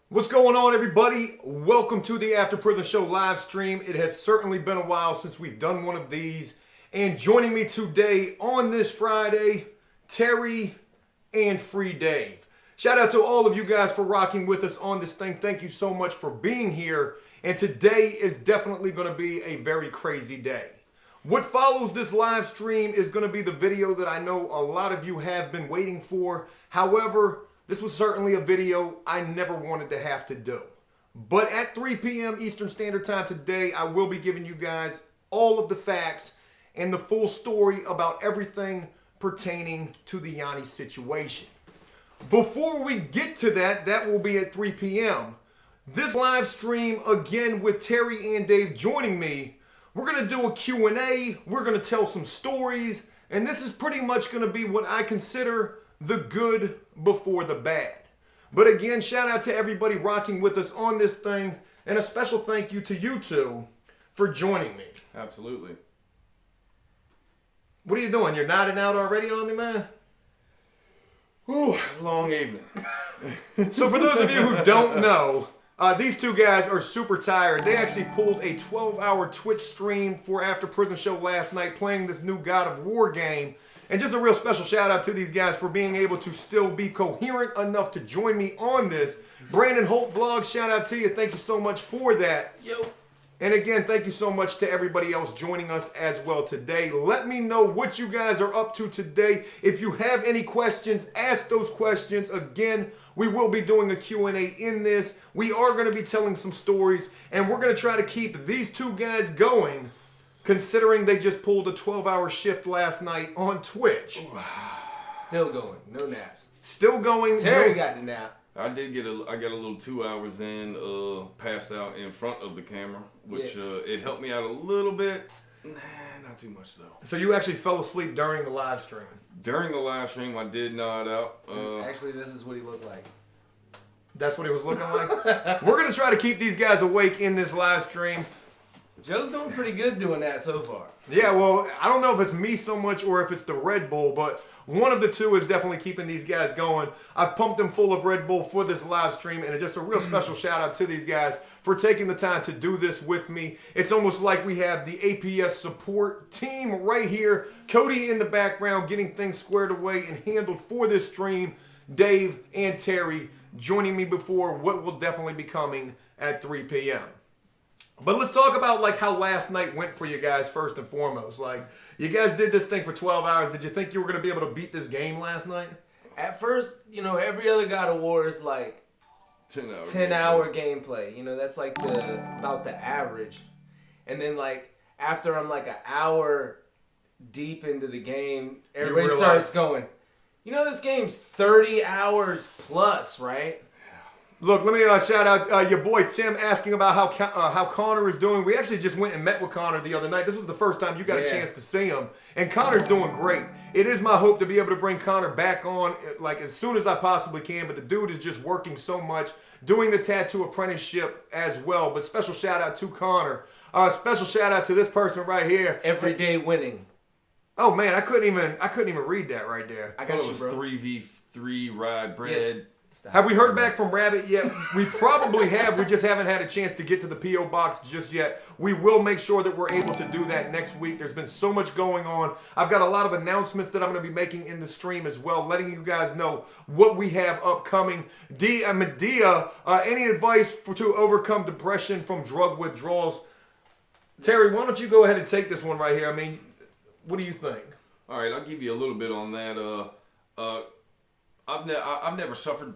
What's going on, everybody? Welcome to the After Prison Show live stream. It has certainly been a while since we've done one of these. And joining me today on this Friday, Terry and Free Dave. Shout out to all of you guys for rocking with us on this thing. Thank you so much for being here. And today is definitely going to be a very crazy day. What follows this live stream is going to be the video that I know a lot of you have been waiting for. However, this was certainly a video I never wanted to have to do. But at 3 p.m. Eastern Standard Time today, I will be giving you guys all of the facts and the full story about everything pertaining to the Yanni situation. Before we get to that, that will be at 3 p.m. This live stream, again with Terry and Dave joining me, we're going to do a Q&A, we're going to tell some stories, and this is pretty much going to be what I consider the good before the bad. But again, shout out to everybody rocking with us on this thing, and a special thank you to you two for joining me. Absolutely. What are you doing? You're nodding out already on me, man? Whew, long evening. So for those of you who don't know, these two guys are super tired. They actually pulled a 12-hour Twitch stream for After Prison Show last night playing this new God of War game. And just a real special shout out to these guys for being able to still be coherent enough to join me on this. Brandon Holt Vlogs, shout out to you. Thank you so much for that. Yo. And again, thank you so much to everybody else joining us as well today. Let me know what you guys are up to today. If you have any questions, ask those questions. Again, we will be doing a Q&A in this. We are going to be telling some stories, and we're going to try to keep these two guys going, considering they just pulled a 12-hour shift last night on Twitch. Still going, no naps. Still going. Terry got the nap. I did get I got a little 2 hours in, passed out in front of the camera, which it helped me out a little bit. Nah, not too much though. So you actually fell asleep during the live stream? During the live stream, I did nod out. Actually, this is what he looked like. That's what it was looking like? We're going to try to keep these guys awake in this live stream. Joe's doing pretty good doing that so far. Yeah, well, I don't know if it's me so much or if it's the Red Bull, but one of the two is definitely keeping these guys going. I've pumped them full of Red Bull for this live stream, and it's just a real special shout out to these guys for taking the time to do this with me. It's almost like we have the APS support team right here. Cody in the background getting things squared away and handled for this stream. Dave and Terry joining me before what will definitely be coming at 3 p.m. But let's talk about like how last night went for you guys first and foremost. Like, you guys did this thing for 12 hours. Did you think you were going to be able to beat this game last night? At first, every other God of War is like 10-hour gameplay. That's like about the average. And then like after I'm like an hour deep into the game, everybody starts going, this game's 30 hours plus, right? Look, let me shout out your boy Tim asking about how Connor is doing. We actually just went and met with Connor the other night. This was the first time you got a chance to see him. And Connor's doing great. It is my hope to be able to bring Connor back on like as soon as I possibly can. But the dude is just working so much, doing the tattoo apprenticeship as well. But special shout out to Connor. Special shout out to this person right here. Everyday winning. Oh man, I couldn't even read that right there. I got it was 3v3 ride bread. Yes. Have we heard back from Rabbit yet? We probably have. We just haven't had a chance to get to the P.O. box just yet. We will make sure that we're able to do that next week. There's been so much going on. I've got a lot of announcements that I'm going to be making in the stream as well, letting you guys know what we have upcoming. Medea, any advice to overcome depression from drug withdrawals? Terry, why don't you go ahead and take this one right here? I mean, what do you think? All right, I'll give you a little bit on that. I've never suffered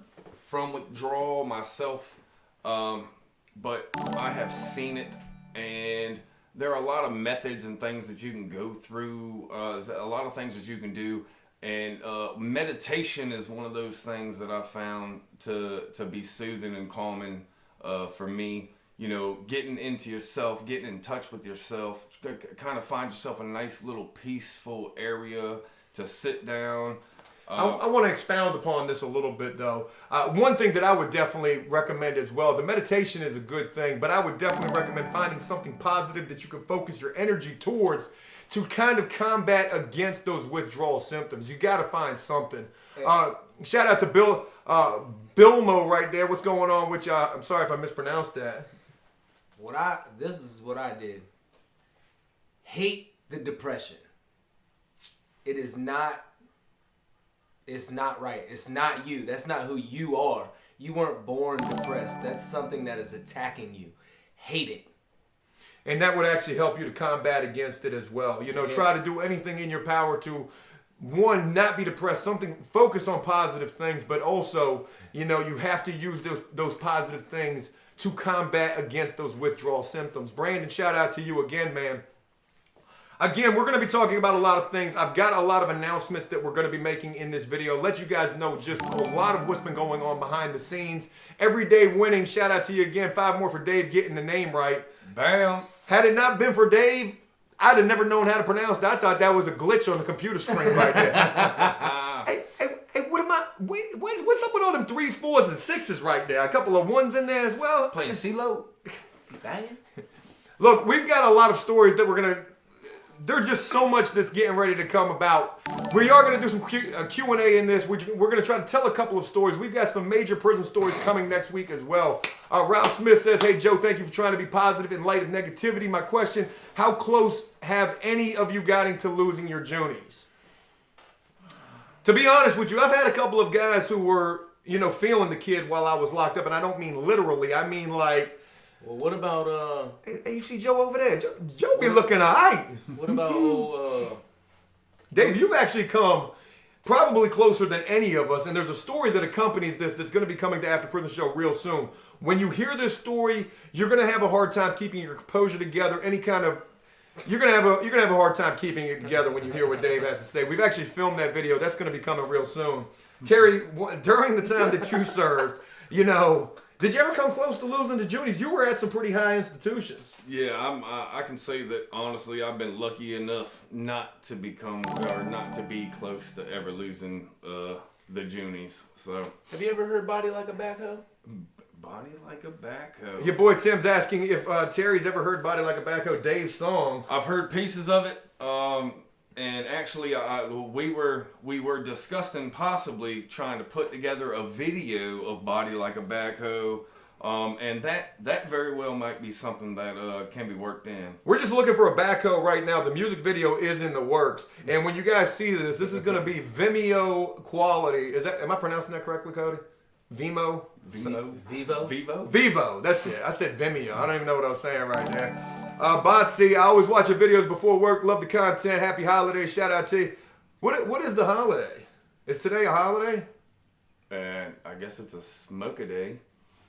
from withdrawal myself, but I have seen it, and there are a lot of methods and things that you can go through, a lot of things that you can do, and meditation is one of those things that I found to be soothing and calming for me. Getting into yourself, getting in touch with yourself, kind of find yourself a nice little peaceful area to sit down. I want to expound upon this a little bit, though. One thing that I would definitely recommend as well, the meditation is a good thing, but I would definitely recommend finding something positive that you can focus your energy towards to kind of combat against those withdrawal symptoms. You got to find something. shout out to Bilmo right there. What's going on with y'all? I'm sorry if I mispronounced that. This is what I did. Hate the depression. It's not right. It's not you. That's not who you are. You weren't born depressed. That's something that is attacking you. Hate it. And that would actually help you to combat against it as well. Try to do anything in your power to, one, not be depressed. Focus on positive things, but also, you have to use those positive things to combat against those withdrawal symptoms. Brandon, shout out to you again, man. Again, we're going to be talking about a lot of things. I've got a lot of announcements that we're going to be making in this video. Let you guys know just a lot of what's been going on behind the scenes. Everyday winning. Shout out to you again. 5 more for Dave getting the name right. Bam. Had it not been for Dave, I'd have never known how to pronounce that. I thought that was a glitch on the computer screen right there. hey, what am I? What's up with all them 3s, 4s, and 6s right there? A couple of 1s in there as well. Playing CeeLo. Banging. Look, we've got a lot of stories that we're going to... There's just so much that's getting ready to come about. We are going to do some Q&A in this. We're going to try to tell a couple of stories. We've got some major prison stories coming next week as well. Ralph Smith says, hey, Joe, thank you for trying to be positive in light of negativity. My question, how close have any of you gotten to losing your Junies? To be honest with you, I've had a couple of guys who were, feeling the kid while I was locked up. And I don't mean literally. I mean like... Well, what about Hey, you see Joe over there? Joe be looking alright. What about Dave, you've actually come probably closer than any of us, and there's a story that accompanies this that's going to be coming to After Prison Show real soon. When you hear this story, you're going to have a hard time keeping your composure together. You're going to have a hard time keeping it together when you hear what Dave has to say. We've actually filmed that video. That's going to be coming real soon. Terry, during the time that you served, did you ever come close to losing the Junies? You were at some pretty high institutions. Yeah, I can say that honestly, I've been lucky enough not to be close to ever losing the Junies. So, have you ever heard "Body Like a Backhoe"? Body Like a Backhoe. Your boy Tim's asking if Terry's ever heard "Body Like a Backhoe," Dave's song. I've heard pieces of it. And actually, we were discussing possibly trying to put together a video of Body Like a Backhoe, and that very well might be something that can be worked in. We're just looking for a backhoe right now. The music video is in the works, and when you guys see this is going to be Vimeo quality. Am I pronouncing that correctly, Cody? Vivo. That's it. I said Vimeo. I don't even know what I was saying right there. Botsy, I always watch your videos before work. Love the content. Happy holidays. Shout out to you. What is the holiday? Is today a holiday? And I guess it's a smoke-a-day.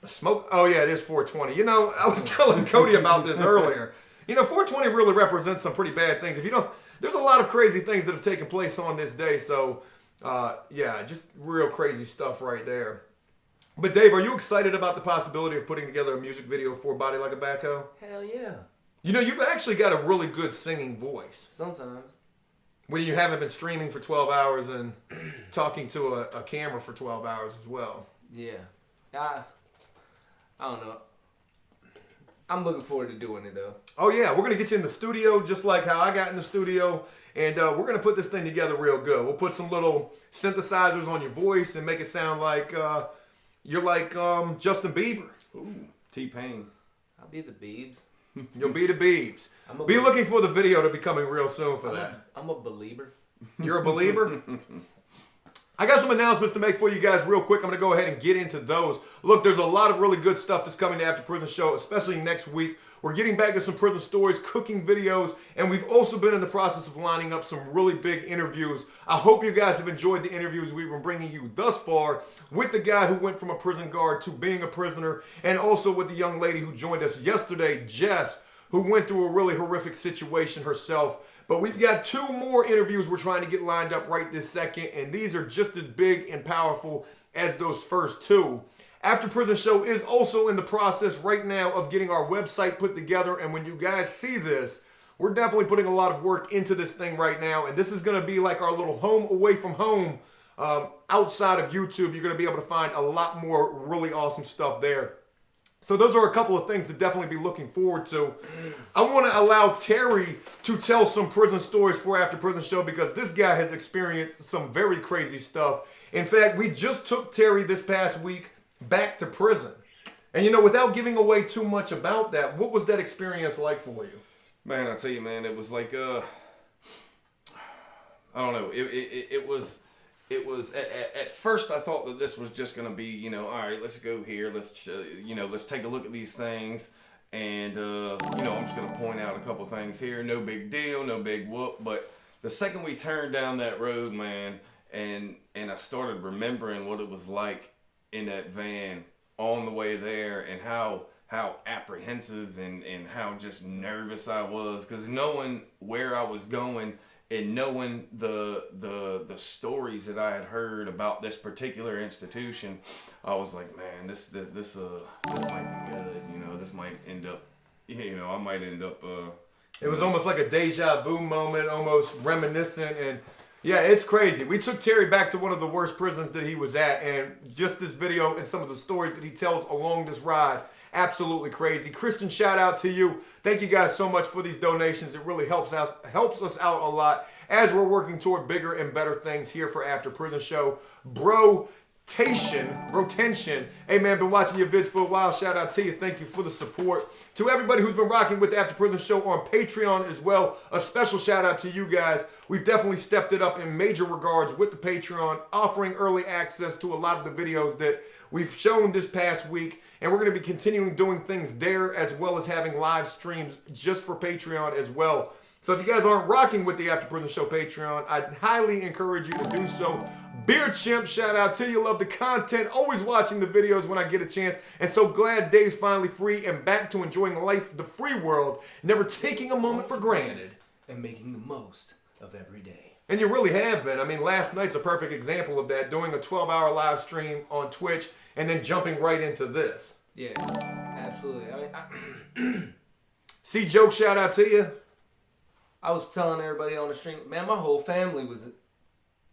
A smoke? Oh, yeah, it is 420. I was telling Cody about this earlier. 420 really represents some pretty bad things. There's a lot of crazy things that have taken place on this day. So, yeah, just real crazy stuff right there. But Dave, are you excited about the possibility of putting together a music video for Body Like a Backhoe? Hell yeah. You've actually got a really good singing voice. Sometimes. When you haven't been streaming for 12 hours and talking to a camera for 12 hours as well. Yeah. I don't know. I'm looking forward to doing it, though. Oh, yeah. We're going to get you in the studio just like how I got in the studio. And we're going to put this thing together real good. We'll put some little synthesizers on your voice and make it sound like you're like Justin Bieber. Ooh, T-Pain. I'll be the Biebs. You'll be the Biebs. Be looking for the video to be coming real soon for that. I'm a believer. You're a believer? I got some announcements to make for you guys real quick. I'm going to go ahead and get into those. Look, there's a lot of really good stuff that's coming to After Prison Show, especially next week. We're getting back to some prison stories, cooking videos, and we've also been in the process of lining up some really big interviews. I hope you guys have enjoyed the interviews we've been bringing you thus far with the guy who went from a prison guard to being a prisoner, and also with the young lady who joined us yesterday, Jess, who went through a really horrific situation herself. But we've got 2 more interviews we're trying to get lined up right this second, and these are just as big and powerful as those first 2. After Prison Show is also in the process right now of getting our website put together, and when you guys see this, we're definitely putting a lot of work into this thing right now, and this is going to be like our little home away from home outside of YouTube. You're going to be able to find a lot more really awesome stuff there. So those are a couple of things to definitely be looking forward to. I want to allow Terry to tell some prison stories for After Prison Show because this guy has experienced some very crazy stuff. In fact, we just took Terry this past week back to prison. And, you know, without giving away too much about that, what was that experience like for you? Man, I tell you, man, it was like, I don't know. It was at first I thought that this was just going to be, you know, all right, let's go here. Let's take a look at these things. And, you know, I'm just going to point out a couple things here. No big deal, no big whoop. But the second we turned down that road, man, and I started remembering what it was like in that van on the way there, and how apprehensive and how just nervous I was, because knowing where I was going and knowing the stories that I had heard about this particular institution, I was like, man, this might be good. You know, this might end up, you know, I might end up. It was almost like a deja vu moment, almost reminiscent, and yeah, it's crazy. We took Terry back to one of the worst prisons that he was at, and just this video and some of the stories that he tells along this ride, absolutely crazy. Christian, shout out to you. Thank you guys so much for these donations. It really helps us out a lot as we're working toward bigger and better things here for After Prison Show. Rotention. Hey man, been watching your vids for a while. Shout out to you. Thank you for the support. To everybody who's been rocking with the After Prison Show on Patreon as well, a special shout out to you guys. We've definitely stepped it up in major regards with the Patreon, offering early access to a lot of the videos that we've shown this past week. And we're going to be continuing doing things there, as well as having live streams just for Patreon as well. So if you guys aren't rocking with the After Prison Show Patreon, I'd highly encourage you to do so. Beer Chimp, shout out to you. Love the content. Always watching the videos when I get a chance. And so glad Dave's finally free and back to enjoying life, the free world, never taking a moment for granted. And making the most of every day. And you really have been. I mean, last night's a perfect example of that, doing a 12-hour live stream on Twitch and then jumping right into this. Yeah, absolutely. I mean, See, Joke, shout out to you. I was telling everybody on the stream, man, my whole family was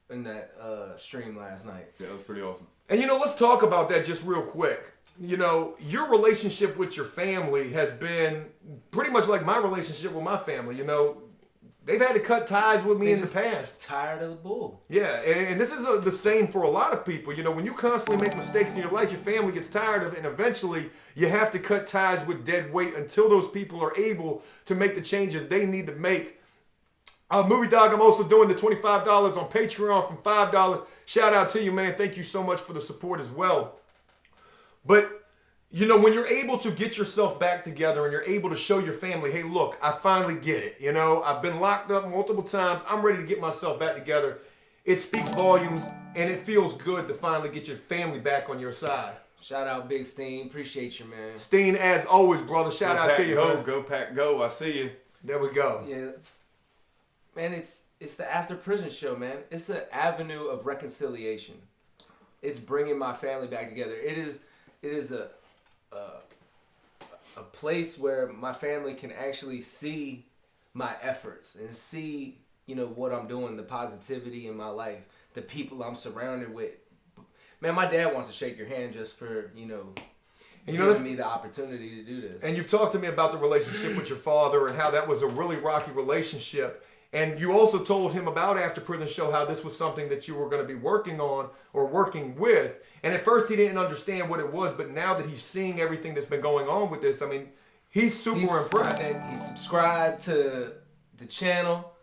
in that stream last night. Yeah, it was pretty awesome. And, you know, let's talk about that just real quick. You know, your relationship with your family has been pretty much like my relationship with my family. You know, they've had to cut ties with me in the past. Tired of the bull. Yeah, and this is the same for a lot of people. You know, when you constantly make mistakes in your life, your family gets tired of it, and eventually you have to cut ties with dead weight until those people are able to make the changes they need to make. Movie Dog, I'm also doing the $25 on Patreon from $5. Shout out to you, man. Thank you so much for the support as well. But, you know, when you're able to get yourself back together and you're able to show your family, hey, look, I finally get it. You know, I've been locked up multiple times. I'm ready to get myself back together. It speaks volumes, and it feels good to finally get your family back on your side. Shout out Big Steen. Appreciate you, man. Steen, as always, brother. Shout out to you, man. Go Pack Go. I see you. There we go. Yeah, man, it's the After Prison Show, man. It's an avenue of reconciliation. It's bringing my family back together. It is a place where my family can actually see my efforts and see, you know, what I'm doing, the positivity in my life, the people I'm surrounded with. Man, my dad wants to shake your hand just for, you know, giving me the opportunity to do this. And you've talked to me about the relationship with your father and how that was a really rocky relationship. And you also told him about After Prison Show, how this was something that you were going to be working on or working with. And at first he didn't understand what it was, but now that he's seeing everything that's been going on with this, I mean, he's super impressed. And he subscribed to the channel.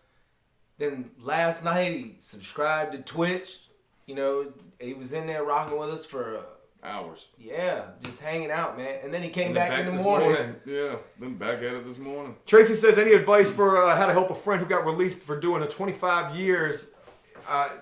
Then last night he subscribed to Twitch. You know, he was in there rocking with us for hours. Yeah, just hanging out, man. And then he came back in the morning. Yeah, been back at it this morning. Tracy says, any advice for how to help a friend who got released for doing a 25 years?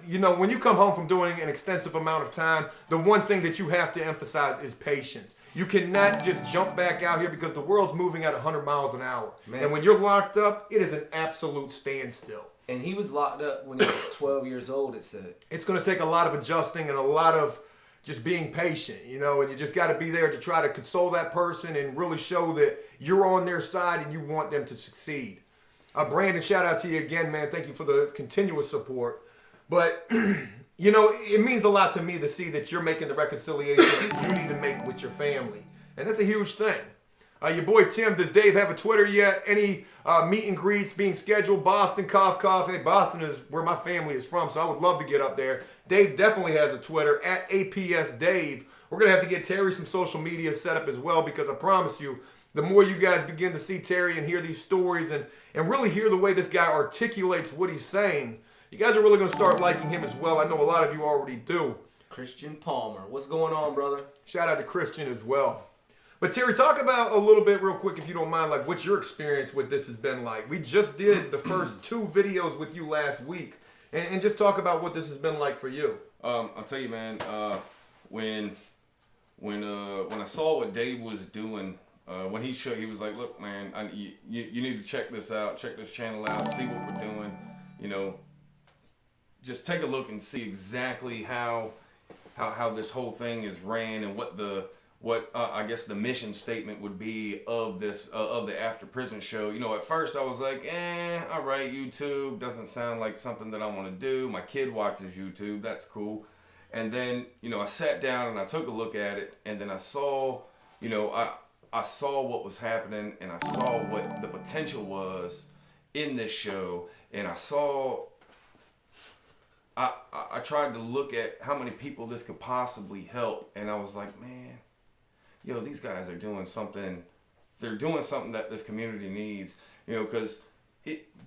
You know, when you come home from doing an extensive amount of time, the one thing that you have to emphasize is patience. You cannot just jump back out here because the world's moving at 100 miles an hour. Man. And when you're locked up, it is an absolute standstill. And he was locked up when he was 12 years old, it said. It's going to take a lot of adjusting and a lot of just being patient, you know, and you just got to be there to try to console that person and really show that you're on their side and you want them to succeed. Brandon, shout out to you again, man. Thank you for the continuous support. But, you know, it means a lot to me to see that you're making the reconciliation that you need to make with your family. And that's a huge thing. Your boy Tim, does Dave have a Twitter yet? Any meet and greets being scheduled? Boston, cough, cough. Hey, Boston is where my family is from, so I would love to get up there. Dave definitely has a Twitter, at APS Dave. We're going to have to get Terry some social media set up as well, because I promise you, the more you guys begin to see Terry and hear these stories and really hear the way this guy articulates what he's saying, you guys are really going to start liking him as well. I know a lot of you already do. Christian Palmer. What's going on, brother? Shout out to Christian as well. But Terry, talk about a little bit real quick, if you don't mind, like what your experience with this has been like. We just did the first 2 videos with you last week, and just talk about what this has been like for you. I'll tell you, man. When I saw what Dave was doing, when he was like, "Look, man, you need to check this out, check this channel out, see what we're doing. You know, just take a look and see exactly how this whole thing is ran and what I guess the mission statement would be of this of the After Prison show." You know, at first I was like, all right, YouTube doesn't sound like something that I want to do. My kid watches YouTube, that's cool. And then, you know, I sat down and I took a look at it, and then I saw, you know, I saw what was happening, and I saw what the potential was in this show, and I tried to look at how many people this could possibly help, and I was like, man, yo, these guys are doing something. They're doing something that this community needs, you know, because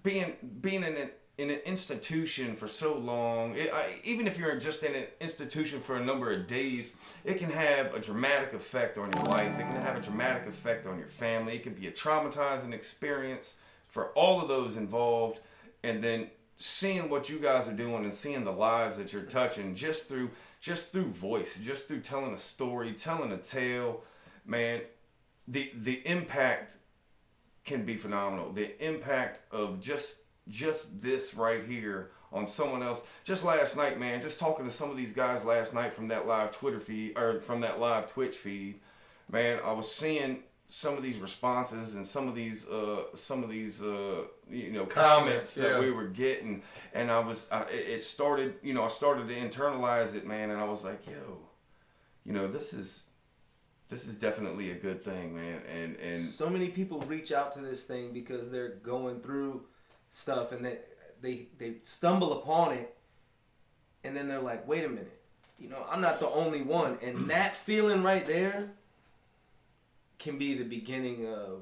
being in an institution for so long, even if you're just in an institution for a number of days, it can have a dramatic effect on your life. It can have a dramatic effect on your family. It can be a traumatizing experience for all of those involved. And then seeing what you guys are doing and seeing the lives that you're touching just through voice, just through telling a story, telling a tale, man, the impact can be phenomenal. The impact of just this right here on someone else. Just last night, man, just talking to some of these guys last night from that live Twitter feed, or from that live Twitch feed, man, I was seeing some of these responses and some of these you know, comments that we were getting, and I started to internalize it, man, and I was like, yo, you know, this is definitely a good thing, man. And so many people reach out to this thing because they're going through stuff, and they stumble upon it, and then they're like, wait a minute, you know, I'm not the only one. And that feeling right there can be the beginning of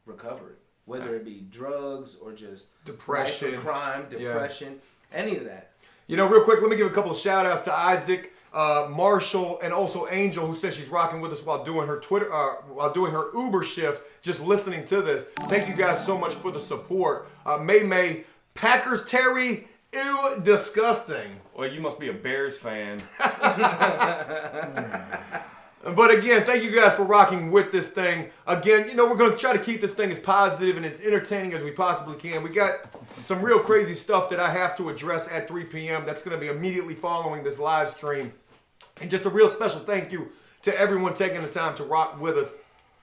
recovery, whether it be drugs or just depression, life or crime, depression, any of that. You know, real quick, let me give a couple of shout outs to Isaac, Marshall, and also Angel, who says she's rocking with us while doing her her Uber shift, just listening to this. Thank you guys so much for the support. May, Packers Terry, ew, disgusting. Well, you must be a Bears fan. But again, thank you guys for rocking with this thing. Again, you know, we're going to try to keep this thing as positive and as entertaining as we possibly can. We got some real crazy stuff that I have to address at 3 p.m. That's going to be immediately following this live stream. And just a real special thank you to everyone taking the time to rock with us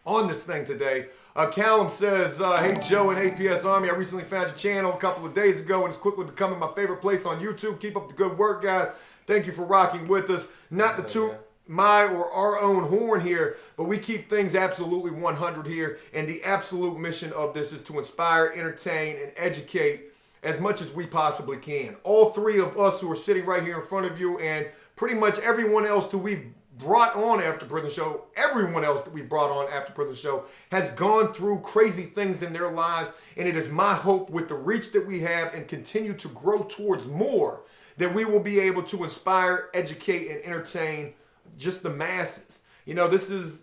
on this thing today. Callum says, hey, Joe and APS Army, I recently found your channel a couple of days ago, and it's quickly becoming my favorite place on YouTube. Keep up the good work, guys. Thank you for rocking with us. Not to toot my or our own horn here, but we keep things absolutely 100 here, and the absolute mission of this is to inspire, entertain, and educate as much as we possibly can. All 3 of us who are sitting right here in front of you, and pretty much everyone else who we've brought on After Prison Show, everyone else that we've brought on After Prison Show has gone through crazy things in their lives, and it is my hope with the reach that we have and continue to grow towards more, that we will be able to inspire, educate, and entertain just the masses. You know, this is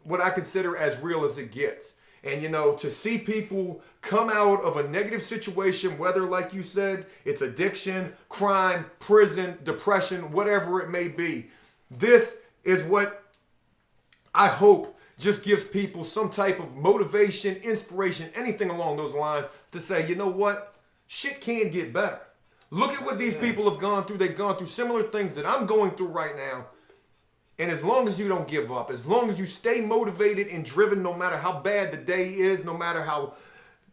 what I consider as real as it gets. And, you know, to see people come out of a negative situation, whether, like you said, it's addiction, crime, prison, depression, whatever it may be, this is what I hope just gives people some type of motivation, inspiration, anything along those lines to say, you know what, shit can get better. Look at what these people have gone through. They've gone through similar things that I'm going through right now. And as long as you don't give up, as long as you stay motivated and driven, no matter how bad the day is, no matter how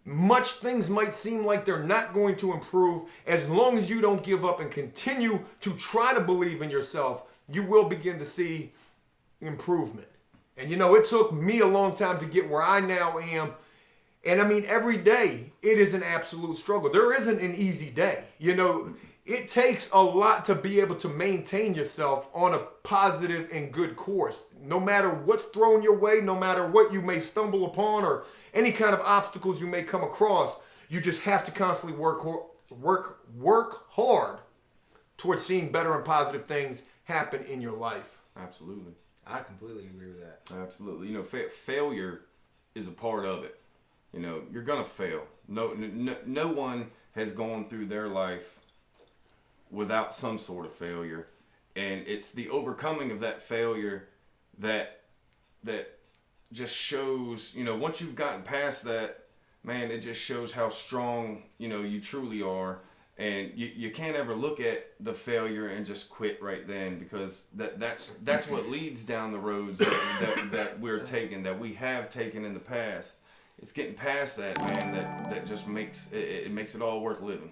much things might seem like they're not going to improve, as long as you don't give up and continue to try to believe in yourself, you will begin to see improvement. And it took me a long time to get where I now am. And I mean, every day it is an absolute struggle. There isn't an easy day. It takes a lot to be able to maintain yourself on a positive and good course. No matter what's thrown your way, no matter what you may stumble upon or any kind of obstacles you may come across, you just have to constantly work hard towards seeing better and positive things happen in your life. Absolutely. I completely agree with that. Absolutely. Failure is a part of it. You're gonna fail. No one has gone through their life without some sort of failure, and it's the overcoming of that failure that just shows. Once you've gotten past that, man, it just shows how strong you truly are, and you can't ever look at the failure and just quit right then, because that's what leads down the roads that we're taking, that we have taken in the past. It's getting past that, man, that just makes it all worth living.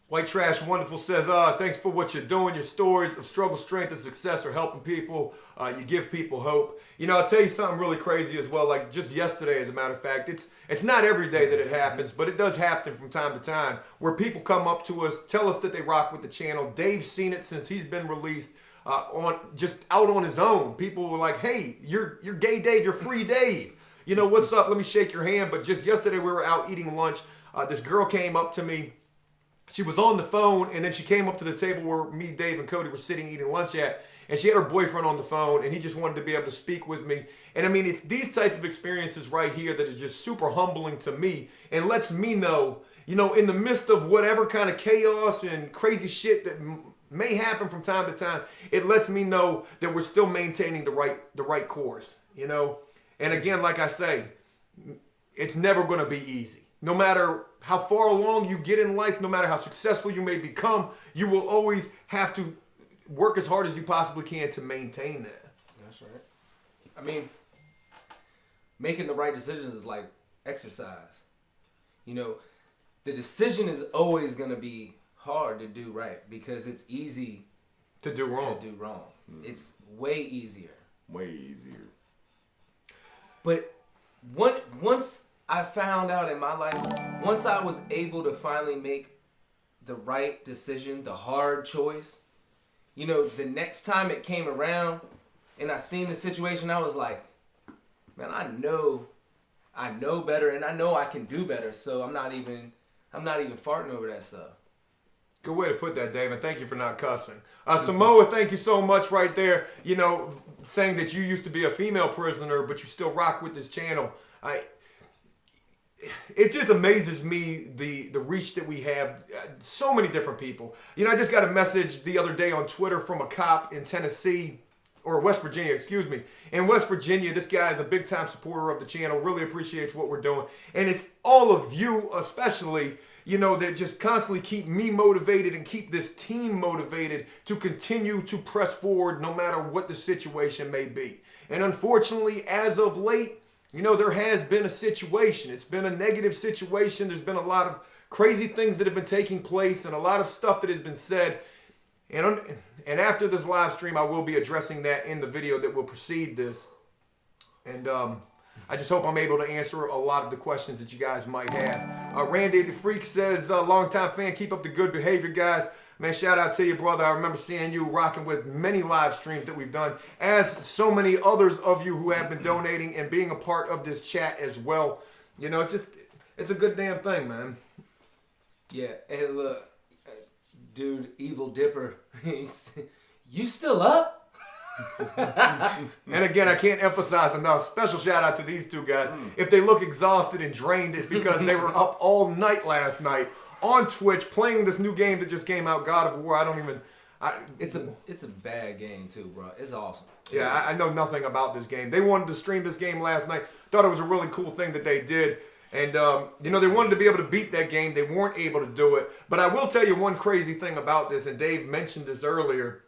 White Trash Wonderful says, thanks for what you're doing. Your stories of struggle, strength, and success are helping people. You give people hope. I'll tell you something really crazy as well. Like just yesterday, as a matter of fact, it's not every day that it happens, but it does happen from time to time where people come up to us, tell us that they rock with the channel. Dave's seen it since he's been released out on his own. People were like, hey, you're gay Dave, you're free Dave. What's up? Let me shake your hand. But just yesterday we were out eating lunch. This girl came up to me. She was on the phone, and then she came up to the table where me, Dave, and Cody were sitting eating lunch at, and she had her boyfriend on the phone, and he just wanted to be able to speak with me. And I mean, it's these type of experiences right here that are just super humbling to me and lets me know, in the midst of whatever kind of chaos and crazy shit that may happen from time to time, it lets me know that we're still maintaining the right course, And again, like I say, it's never going to be easy. No matter how far along you get in life, no matter how successful you may become, you will always have to work as hard as you possibly can to maintain that. That's right. I mean, making the right decisions is like exercise. The decision is always going to be hard to do right because it's easy to do wrong. Mm-hmm. It's way easier. Way easier. But once I found out in my life, once I was able to finally make the right decision, the hard choice, the next time it came around and I seen the situation, I was like, man, I know better and I know I can do better. So I'm not even farting over that stuff. Good way to put that, Dave, and thank you for not cussing. Samoa, thank you so much right there. Saying that you used to be a female prisoner, but you still rock with this channel. It just amazes me the reach that we have. So many different people. I just got a message the other day on Twitter from a cop in Tennessee, or West Virginia, excuse me. In West Virginia, this guy is a big time supporter of the channel, really appreciates what we're doing. And it's all of you especially, that just constantly keep me motivated and keep this team motivated to continue to press forward no matter what the situation may be. And unfortunately, as of late, there has been a situation. It's been a negative situation. There's been a lot of crazy things that have been taking place and a lot of stuff that has been said. And after this live stream, I will be addressing that in the video that will precede this. And I just hope I'm able to answer a lot of the questions that you guys might have. Randy the Freak says, longtime fan, keep up the good behavior, guys. Man, shout out to you, brother. I remember seeing you rocking with many live streams that we've done, as so many others of you who have been donating and being a part of this chat as well. It's a good damn thing, man. Yeah, and look, dude, Evil Dipper, you still up? And again, I can't emphasize enough, special shout out to these two guys. If they look exhausted and drained, it's because they were up all night last night on Twitch playing this new game that just came out, God of War. It's a bad game too, bro. It's awesome. Yeah, I know nothing about this game. They wanted to stream this game last night. Thought it was a really cool thing that they did. And, they wanted to be able to beat that game. They weren't able to do it. But I will tell you one crazy thing about this, and Dave mentioned this earlier.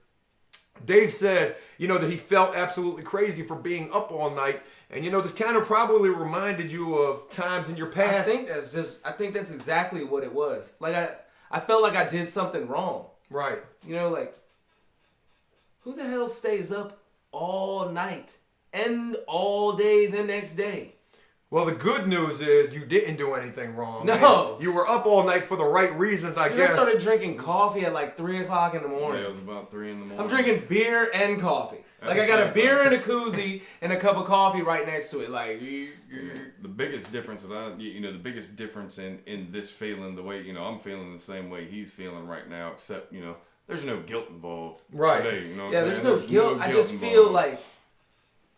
Dave said, that he felt absolutely crazy for being up all night. And, this kind of probably reminded you of times in your past. I think that's exactly what it was. Like, I felt like I did something wrong. Right. Like, who the hell stays up all night and all day the next day. Well, the good news is you didn't do anything wrong. No. Man. You were up all night for the right reasons, I guess. I started drinking coffee at like 3 o'clock in the morning. Yeah, it was about 3 in the morning. I'm drinking beer and coffee. Like, I got a beer and a koozie and a cup of coffee right next to it. Like, the biggest difference the biggest difference in this feeling, the way, I'm feeling the same way he's feeling right now, except, there's no guilt involved today. You know what I'm there's saying? no guilt. I just feel like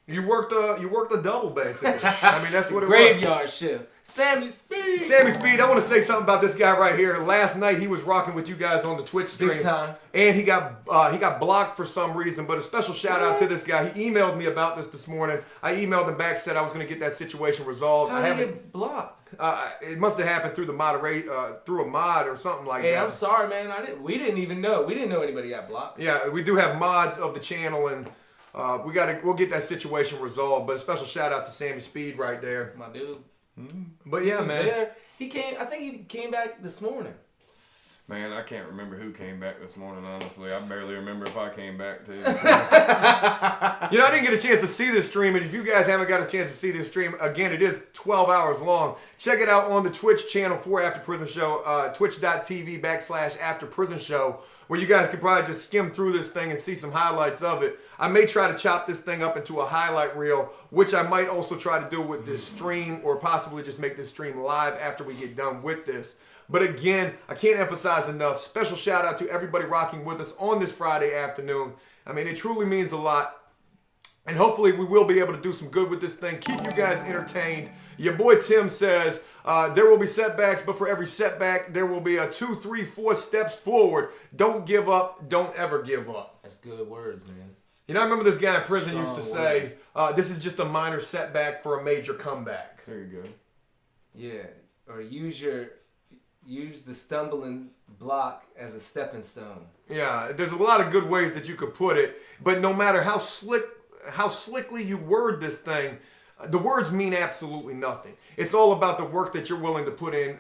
you worked a double, basically. I mean, that's what it was. Graveyard shift. Sammy Speed. Sammy Speed, I want to say something about this guy right here. Last night he was rocking with you guys on the Twitch stream. Big time. And he got blocked for some reason. But a special shout out to this guy. He emailed me about this morning. I emailed him back, said I was going to get that situation resolved. How did he get blocked? It must have happened through through a mod or something like that. Hey, I'm sorry, man. We didn't even know. We didn't know anybody got blocked. Yeah, we do have mods of the channel, and we'll get that situation resolved. But a special shout out to Sammy Speed right there. My dude. But yeah, man. There. He came. I think he came back this morning. Man, I can't remember who came back this morning, honestly. I barely remember if I came back, too. I didn't get a chance to see this stream, and if you guys haven't got a chance to see this stream, again, it is 12 hours long. Check it out on the Twitch channel for After Prison Show, twitch.tv/AfterPrisonShow, where you guys can probably just skim through this thing and see some highlights of it. I may try to chop this thing up into a highlight reel, which I might also try to do with this stream, or possibly just make this stream live after we get done with this. But again, I can't emphasize enough, special shout out to everybody rocking with us on this Friday afternoon. I mean, it truly means a lot. And hopefully we will be able to do some good with this thing. Keep you guys entertained. Your boy Tim says, there will be setbacks, but for every setback, there will be a 2, 3, 4 steps forward. Don't give up. Don't ever give up. That's good words, man. I remember this guy in prison used to say, this is just a minor setback for a major comeback. There you go. Yeah. Or use the stumbling block as a stepping stone. Yeah, there's a lot of good ways that you could put it, but no matter how slickly you word this thing, the words mean absolutely nothing. It's all about the work that you're willing to put in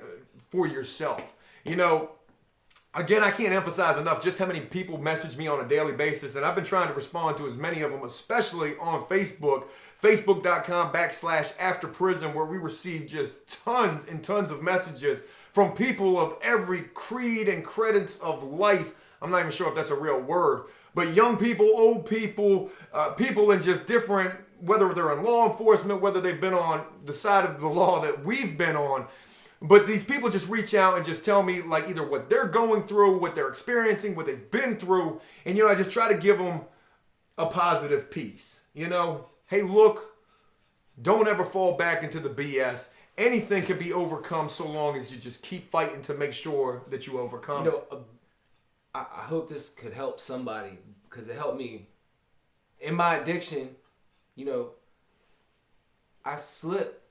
for yourself. Again, I can't emphasize enough just how many people message me on a daily basis, and I've been trying to respond to as many of them, especially on Facebook, facebook.com/AfterPrison, where we receive just tons and tons of messages from people of every creed and credence of life. I'm not even sure if that's a real word, but young people, old people, people in just different, whether they're in law enforcement, whether they've been on the side of the law that we've been on. But these people just reach out and just tell me like either what they're going through, what they're experiencing, what they've been through. And, I just try to give them a positive piece. Hey, look, don't ever fall back into the BS. Anything can be overcome so long as you just keep fighting to make sure that you overcome it. I hope this could help somebody, because it helped me. In my addiction, I slipped.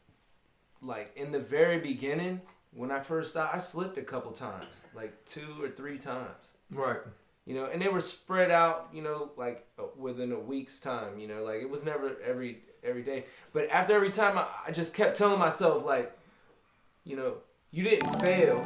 Like, in the very beginning, when I first started, I slipped a couple times. Like, 2 or 3 times. Right. And they were spread out, like, within a week's time. Like, it was never every day. But after every time, I just kept telling myself, like, you didn't fail.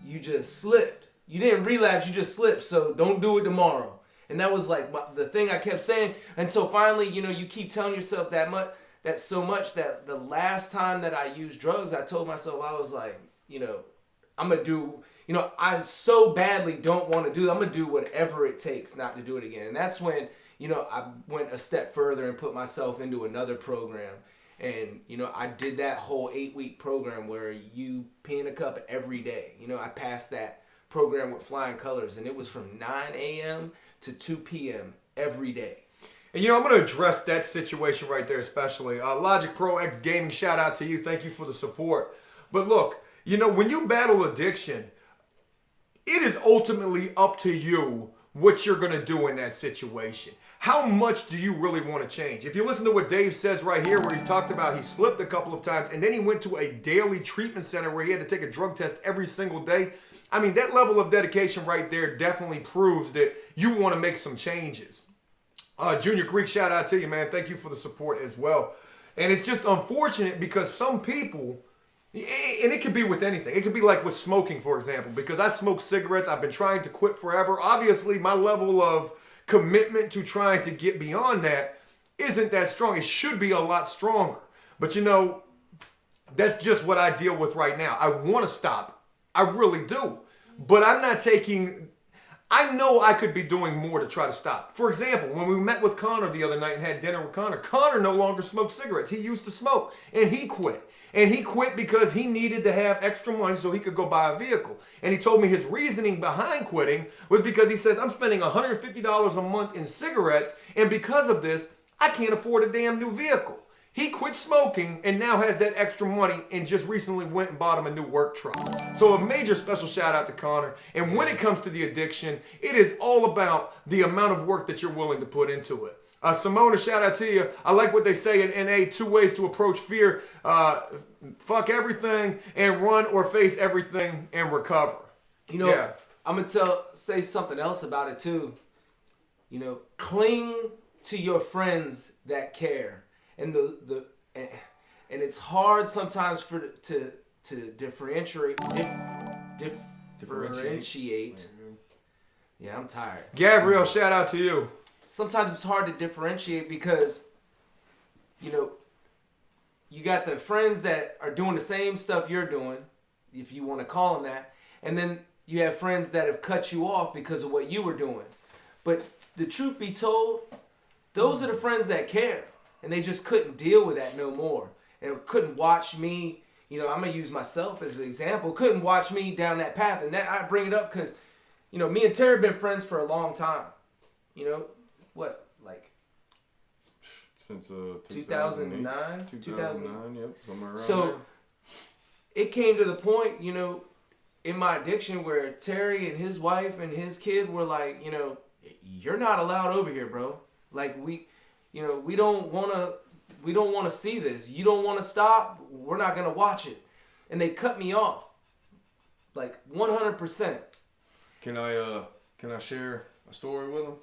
You just slipped. You didn't relapse. You just slipped. So don't do it tomorrow. And that was, like, the thing I kept saying. Until finally, you keep telling yourself that so much that the last time that I used drugs, I told myself, I was like, I'm going to do, I so badly don't want to do it. I'm going to do whatever it takes not to do it again. And that's when, I went a step further and put myself into another program. And, I did that whole 8-week program where you pee in a cup every day. I passed that program with flying colors, and it was from 9 a.m. to 2 p.m. every day. And I'm going to address that situation right there especially. Logic Pro X Gaming, shout out to you. Thank you for the support. But look, when you battle addiction, it is ultimately up to you what you're going to do in that situation. How much do you really want to change? If you listen to what Dave says right here, where he's talked about he slipped a couple of times and then he went to a daily treatment center where he had to take a drug test every single day. I mean, that level of dedication right there definitely proves that you want to make some changes. Junior Greek, shout out to you, man. Thank you for the support as well. And it's just unfortunate because some people, and it could be with anything. It could be like with smoking, for example, because I smoke cigarettes. I've been trying to quit forever. Obviously, my level of commitment to trying to get beyond that isn't that strong. It should be a lot stronger. But you know, that's just what I deal with right now. I want to stop. I really do. But I'm not taking... I know I could be doing more to try to stop. For example, when we met with Connor the other night and had dinner with Connor no longer smokes cigarettes. He used to smoke, and he quit. And he quit because he needed to have extra money so he could go buy a vehicle. And he told me his reasoning behind quitting was because he says, I'm spending $150 a month in cigarettes, and because of this, I can't afford a damn new vehicle. He quit smoking and now has that extra money and just recently went and bought him a new work truck. So a major special shout out to Connor. And when it comes to the addiction, it is all about the amount of work that you're willing to put into it. Simona, shout out to you. I like what they say in NA, 2 ways to approach fear. Fuck everything and run, or face everything and recover. You know, I'm going to say something else about it too. You know, cling to your friends that care. And and it's hard sometimes to differentiate. Differentiate. Yeah, I'm tired. Gabriel, shout out to you. Sometimes it's hard to differentiate because, you know, you got the friends that are doing the same stuff you're doing, if you want to call them that, and then you have friends that have cut you off because of what you were doing. But the truth be told, those are the friends that care, and they just couldn't deal with that no more, and couldn't watch me. You know, I'm gonna use myself as an example. Couldn't watch me down that path, and that I bring it up because, you know, me and Terry have been friends for a long time. You know, what, like since 2009? 2009, yep, somewhere around so there. It came to the point, you know, in my addiction where Terry and his wife and his kid were like, you know, you're not allowed over here, bro. Like, we don't want to see this. You don't want to stop. We're not going to watch it. And they cut me off. Like 100%. Can I share a story with them?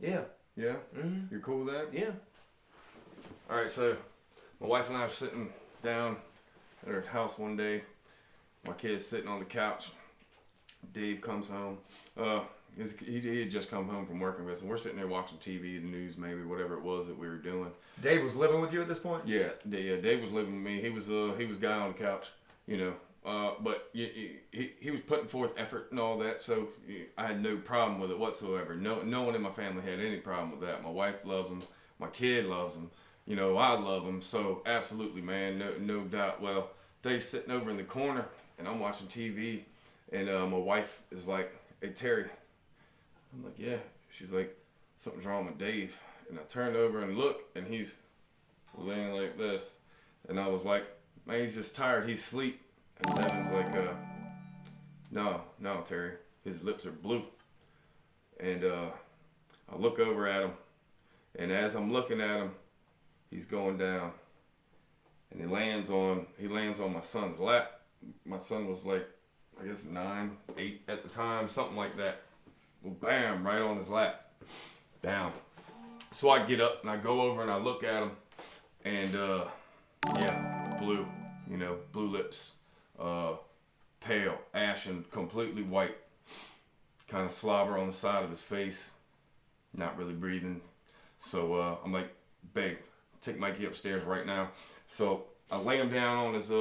Yeah. Yeah? Mm-hmm. You're cool with that? Yeah. All right, so my wife and I are sitting down at her house one day. My kid's sitting on the couch. Dave comes home. He had just come home from working with us, and we're sitting there watching TV, the news, maybe whatever it was that we were doing. Dave was living with you at this point? Yeah. Dave was living with me. He was guy on the couch, you know. But he was putting forth effort and all that, so I had no problem with it whatsoever. No one in my family had any problem with that. My wife loves him. My kid loves him. You know, I love him. So absolutely, man, no doubt. Well, Dave's sitting over in the corner, and I'm watching TV, and my wife is like, "Hey, Terry." I'm like, "Yeah." She's like, "Something's wrong with Dave." And I turned over and looked, and he's laying like this. And I was like, "Man, he's just tired. He's asleep." And Devin's like, no, Terry. His lips are blue. And I look over at him, and as I'm looking at him, he's going down. And he lands on my son's lap. My son was like, I guess 9, 8 at the time, something like that. Well, bam, right on his lap. Down. So I get up and I go over and I look at him, and blue, you know, blue lips. Pale, ashen, completely white, kind of slobber on the side of his face, not really breathing. So I'm like, "Babe, take Mikey upstairs right now." So I lay him down on his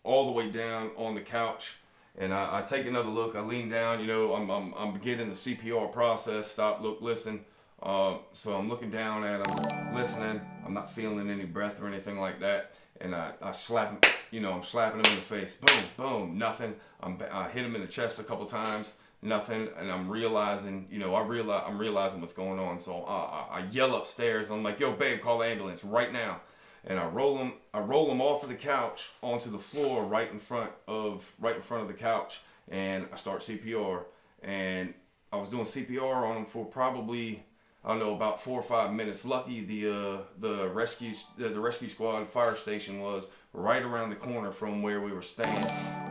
all the way down on the couch, and I take another look. I lean down, you know, I'm beginning the CPR process. Stop, look, listen. So I'm looking down at him, listening. I'm not feeling any breath or anything like that. And I slap him, you know, I'm slapping him in the face. Boom, boom, nothing. I hit him in the chest a couple times, nothing. And I'm realizing, you know, I'm realizing what's going on. So I yell upstairs. I'm like, "Yo, babe, call the ambulance right now." And I roll him off of the couch onto the floor right in front of the couch, and I start CPR. And I was doing CPR on him for probably, I don't know, about 4 or 5 minutes. Lucky the rescue squad fire station was right around the corner from where we were staying,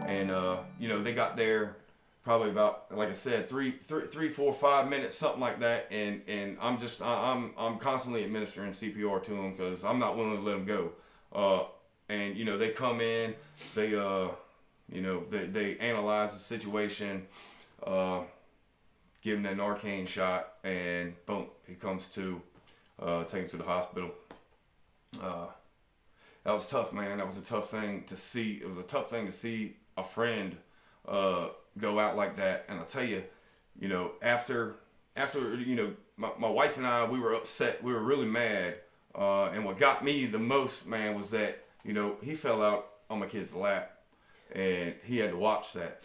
and you know, they got there probably about, like I said, 3, 4, 5 minutes, something like that. And I'm constantly administering CPR to him because I'm not willing to let him go. And you know, they come in, they they analyze the situation. Give him that Narcan shot, and boom, he comes to. take him to the hospital. That was tough, man. That was a tough thing to see. It was a tough thing to see a friend go out like that. And I'll tell you, you know, after you know, my wife and I, we were upset. We were really mad. And what got me the most, man, was that, you know, he fell out on my kid's lap, and he had to watch that.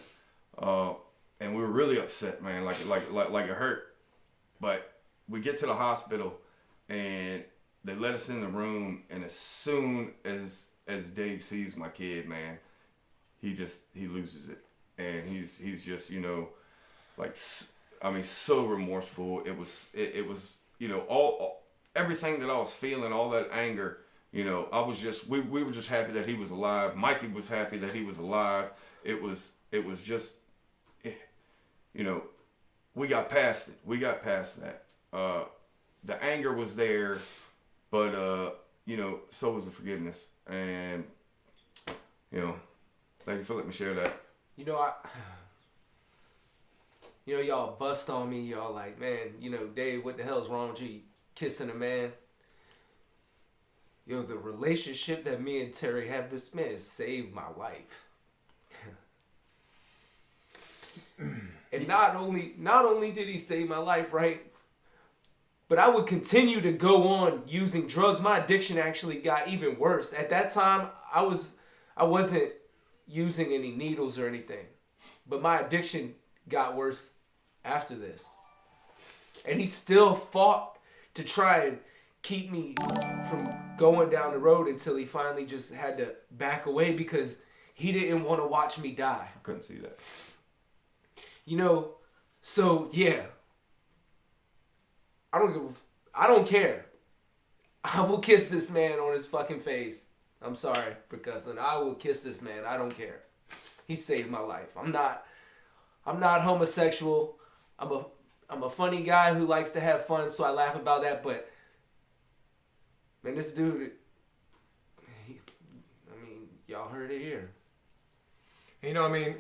And we were really upset, man. Like it hurt. But we get to the hospital, and they let us in the room. And as soon as Dave sees my kid, man, he loses it, and he's just, you know, like, I mean, so remorseful. It was, you know, all everything that I was feeling, all that anger, you know, I was just, we were just happy that he was alive. Mikey was happy that he was alive. It was just, you know, we got past it. We got past that. The anger was there, but, you know, so was the forgiveness. And, you know, thank you for letting me share that. You know, y'all bust on me. Y'all like, man, you know, Dave, what the hell's wrong with you? Kissing a man. Yo, the relationship that me and Terry have, this man saved my life. And not only did he save my life, right? But I would continue to go on using drugs. My addiction actually got even worse. At that time, I wasn't using any needles or anything. But my addiction got worse after this. And he still fought to try and keep me from going down the road until he finally just had to back away because he didn't want to watch me die. I couldn't see that. You know, so yeah. I don't care. I will kiss this man on his fucking face. I'm sorry for cussing. I will kiss this man. I don't care. He saved my life. I'm not homosexual. I'm a funny guy who likes to have fun, so I laugh about that, but man, this dude, y'all heard it here. You know, I mean,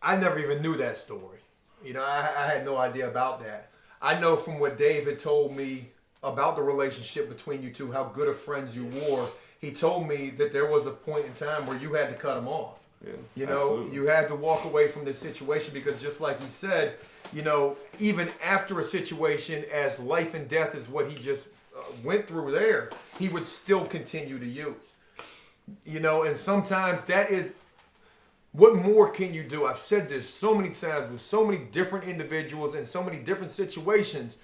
I never even knew that story. You know, I had no idea about that. I know from what Dave had told me about the relationship between you two, how good of friends you were. He told me that there was a point in time where you had to cut him off. Yeah, you know, absolutely. You had to walk away from this situation because just like he said, you know, even after a situation as life and death is what he just went through there, he would still continue to use. You know, and sometimes that is, what more can you do? I've said this so many times with so many different individuals in so many different situations,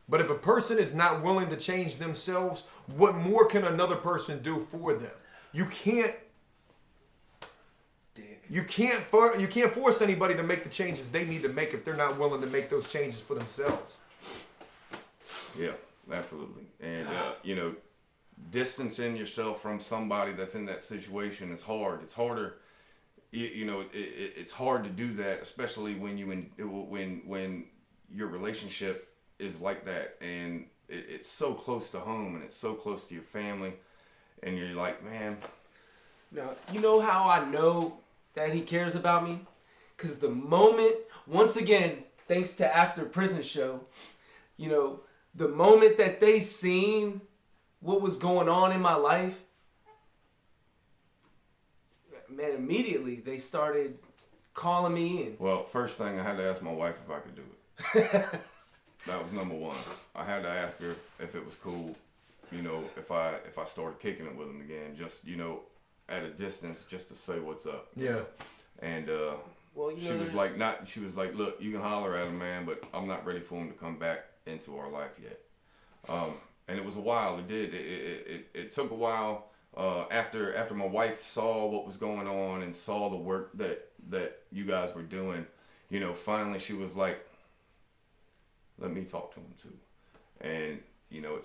but if a person is not willing to change themselves, what more can another person do for them? You can't force anybody to make the changes they need to make if they're not willing to make those changes for themselves. Yeah, absolutely. And, you know, distancing yourself from somebody that's in that situation is hard. It's harder. You know, it's hard to do that, especially when when your relationship is like that, and it's so close to home and it's so close to your family, and you're like, man. Now, you know how I know that he cares about me? Because the moment, once again, thanks to AfterPrisonShow, you know, the moment that they seen what was going on in my life, man, immediately they started calling me. And well, first thing, I had to ask my wife if I could do it. That was number one. I had to ask her if it was cool, you know, if I started kicking it with him again, just, you know, at a distance, just to say what's up. Yeah. And well, you know, she was like, look, you can holler at him, man, but I'm not ready for him to come back into our life yet. And it was a while. It did. It took a while. After my wife saw what was going on and saw the work that you guys were doing, you know, finally she was like, let me talk to him too. And, you know,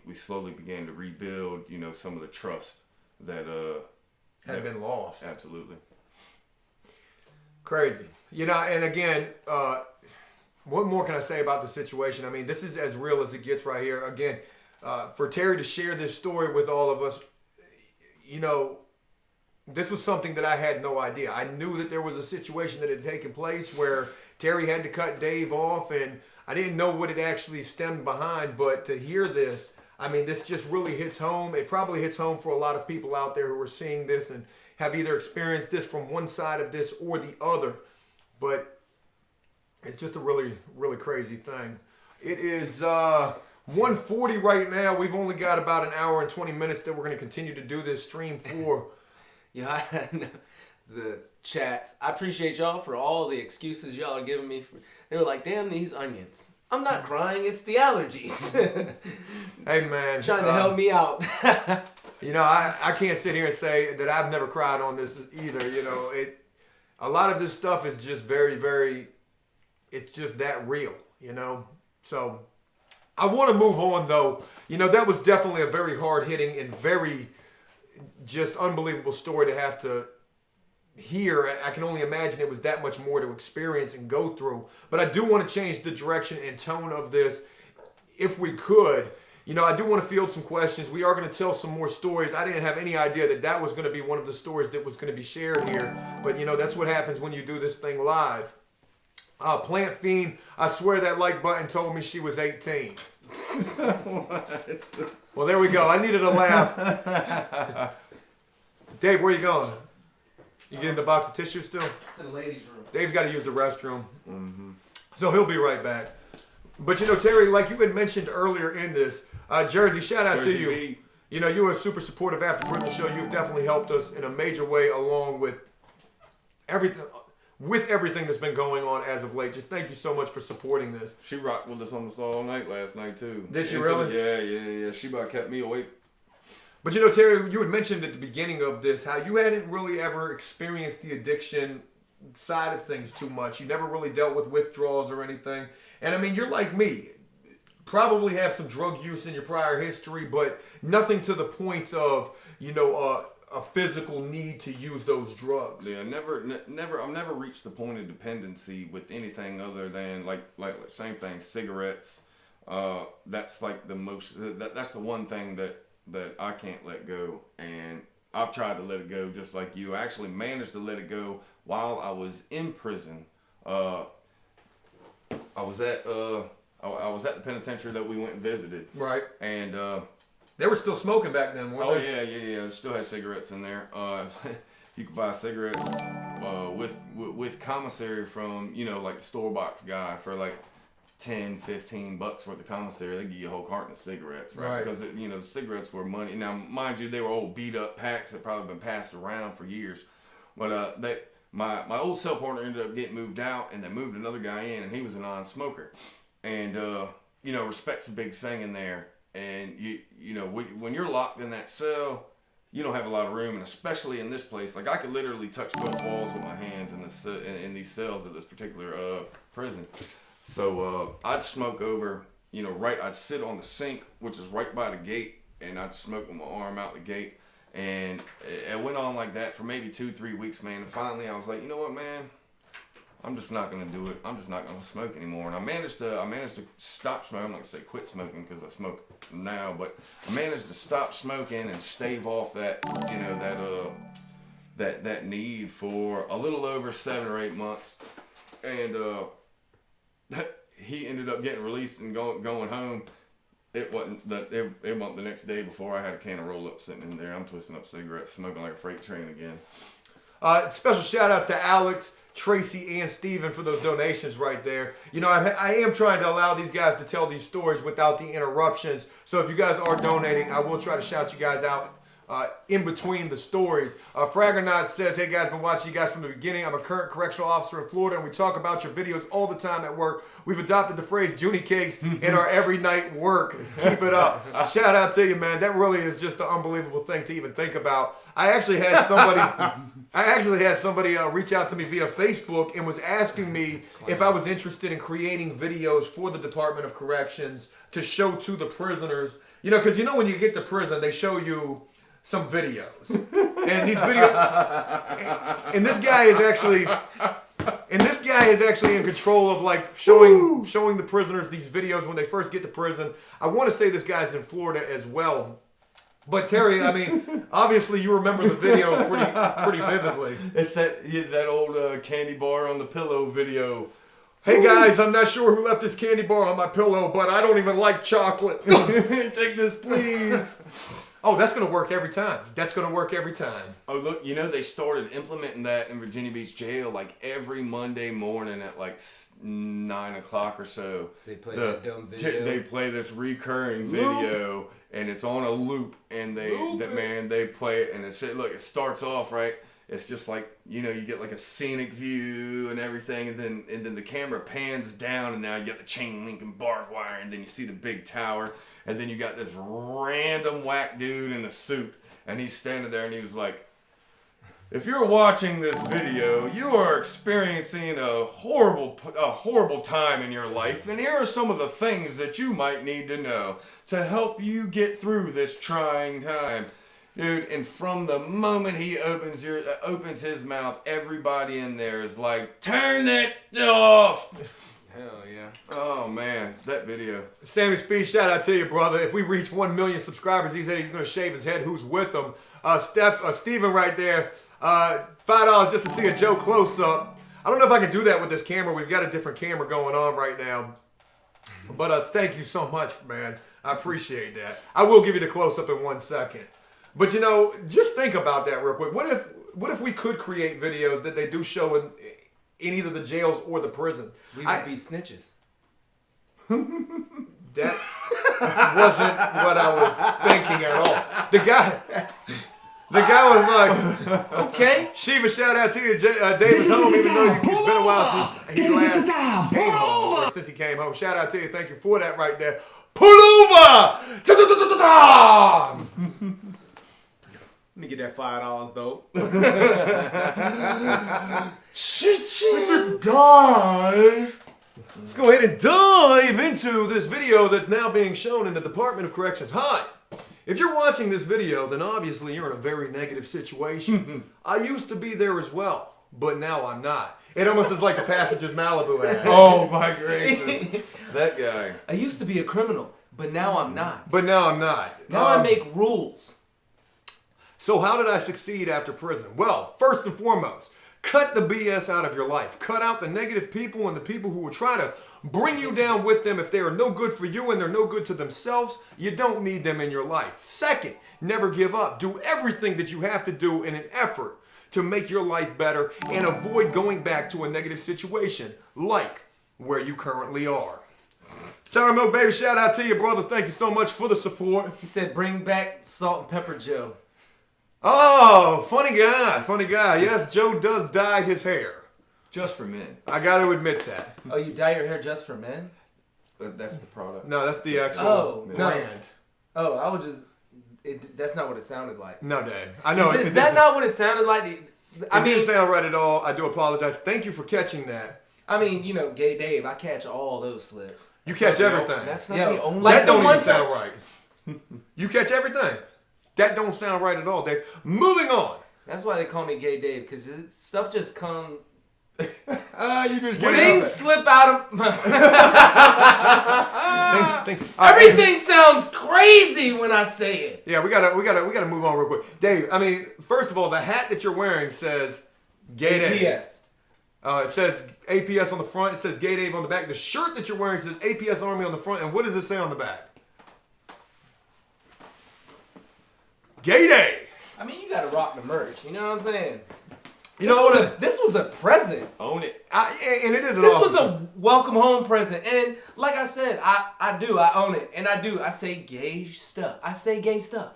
we slowly began to rebuild, you know, some of the trust that had been lost. Absolutely. Crazy. You know, and again, what more can I say about the situation? I mean, this is as real as it gets right here. Again, for Terry to share this story with all of us, you know, this was something that I had no idea. I knew that there was a situation that had taken place where Terry had to cut Dave off, and I didn't know what it actually stemmed behind, but to hear this, I mean, this just really hits home. It probably hits home for a lot of people out there who are seeing this and have either experienced this from one side of this or the other. But it's just a really, really crazy thing. It is 1:40 right now. We've only got about an hour and 20 minutes that we're going to continue to do this stream for. Yeah, the chats. I appreciate y'all for all the excuses y'all are giving me. They were like, damn these onions. I'm not crying, it's the allergies. Hey, man. Trying to help me out. You know, I can't sit here and say that I've never cried on this either. You know, a lot of this stuff is just very, very, it's just that real, you know? So I want to move on, though. You know, that was definitely a very hard-hitting and very just unbelievable story to have to hear. I can only imagine it was that much more to experience and go through. But I do want to change the direction and tone of this if we could. You know, I do want to field some questions. We are going to tell some more stories. I didn't have any idea that that was going to be one of the stories that was going to be shared here. But, you know, that's what happens when you do this thing live. Plant Fiend, I swear that like button told me she was 18. Well, there we go. I needed a laugh. Dave, where you going? You getting the box of tissue still? It's in the ladies' room. Dave's got to use the restroom. Mm-hmm. So he'll be right back. But, you know, Terry, like you had mentioned earlier in this, Jersey, shout out to you. B. You know, you were a super supportive After Prison Show. You've definitely helped us in a major way along with everything that's been going on as of late. Just thank you so much for supporting this. She rocked with us almost all night last night, too. Did she really? Yeah. She about kept me awake. But, you know, Terry, you had mentioned at the beginning of this how you hadn't really ever experienced the addiction side of things too much. You never really dealt with withdrawals or anything. And, I mean, you're like me. Probably have some drug use in your prior history, but nothing to the point of, you know, a physical need to use those drugs. Yeah, I've never reached the point of dependency with anything other than, like same thing, cigarettes. That's like the most, that's the one thing that I can't let go, and I've tried to let it go just like you. I actually managed to let it go while I was in prison. I was at the penitentiary that we went and visited. Right. And they were still smoking back then, weren't they? Yeah. Still had cigarettes in there. You could buy cigarettes with commissary from, you know, like the store box guy for like $10-15 worth of commissary. They give you a whole carton of cigarettes, right? Because you know, cigarettes were money. Now, mind you, they were old beat up packs that probably been passed around for years. But my old cell partner ended up getting moved out, and they moved another guy in, and he was a non-smoker. And you know, respect's a big thing in there. And you know, when you're locked in that cell, you don't have a lot of room, and especially in this place, like I could literally touch both walls with my hands in these cells of this particular prison. So I'd smoke over, you know, I'd sit on the sink, which is right by the gate, and I'd smoke with my arm out the gate. And it went on like that for maybe 2-3 weeks, man. And finally I was like, you know what, man? I'm just not going to do it. I'm just not going to smoke anymore. And I managed to stop smoking. I'm not going to say quit smoking because I smoke now, but I managed to stop smoking and stave off that, you know, that need for a little over 7 or 8 months. And he ended up getting released and going home. It wasn't the next day before I had a can of roll-up sitting in there. I'm twisting up cigarettes, smoking like a freight train again. Special shout out to Alex, Tracy, and Steven for those donations right there. You know, I am trying to allow these guys to tell these stories without the interruptions. So if you guys are donating, I will try to shout you guys out in between the stories. Fraggernaut says, hey guys, been watching you guys from the beginning. I'm a current correctional officer in Florida, and we talk about your videos all the time at work. We've adopted the phrase Junie Cakes in our every night work. Keep it up. Shout out to you, man. That really is just an unbelievable thing to even think about. I actually had somebody reach out to me via Facebook and was asking me if I was interested in creating videos for the Department of Corrections to show to the prisoners. You know, because you know when you get to prison, they show you some videos, and these videos, and this guy is actually in control of like showing the prisoners these videos when they first get to prison. I want to say this guy's in Florida as well. But Terry, I mean, obviously you remember the video pretty vividly. It's that old candy bar on the pillow video Hey guys, I'm not sure who left this candy bar on my pillow, but I don't even like chocolate. Take this, please. Oh, that's going to work every time. That's going to work every time. Oh, look, you know, they started implementing that in Virginia Beach Jail like every Monday morning at like 9 o'clock or so. They play that dumb video. They play this recurring video, and it's on a loop, and they play it, and it starts off, right? It's just like, you know, you get like a scenic view and everything, and then the camera pans down, and now you get the chain link and barbed wire, and then you see the big tower, and then you got this random whack dude in a suit, and he's standing there, and he was like, if you're watching this video, you are experiencing a horrible time in your life, and here are some of the things that you might need to know to help you get through this trying time. Dude, and from the moment he opens his mouth, everybody in there is like, turn that off! Hell yeah. Oh, man, that video. Sammy Speed, shout out to you, brother. If we reach 1 million subscribers, he said he's going to shave his head. Who's with him? Steven right there, $5 just to see a Joe close-up. I don't know if I can do that with this camera. We've got a different camera going on right now. But thank you so much, man. I appreciate that. I will give you the close-up in 1 second. But, you know, just think about that real quick. What if we could create videos that they do show in either the jails or the prison? We would be snitches. That wasn't what I was thinking at all. The guy was like, okay. Shiva, shout out to you. David home, even though it's been a while since he last came home. Or since he came home. Shout out to you. Thank you for that right there. Pull over! Let me get that $5 though. Let's just dive. Let's go ahead and dive into this video that's now being shown in the Department of Corrections. Hi. If you're watching this video, then obviously you're in a very negative situation. I used to be there as well, but now I'm not. It almost is like the Passengers Malibu ad. Oh my gracious. That guy. I used to be a criminal, but now I'm not. Now I make rules. So how did I succeed after prison? Well, first and foremost, cut the BS out of your life. Cut out the negative people and the people who will try to bring you down with them. If they are no good for you and they're no good to themselves, you don't need them in your life. Second, never give up. Do everything that you have to do in an effort to make your life better and avoid going back to a negative situation like where you currently are. Sour Milk Baby, shout out to you, brother. Thank you so much for the support. He said, bring back Salt and Pepper Joe. Oh, funny guy. Yes, Joe does dye his hair. Just for men. I got to admit that. Oh, you dye your hair just for men? That's the product. No, that's the actual brand. Oh, I would just... that's not what it sounded like. No, Dad. I know. Is that not what it sounded like? It didn't sound right at all. I do apologize. Thank you for catching that. I mean, you know, Gay Dave, I catch all those slips. You catch everything. That's not the only... That don't even sound right. You catch everything. That don't sound right at all, Dave. Moving on. That's why they call me Gay Dave, because stuff just comes... you just things slip out of... Everything sounds crazy when I say it. Yeah, we gotta move on real quick. Dave, I mean, first of all, the hat that you're wearing says Gay Dave. APS. It says APS on the front. It says Gay Dave on the back. The shirt that you're wearing says APS Army on the front. And what does it say on the back? Gay Day. I mean, you gotta rock the merch. You know what I'm saying? This was a present. Own it. And it is an This awesome was a welcome home present. And like I said, I own it. And I say gay stuff. I say gay stuff.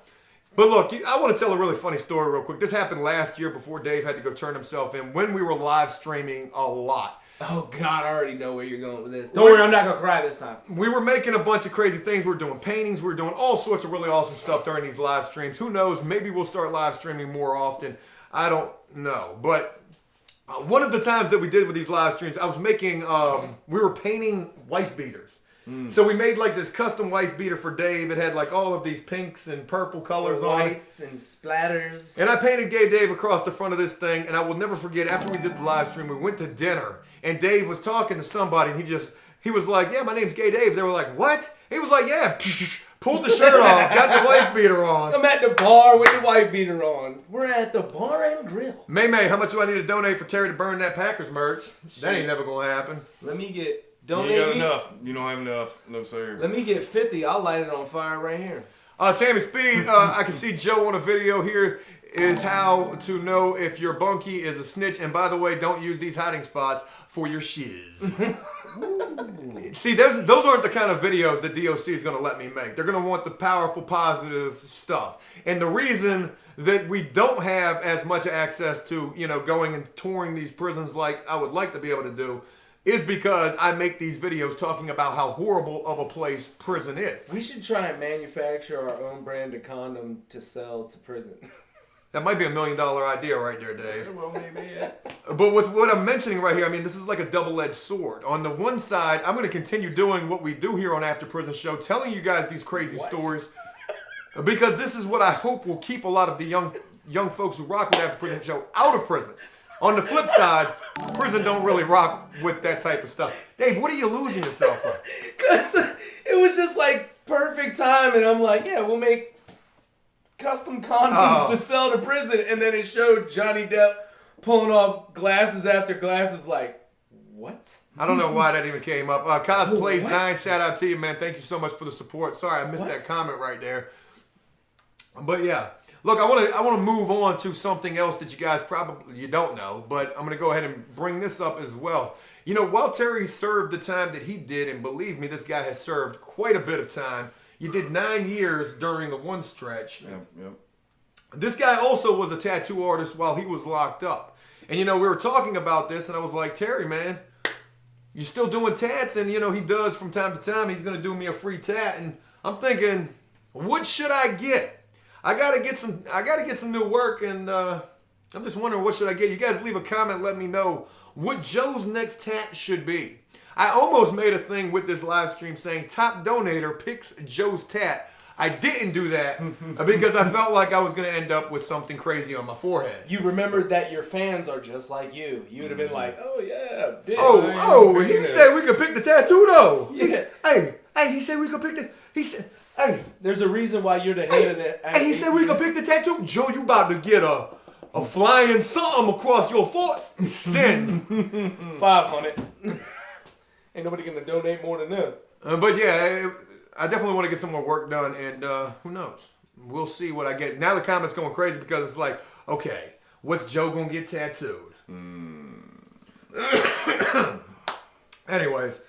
But look, I want to tell a really funny story real quick. This happened last year before Dave had to go turn himself in when we were live streaming a lot. Oh, God, I already know where you're going with this. Don't worry, I'm not going to cry this time. We were making a bunch of crazy things. We were doing paintings. We were doing all sorts of really awesome stuff during these live streams. Who knows? Maybe we'll start live streaming more often. I don't know. But one of the times that we did with these live streams, I was making, we were painting wife beaters. So we made like this custom wife beater for Dave. It had like all of these pinks and purple colors on it. Whites and splatters. And I painted Gay Dave across the front of this thing. And I will never forget, after we did the live stream, we went to dinner. And Dave was talking to somebody. And he was like, yeah, my name's Gay Dave. They were like, what? He was like, yeah, pulled the shirt off, got the wife beater on. I'm at the bar with the wife beater on. We're at the bar and grill. May, how much do I need to donate for Terry to burn that Packers merch? That ain't never gonna happen. Let me get You ain't got enough. You don't have enough. No, sir. Let me get 50. I'll light it on fire right here. Sammy Speed, I can see Joe on a video here. Is how to know if your bunkie is a snitch. And by the way, don't use these hiding spots for your shiz. See, those aren't the kind of videos that DOC is going to let me make. They're going to want the powerful, positive stuff. And the reason that we don't have as much access to, going and touring these prisons like I would like to be able to do is because I make these videos talking about how horrible of a place prison is. We should try and manufacture our own brand of condom to sell to prison. That might be $1 million idea right there, Dave. Well, maybe, yeah. But with what I'm mentioning right here, I mean, this is like a double-edged sword. On the one side, I'm going to continue doing what we do here on After Prison Show, telling you guys these crazy stories, because this is what I hope will keep a lot of the young folks who rock with After Prison Show out of prison. On the flip side, prison don't really rock with that type of stuff. Dave, what are you losing yourself for? Because it was just like perfect time, and I'm like, yeah, we'll make custom condoms to sell to prison, and then it showed Johnny Depp pulling off glasses after glasses. Like, what? I don't know why that even came up. Cosplays 9, shout out to you, man. Thank you so much for the support. Sorry, I missed that comment right there. But yeah, look, I want to move on to something else that you guys probably don't know, but I'm going to go ahead and bring this up as well. While Terry served the time that he did, and believe me, this guy has served quite a bit of time. You did 9 years during the one stretch. Yep. This guy also was a tattoo artist while he was locked up. And, we were talking about this, and I was like, Terry, man, you still doing tats? And, he does from time to time. He's going to do me a free tat. And I'm thinking, what should I get? I gotta get some new work, and I'm just wondering, what should I get? You guys leave a comment, let me know what Joe's next tat should be. I almost made a thing with this live stream saying top donator picks Joe's tat. I didn't do that because I felt like I was going to end up with something crazy on my forehead. You remembered that your fans are just like you. You would have been like, oh yeah, bitch. Oh, he said we could pick the tattoo though. Yeah. Hey, he said we could pick the, he said, hey. There's a reason why you're the head of that. Hey, he said we could pick the tattoo. Joe, you about to get a flying something across your foot. Send. 500. Ain't nobody gonna donate more than that. But yeah, I definitely want to get some more work done, and who knows? We'll see what I get. Now the comments going crazy because it's like, okay, what's Joe gonna get tattooed? Anyways,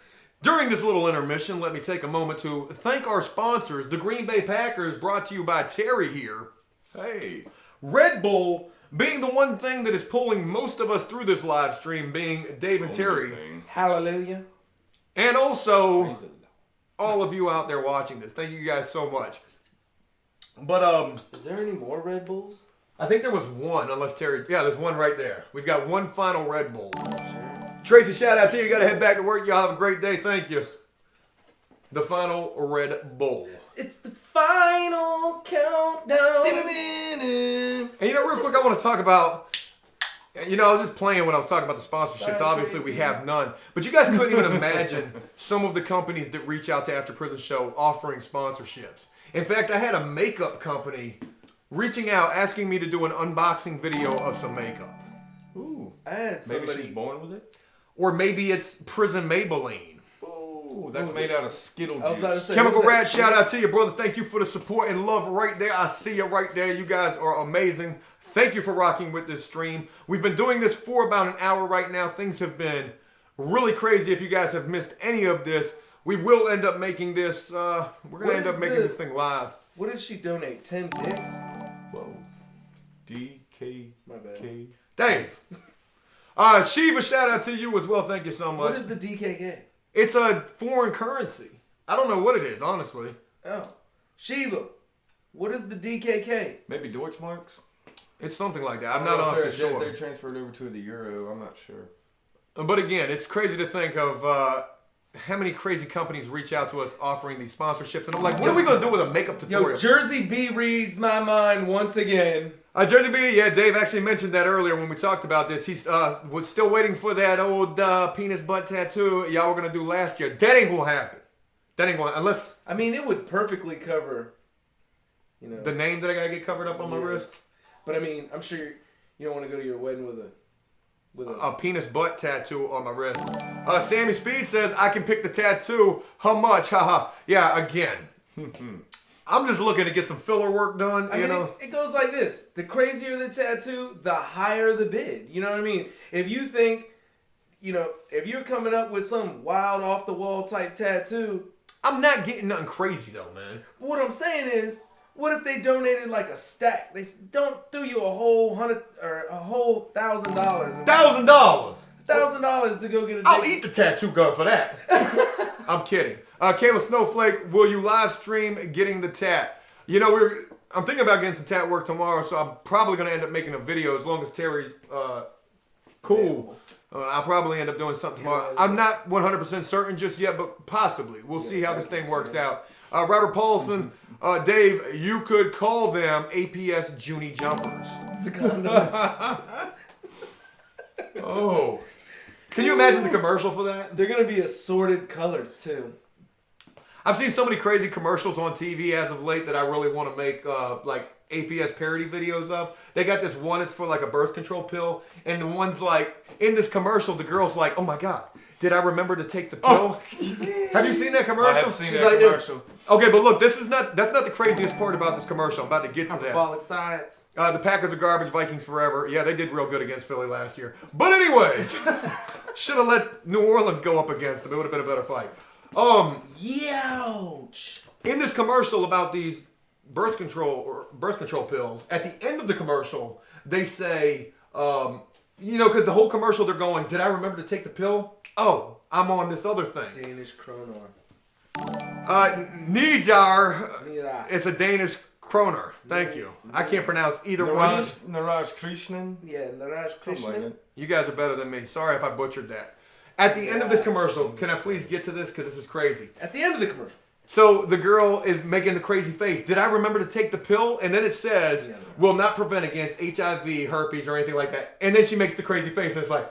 during this little intermission, let me take a moment to thank our sponsors, the Green Bay Packers, brought to you by Terry here. Hey, Red Bull being the one thing that is pulling most of us through this live stream, being Dave and Terry. Hallelujah. And also, all of you out there watching this, thank you guys so much. But is there any more Red Bulls? I think there was one, unless Terry. Yeah, there's one right there. We've got one final Red Bull. Sure. Tracy, shout out to you. You gotta head back to work. Y'all have a great day. Thank you. The final Red Bull. It's the final countdown. And real quick, I want to talk about. I was just playing when I was talking about the sponsorships. Obviously, we have none. But you guys couldn't even imagine some of the companies that reach out to After Prison Show offering sponsorships. In fact, I had a makeup company reaching out, asking me to do an unboxing video of some makeup. Ooh. I had somebody. Maybe she's born with it? Or maybe it's Prison Maybelline. Ooh, that's made out of Skittle juice. I was about to say, Chemical Rat, shout out to you, brother. Thank you for the support and love right there. I see you right there. You guys are amazing. Thank you for rocking with this stream. We've been doing this for about an hour right now. Things have been really crazy. If you guys have missed any of this, we will end up making this, we're going to end up making this thing live. What did she donate? 10 dicks? Whoa. DK. My bad. Dave. Shiva, shout out to you as well. Thank you so much. What is the DKK? It's a foreign currency. I don't know what it is, honestly. Oh. Shiva, what is the DKK? Maybe Deutschmarks? It's something like that. I'm not honestly sure. They're transferred over to the euro. I'm not sure. But again, it's crazy to think of how many crazy companies reach out to us offering these sponsorships. And I'm like, what are we going to do with a makeup tutorial? Yo, Jersey B reads my mind once again. Jersey B, yeah, Dave actually mentioned that earlier when we talked about this. He's was still waiting for that old penis butt tattoo y'all were going to do last year. That ain't going to happen. That ain't going unless. I mean, it would perfectly cover. You know, the name that I gotta get covered up on my wrist. But I mean, I'm sure you don't want to go to your wedding with a penis butt tattoo on my wrist. Sammy Speed says I can pick the tattoo. How much? Haha. Yeah. Again. I'm just looking to get some filler work done. I mean, it goes like this: the crazier the tattoo, the higher the bid. You know what I mean? If you think, if you're coming up with some wild off the wall type tattoo, I'm not getting nothing crazy though, man. What I'm saying is, what if they donated like a stack? They don't do you a whole $100 or a whole $1,000. $1,000. $1,000 to go get a. I'll eat the tattoo gun for that. I'm kidding. Kayla Snowflake, will you live stream getting the tat? I'm thinking about getting some tat work tomorrow, so I'm probably gonna end up making a video as long as Terry's cool. I'll probably end up doing something tomorrow. I'm not 100% certain just yet, but possibly. We'll see how this thing works out. Robert Paulson, Dave, you could call them APS Junie jumpers. The condoms. Oh. Can you imagine the commercial for that? They're going to be assorted colors, too. I've seen so many crazy commercials on TV as of late that I really want to make like APS parody videos of. They got this one, it's for like a birth control pill, and the one's like, in this commercial, the girl's like, oh my God, did I remember to take the pill? Have you seen that commercial? I have seen that commercial. Okay, but look, that's not the craziest part about this commercial. I'm about to get to that. Hyperbolic science. The Packers are garbage, Vikings forever. Yeah, they did real good against Philly last year. But anyways, should have let New Orleans go up against them. It would have been a better fight. Youch. In this commercial about these birth control pills, at the end of the commercial, they say, because the whole commercial they're going, did I remember to take the pill? Oh, I'm on this other thing. Danish kroner. Nijar. It's a Danish kroner. Thank you. I can't pronounce either one. Naraj Krishnan? Yeah, Naraj Krishnan. You guys are better than me. Sorry if I butchered that. At the end of this commercial, can I please get to this? Because this is crazy. At the end of the commercial. So the girl is making the crazy face. Did I remember to take the pill? And then it says, will not prevent against HIV, herpes, or anything like that. And then she makes the crazy face and it's like,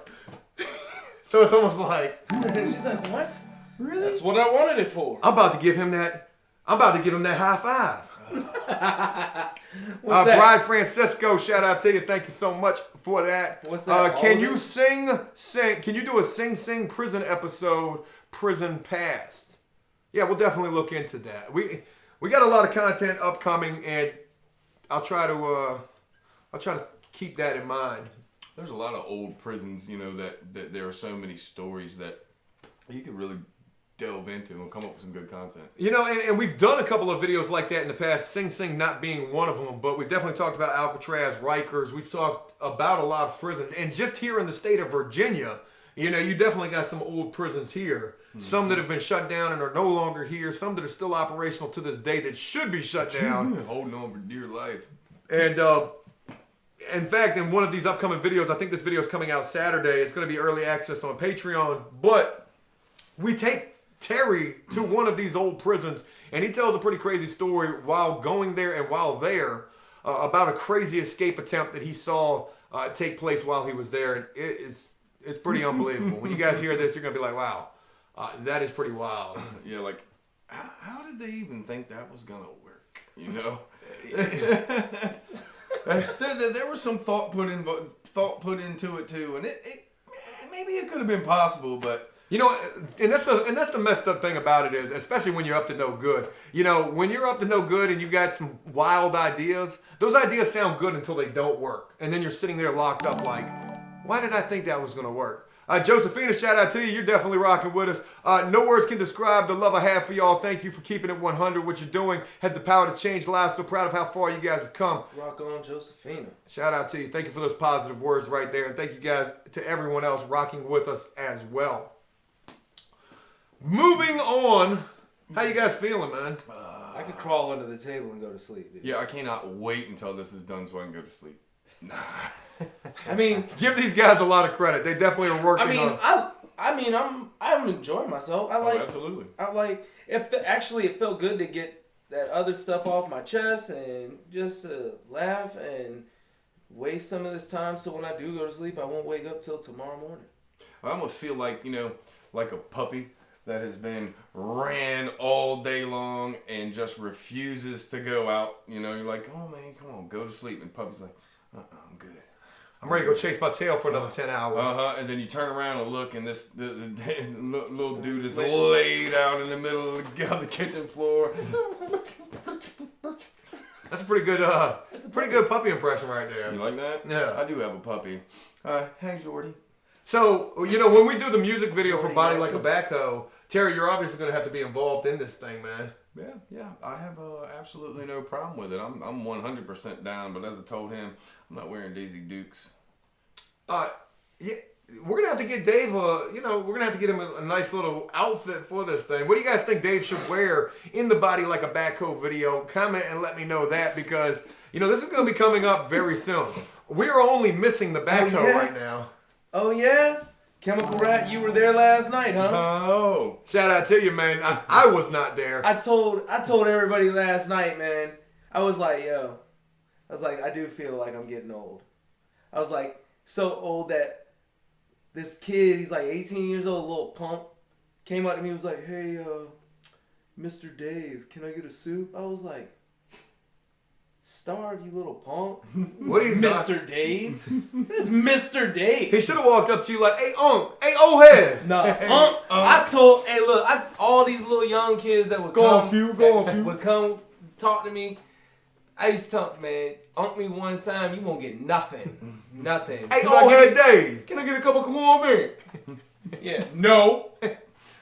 so it's almost like. She's like, what? Really? That's what I wanted it for. I'm about to give him that high five. What's that? Bride Francisco, shout out to you. Thank you so much for that. What's that? Can you sing? Can you do a sing prison episode, Prison Past? Yeah, we'll definitely look into that. We got a lot of content upcoming, and I'll try to keep that in mind. There's a lot of old prisons, that there are so many stories that you could really delve into and come up with some good content. And we've done a couple of videos like that in the past, Sing Sing not being one of them, but we've definitely talked about Alcatraz, Rikers. We've talked about a lot of prisons. And just here in the state of Virginia, you definitely got some old prisons here. Mm-hmm. Some that have been shut down and are no longer here. Some that are still operational to this day that should be shut down. Holding on for dear life. And in fact, in one of these upcoming videos, I think this video is coming out Saturday. It's going to be early access on Patreon. But we take Terry to one of these old prisons, and he tells a pretty crazy story while going there and while there about a crazy escape attempt that he saw take place while he was there. And it's pretty unbelievable. When you guys hear this, you're going to be like, wow, that is pretty wild. Yeah, like, how did they even think that was going to work? There was some thought put into it too, and it maybe it could have been possible, but and that's the messed up thing about it is, especially when you're up to no good. When you're up to no good and you got some wild ideas, those ideas sound good until they don't work, and then you're sitting there locked up like, why did I think that was gonna work? Josephina, shout out to you. You're definitely rocking with us. No words can describe the love I have for y'all. Thank you for keeping it 100. What you're doing has the power to change lives. So proud of how far you guys have come. Rock on, Josephina. Shout out to you. Thank you for those positive words right there. And thank you guys to everyone else rocking with us as well. Moving on. How you guys feeling, man? I could crawl under the table and go to sleep. Dude. Yeah, I cannot wait until this is done so I can go to sleep. Nah. I mean, give these guys a lot of credit. They definitely are working on. I'm enjoying myself. Absolutely. It felt good to get that other stuff off my chest and just laugh and waste some of this time. So when I do go to sleep, I won't wake up till tomorrow morning. I almost feel like like a puppy that has been ran all day long and just refuses to go out. You know, you're like, oh man, come on, go to sleep. And puppy's like, I'm good. I'm ready to go chase my tail for another 10 hours. And then you turn around and look, and the little dude is laid out in the middle of the kitchen floor. That's a pretty good puppy impression right there. You like that? Yeah. I do have a puppy. Hey, Jordy. So, you know, when we do the music video for Body Like a Backhoe, Terry, you're obviously going to have to be involved in this thing, man. Yeah. I have absolutely no problem with it. I'm 100% down, but as I told him, I'm not wearing Daisy Dukes. Yeah, we're gonna have to get Dave we're gonna have to get him a nice little outfit for this thing. What do you guys think Dave should wear in the Body Like a Backhoe video? Comment and let me know that, because this is gonna be coming up very soon. We're only missing the backhoe right now. Oh yeah? Chemical Rat, you were there last night, huh? Oh, shout out to you, man. I was not there. I told everybody last night, man. I was like, I do feel like I'm getting old. I was like, so old that this kid, he's like 18 years old, a little punk, came up to me and was like, hey, Mr. Dave, can I get a soup? I was like, starve, you little punk. What are you Mr. Dave? What is Mr. Dave? He should have walked up to you like, hey, old head. No, all these little young kids that would would come talk to me. I used to tell man, me one time, you won't get nothing. Nothing. Hey, old head Dave. Can I get a cup of cornmeal? Yeah. No.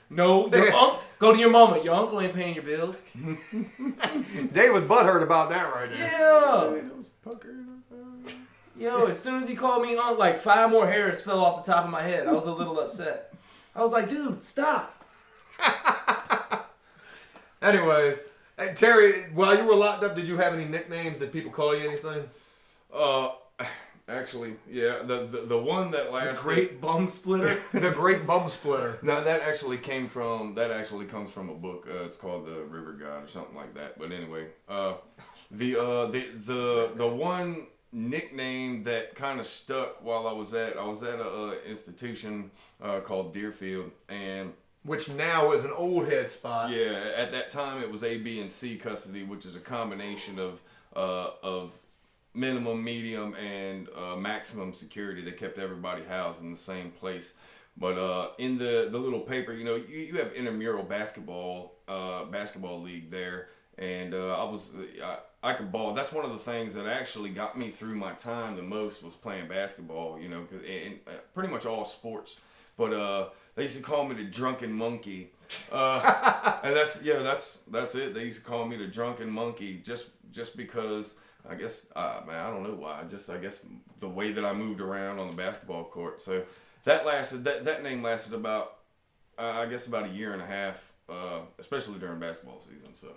Go to your mama. Your uncle ain't paying your bills. Dave was butthurt about that right there. Yeah. Yo, as soon as he called me uncle, like 5 more hairs fell off the top of my head. I was a little upset. I was like, dude, stop. Anyways. Hey, Terry, while you were locked up, did you have any nicknames? Did people call you anything? Actually, yeah. The one that lasted. The Great Bum Splitter. The Great Bum Splitter. No, that actually comes from a book. It's called The River God or something like that. But anyway, the one nickname that kind of stuck while I was at a institution called Deerfield, and which now is an old head spot. Yeah, at that time it was A, B, and C custody, which is a combination of minimum, medium, and maximum security that kept everybody housed in the same place. But in the little paper, you have intramural basketball league there, and I could ball. That's one of the things that actually got me through my time the most was playing basketball. And pretty much all sports. But they used to call me the drunken monkey, and that's it. They used to call me the drunken monkey just because I guess I don't know why. I guess the way that I moved around on the basketball court. So that name lasted about about a year and a half, especially during basketball season. So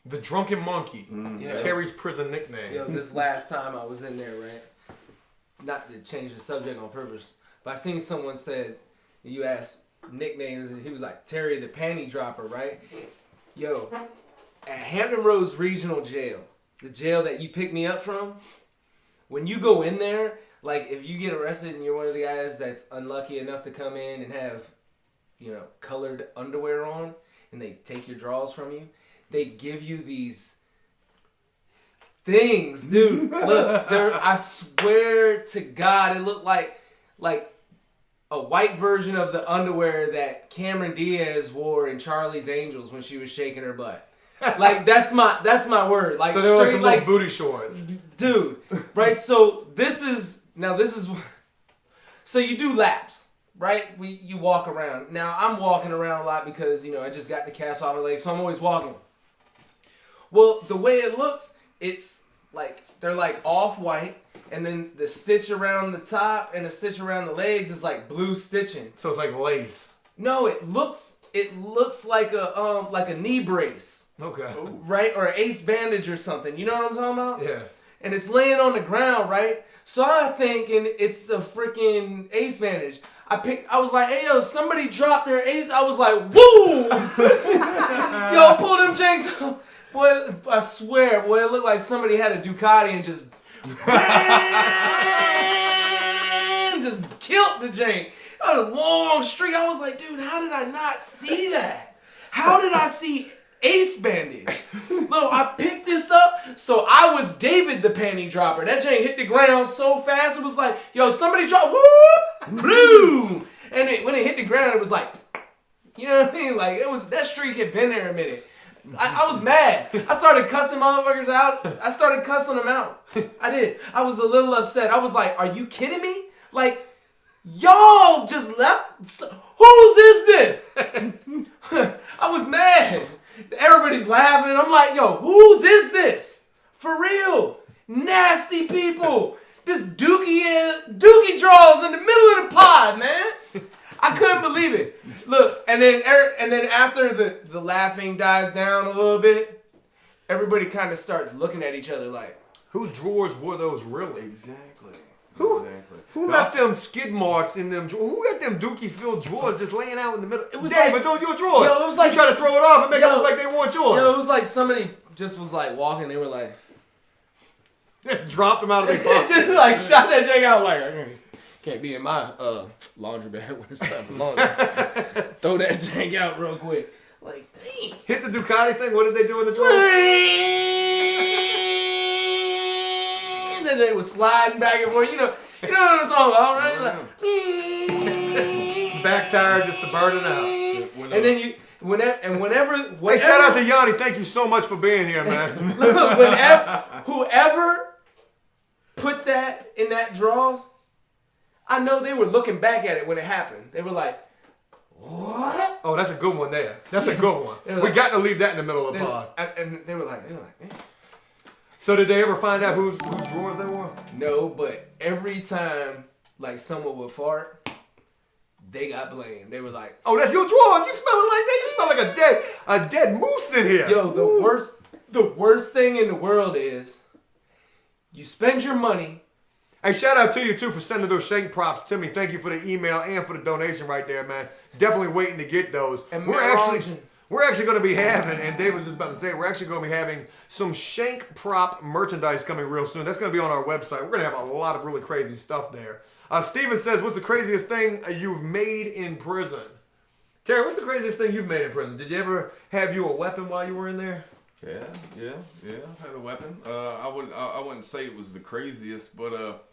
the drunken monkey, Yeah. Terry's prison nickname. This last time I was in there, right? Not to change the subject on purpose, but I seen someone said. You asked nicknames, and he was like, Terry the Panty Dropper, right? Yo, at Hampton Roads Regional Jail, the jail that you picked me up from, when you go in there, like if you get arrested and you're one of the guys that's unlucky enough to come in and have, colored underwear on, and they take your drawers from you, they give you these things, dude. Look, I swear to God, it looked like a white version of the underwear that Cameron Diaz wore in Charlie's Angels when she was shaking her butt. Like that's my word. Like so they were straight like booty shorts, dude. Right. So this is so you do laps, right? You walk around. Now I'm walking around a lot because I just got the cast off my legs, so I'm always walking. Well, the way it looks, it's like they're like off white. And then the stitch around the top and the stitch around the legs is like blue stitching. So it's like lace. No, it looks like a knee brace. Okay. Right? Or an ace bandage or something. You know what I'm talking about? Yeah. And it's laying on the ground, right? So I'm thinking it's a freaking ace bandage. I was like, hey, yo, somebody dropped their ace. I was like, woo! Yo, pull them janks up. Boy, I swear, boy, it looked like somebody had a Ducati and just killed the jank. a long streak. I was like, dude, how did I not see that? How did I see Ace bandage? Look, I picked this up, so I was David the panty dropper. That jank hit the ground so fast, it was like, yo, somebody drop, whoop, blue. And when it hit the ground, it was like, you know what I mean? Like, it was, that streak had been there a minute. I was mad. I started cussing motherfuckers out. I started cussing them out. I did. I was a little upset. I was like, are you kidding me? Like, y'all just left. Whose is this? I was mad. Everybody's laughing. I'm like, yo, whose is this? For real. Nasty people. This dookie draws in the middle of the pod, man. I couldn't believe it. Look, and then after the laughing dies down a little bit, everybody kind of starts looking at each other like, whose drawers were those really? Exactly. Who left them skid marks in them drawers? Who got them dookie-filled drawers just laying out in the middle? It was David, like, those your drawers. Yo, it was like, you try to throw it off and make it look like they weren't yours. Yo, it was like somebody just was like walking. They were like, just dropped them out of their pocket. just like shot that jank out like, can't be in my laundry bag when it's time for laundry. Throw that jank out real quick. Like, dang. Hit the Ducati thing. What did they do in the drawers? And then they was sliding back and forth. You know what I'm talking about, right? Like, back tire just to burn it out. And then whenever. Hey, shout out to Yanni. Thank you so much for being here, man. Whoever put that in that drawers, I know they were looking back at it when it happened. They were like, what? Oh, that's a good one there. That's a good one. We got to leave that in the middle of the pod. And they were like, So did they ever find out whose drawers they were? No, but every time like someone would fart, they got blamed. They were like, oh, that's your drawers. You smelling like that? You smell like a dead moose in here. Yo, the worst thing in the world is you spend your money. Hey, shout out to you, too, for sending those shank props to me. Thank you for the email and for the donation right there, man. Definitely waiting to get those. And we're actually going to be having, and Dave was just about to say, we're actually going to be having some shank prop merchandise coming real soon. That's going to be on our website. We're going to have a lot of really crazy stuff there. Steven says, what's the craziest thing you've made in prison? Terry, what's the craziest thing you've made in prison? Did you ever have you a weapon while you were in there? Yeah. I've had a weapon. I wouldn't say it was the craziest, but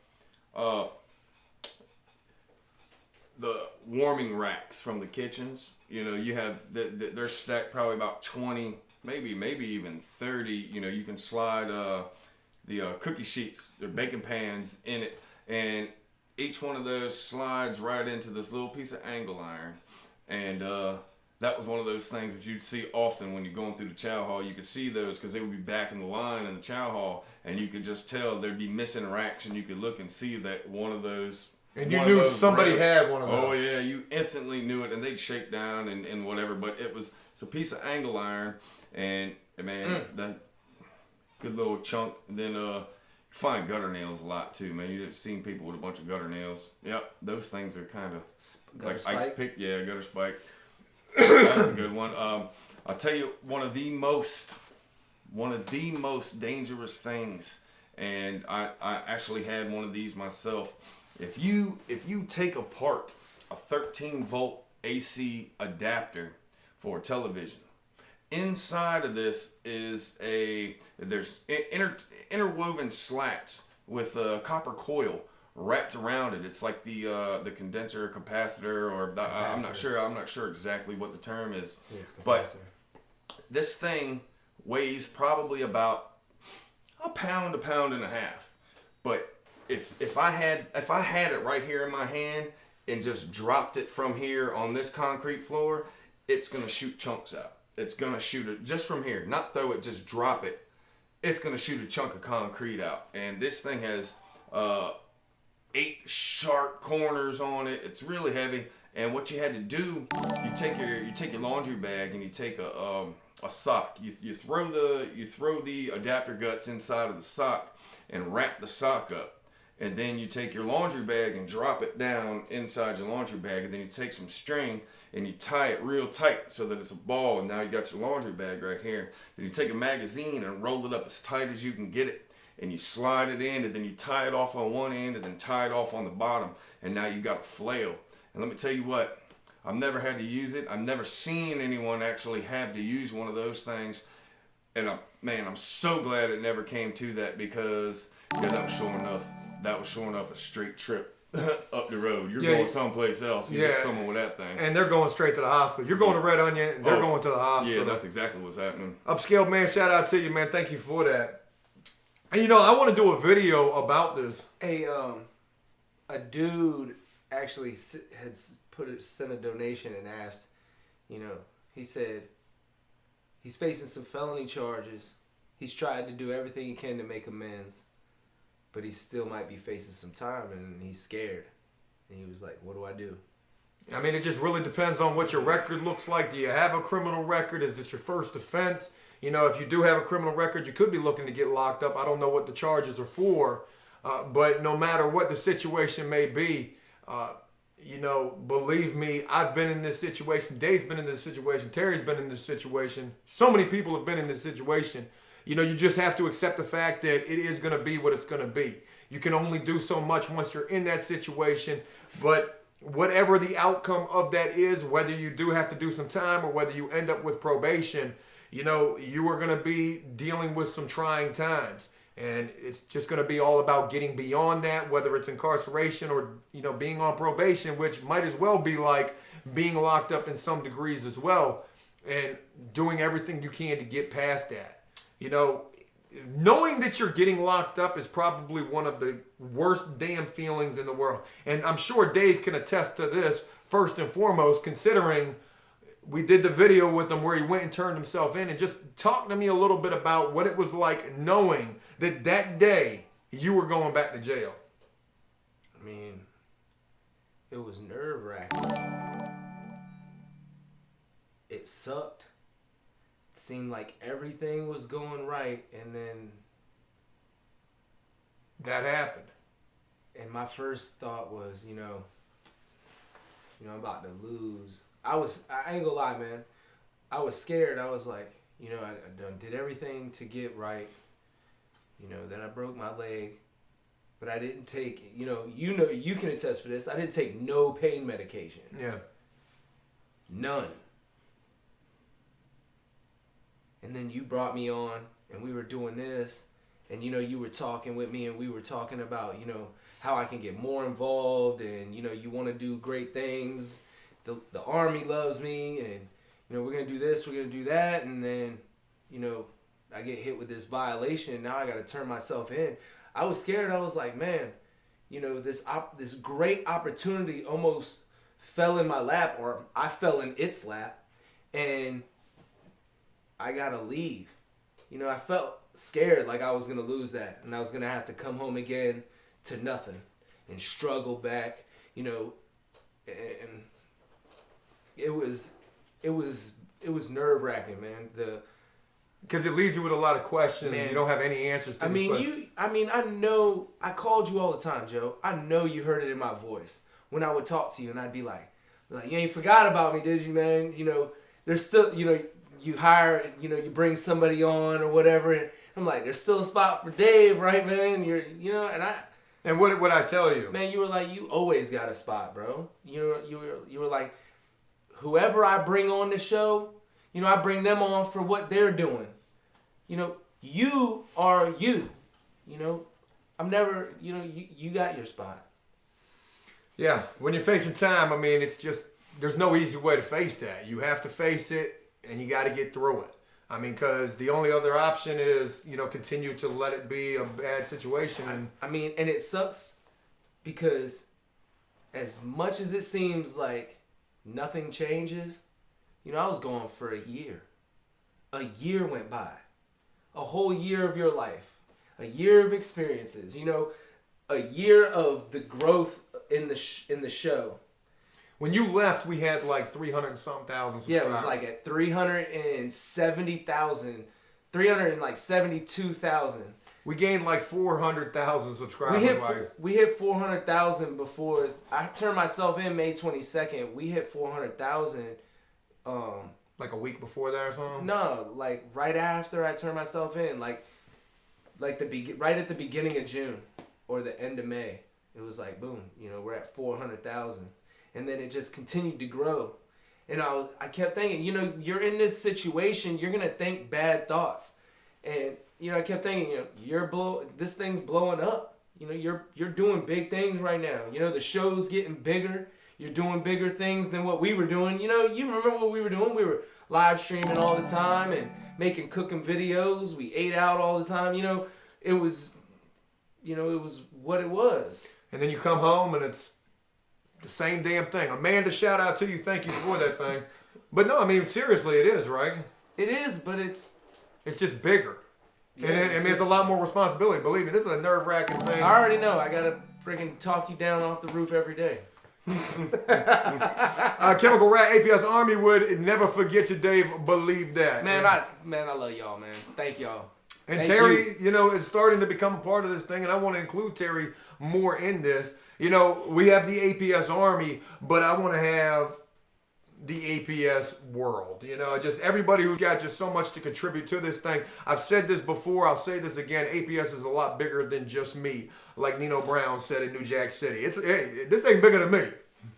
the warming racks from the kitchens. You know, you have they're stacked probably about 20, maybe even 30. You know, you can slide the cookie sheets, they're baking pans in it, and each one of those slides right into this little piece of angle iron, and that was one of those things that you'd see often when you're going through the chow hall. You could see those because they would be back in the line in the chow hall, and you could just tell there'd be missing racks, and you could look and see that one of those. And you knew somebody had one of those. Oh yeah, you instantly knew it, and they'd shake down and whatever. But it's a piece of angle iron, and man, that good little chunk. And then you find gutter nails a lot too, man. You've seen people with a bunch of gutter nails. Yep, those things are kind of like spike? ice pick. Yeah, gutter spike. That's a good one. I'll tell you one of the most dangerous things, and I actually had one of these myself. If you take apart a 13-volt AC adapter for a television, inside of this is there's interwoven slats with a copper coil wrapped around it. It's like the condenser, capacitor, or I'm not sure exactly what the term is. But this thing weighs probably about a pound and a half. But if I had it right here in my hand and just dropped it from here on this concrete floor, it's gonna shoot chunks out. It's gonna shoot it just from here, not throw it, just drop it. It's gonna shoot a chunk of concrete out. And this thing has 8 sharp corners on it. It's really heavy. And what you had to do, you take your laundry bag and you take a sock. You throw the adapter guts inside of the sock and wrap the sock up. And then you take your laundry bag and drop it down inside your laundry bag, and then you take some string and you tie it real tight so that it's a ball, and now you got your laundry bag right here. Then you take a magazine and roll it up as tight as you can get it, and you slide it in, and then you tie it off on one end and then tie it off on the bottom, and now you got a flail. And let me tell you what, I've never had to use it. I've never seen anyone actually have to use one of those things. And I'm so glad it never came to that, because that was sure enough a straight trip up the road. You're going someplace else. You get someone with that thing. And they're going straight to the hospital. You're going to Red Onion, and they're going to the hospital. Yeah, that's exactly what's happening. Upscale, man, shout out to you, man. Thank you for that. And, you know, I want to do a video about this. Hey, a dude actually had sent a donation and asked, you know, he said he's facing some felony charges. He's tried to do everything he can to make amends, but he still might be facing some time, and he's scared. And he was like, what do I do? I mean, it just really depends on what your record looks like. Do you have a criminal record? Is this your first offense? You know, if you do have a criminal record, you could be looking to get locked up. I don't know what the charges are for, but no matter what the situation may be, you know, believe me, I've been in this situation. Dave's been in this situation. Terry's been in this situation. So many people have been in this situation. You know, you just have to accept the fact that it is going to be what it's going to be. You can only do so much once you're in that situation, but whatever the outcome of that is, whether you do have to do some time or whether you end up with probation, you know, you are going to be dealing with some trying times. And it's just going to be all about getting beyond that, whether it's incarceration or, you know, being on probation, which might as well be like being locked up in some degrees as well, and doing everything you can to get past that. You know, knowing that you're getting locked up is probably one of the worst damn feelings in the world. And I'm sure Dave can attest to this first and foremost, considering we did the video with him where he went and turned himself in. And just talk to me a little bit about what it was like knowing that that day you were going back to jail. I mean, it was nerve-wracking. It sucked. It seemed like everything was going right, and then that happened. And my first thought was, you know, I'm about to lose. I ain't gonna lie, man. I was scared. I was like, you know, I done did everything to get right. You know, then I broke my leg, but I didn't take, you know, you can attest for this. I didn't take no pain medication. Yeah. None. And then you brought me on, and we were doing this, and, you know, you were talking with me, and we were talking about, you know, how I can get more involved, and, you know, you want to do great things. The Army loves me, and, you know, we're going to do this, we're going to do that, and then, you know, I get hit with this violation. Now I got to turn myself in. I was scared. I was like, man, you know, this great opportunity almost fell in my lap, or I fell in its lap, and I got to leave. You know, I felt scared like I was going to lose that, and I was going to have to come home again to nothing and struggle back, you know, and it was nerve-wracking, man. Because it leaves you with a lot of questions. Man, you don't have any answers to these questions. I know, I called you all the time, Joe. I know you heard it in my voice when I would talk to you, and I'd be like, you ain't forgot about me, did you, man? You know, there's still, you know, you hire, you know, you bring somebody on or whatever. And I'm like, there's still a spot for Dave, right, man? You know, and what would I tell you? Man, you were like, you always got a spot, bro. You were like, whoever I bring on the show, you know, I bring them on for what they're doing. You know, you are you. You know, I'm never, you know, you got your spot. Yeah, when you're facing time, I mean, it's just, there's no easy way to face that. You have to face it, and you got to get through it. I mean, because the only other option is, you know, continue to let it be a bad situation. And I mean, and it sucks because as much as it seems like nothing changes, you know, I was gone for a year. A year went by. A whole year of your life. A year of experiences. You know, a year of the growth in the show. When you left, we had like 300 and something thousand subscribers. Yeah, it was like at 370,000, 372,000. We gained like 400,000 subscribers. We hit 400,000 before I turned myself in May 22nd. We hit 400,000. Like a week before that or something? No, like right after I turned myself in, like right at the beginning of June or the end of May. It was like boom, you know, we're at 400,000. And then it just continued to grow. And I kept thinking, you know, you're in this situation, you're going to think bad thoughts. And, you know, I kept thinking, you know, this thing's blowing up. You know, you're doing big things right now. You know, the show's getting bigger. You're doing bigger things than what we were doing. You know, you remember what we were doing? We were live streaming all the time and making cooking videos. We ate out all the time. You know, it was what it was. And then you come home and it's the same damn thing. Amanda, shout out to you. Thank you for that thing. But no, I mean, seriously, it is, right? It is, but it's just bigger. Yeah, and it's a lot more responsibility. Believe me, this is a nerve-wracking thing. I already know. I got to freaking talk you down off the roof every day. Chemical Rat APS Army would never forget you, Dave. Believe that. Man, I love y'all, man. Thank y'all. And Terry, you know, is starting to become a part of this thing, and I want to include Terry more in this. You know, we have the APS Army, but I want to have the APS world. You know, just everybody who's got just so much to contribute to this thing. I've said this before, I'll say this again. APS is a lot bigger than just me, like Nino Brown said in New Jack City. This thing bigger than me.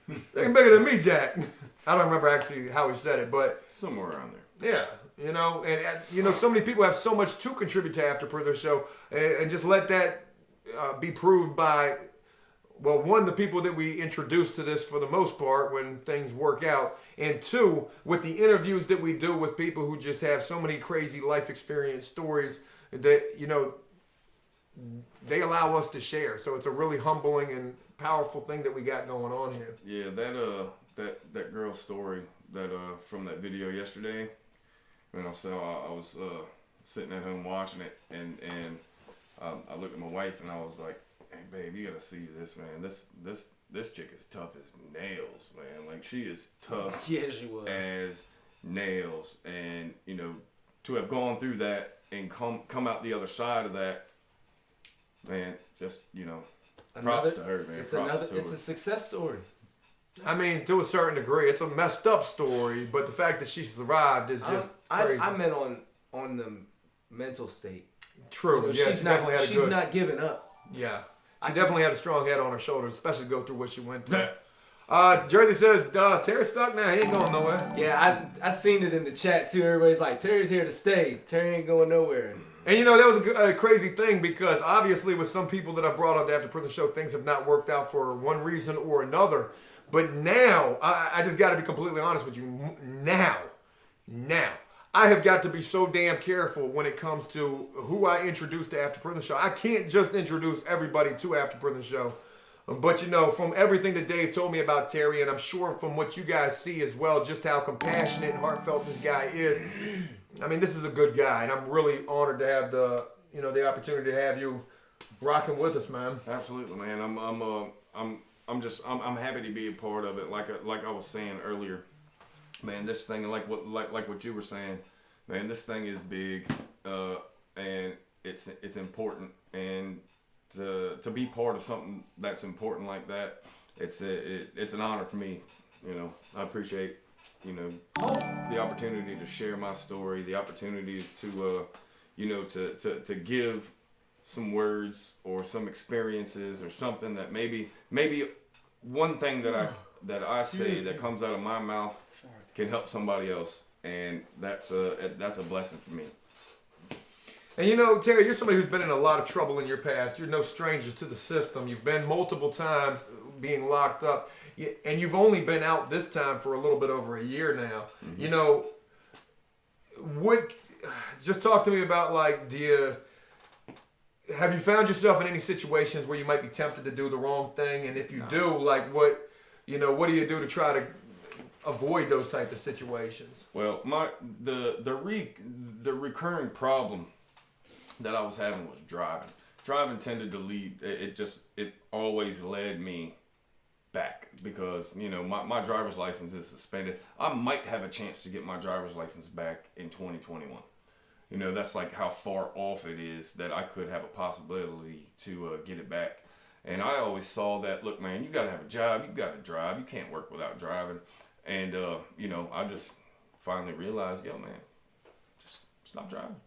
This thing bigger than me, Jack. I don't remember actually how he said it, but somewhere around there. Yeah. You know, and you know, so many people have so much to contribute to After Prison Show, and just let that be proved by, well, one, the people that we introduce to this for the most part when things work out, and two, with the interviews that we do with people who just have so many crazy life experience stories that, you know, they allow us to share. So it's a really humbling and powerful thing that we got going on here. Yeah, that girl's story that from that video yesterday. And I was sitting at home watching it, and I looked at my wife and I was like, "Hey, babe, you gotta see this, man. This chick is tough as nails, man. Like, she is tough yeah, she was. as nails. And, you know, to have gone through that and come out the other side of that, man, just, you know, props to her, man. It's a success story. I mean, to a certain degree, it's a messed up story, but the fact that she survived is just crazy. I meant on the mental state. True. You know, yeah, she's not giving up. Yeah. She definitely had a strong head on her shoulders, especially go through what she went through. Jersey says, Terry's stuck now. He ain't going nowhere. Yeah, I seen it in the chat too. Everybody's like, Terry's here to stay. Terry ain't going nowhere. And you know, that was a crazy thing because obviously with some people that I've brought on the After Prison Show, things have not worked out for one reason or another. But now, I just got to be completely honest with you. Now, I have got to be so damn careful when it comes to who I introduce to After Prison Show. I can't just introduce everybody to After Prison Show. But, you know, from everything that Dave told me about Terry, and I'm sure from what you guys see as well, just how compassionate and heartfelt this guy is. I mean, this is a good guy, and I'm really honored to have the opportunity to have you rocking with us, man. Absolutely, man. I'm happy to be a part of it. Like I was saying earlier, man, this thing, like what you were saying, man, this thing is big, and it's important, and to be part of something that's important like that, it's an honor for me. You know, I appreciate, you know, the opportunity to share my story, the opportunity to you know, to give some words or some experiences or something that maybe one thing that I say that comes out of my mouth can help somebody else, and that's a blessing for me. And you know, Terry, you're somebody who's been in a lot of trouble in your past. You're no stranger to the system. You've been multiple times being locked up, and you've only been out this time for a little bit over a year now. Mm-hmm. You know, just talk to me about, like, have you found yourself in any situations where you might be tempted to do the wrong thing? And if you do, like, what do you do to try to avoid those type of situations? Well, the recurring problem that I was having was driving. Driving tended to lead. It always led me back because, you know, my driver's license is suspended. I might have a chance to get my driver's license back in 2021. You know, that's like how far off it is that I could have a possibility to get it back. And I always saw that, look, man, you got to have a job. You got to drive. You can't work without driving. And, you know, I just finally realized, yo, man, just stop driving.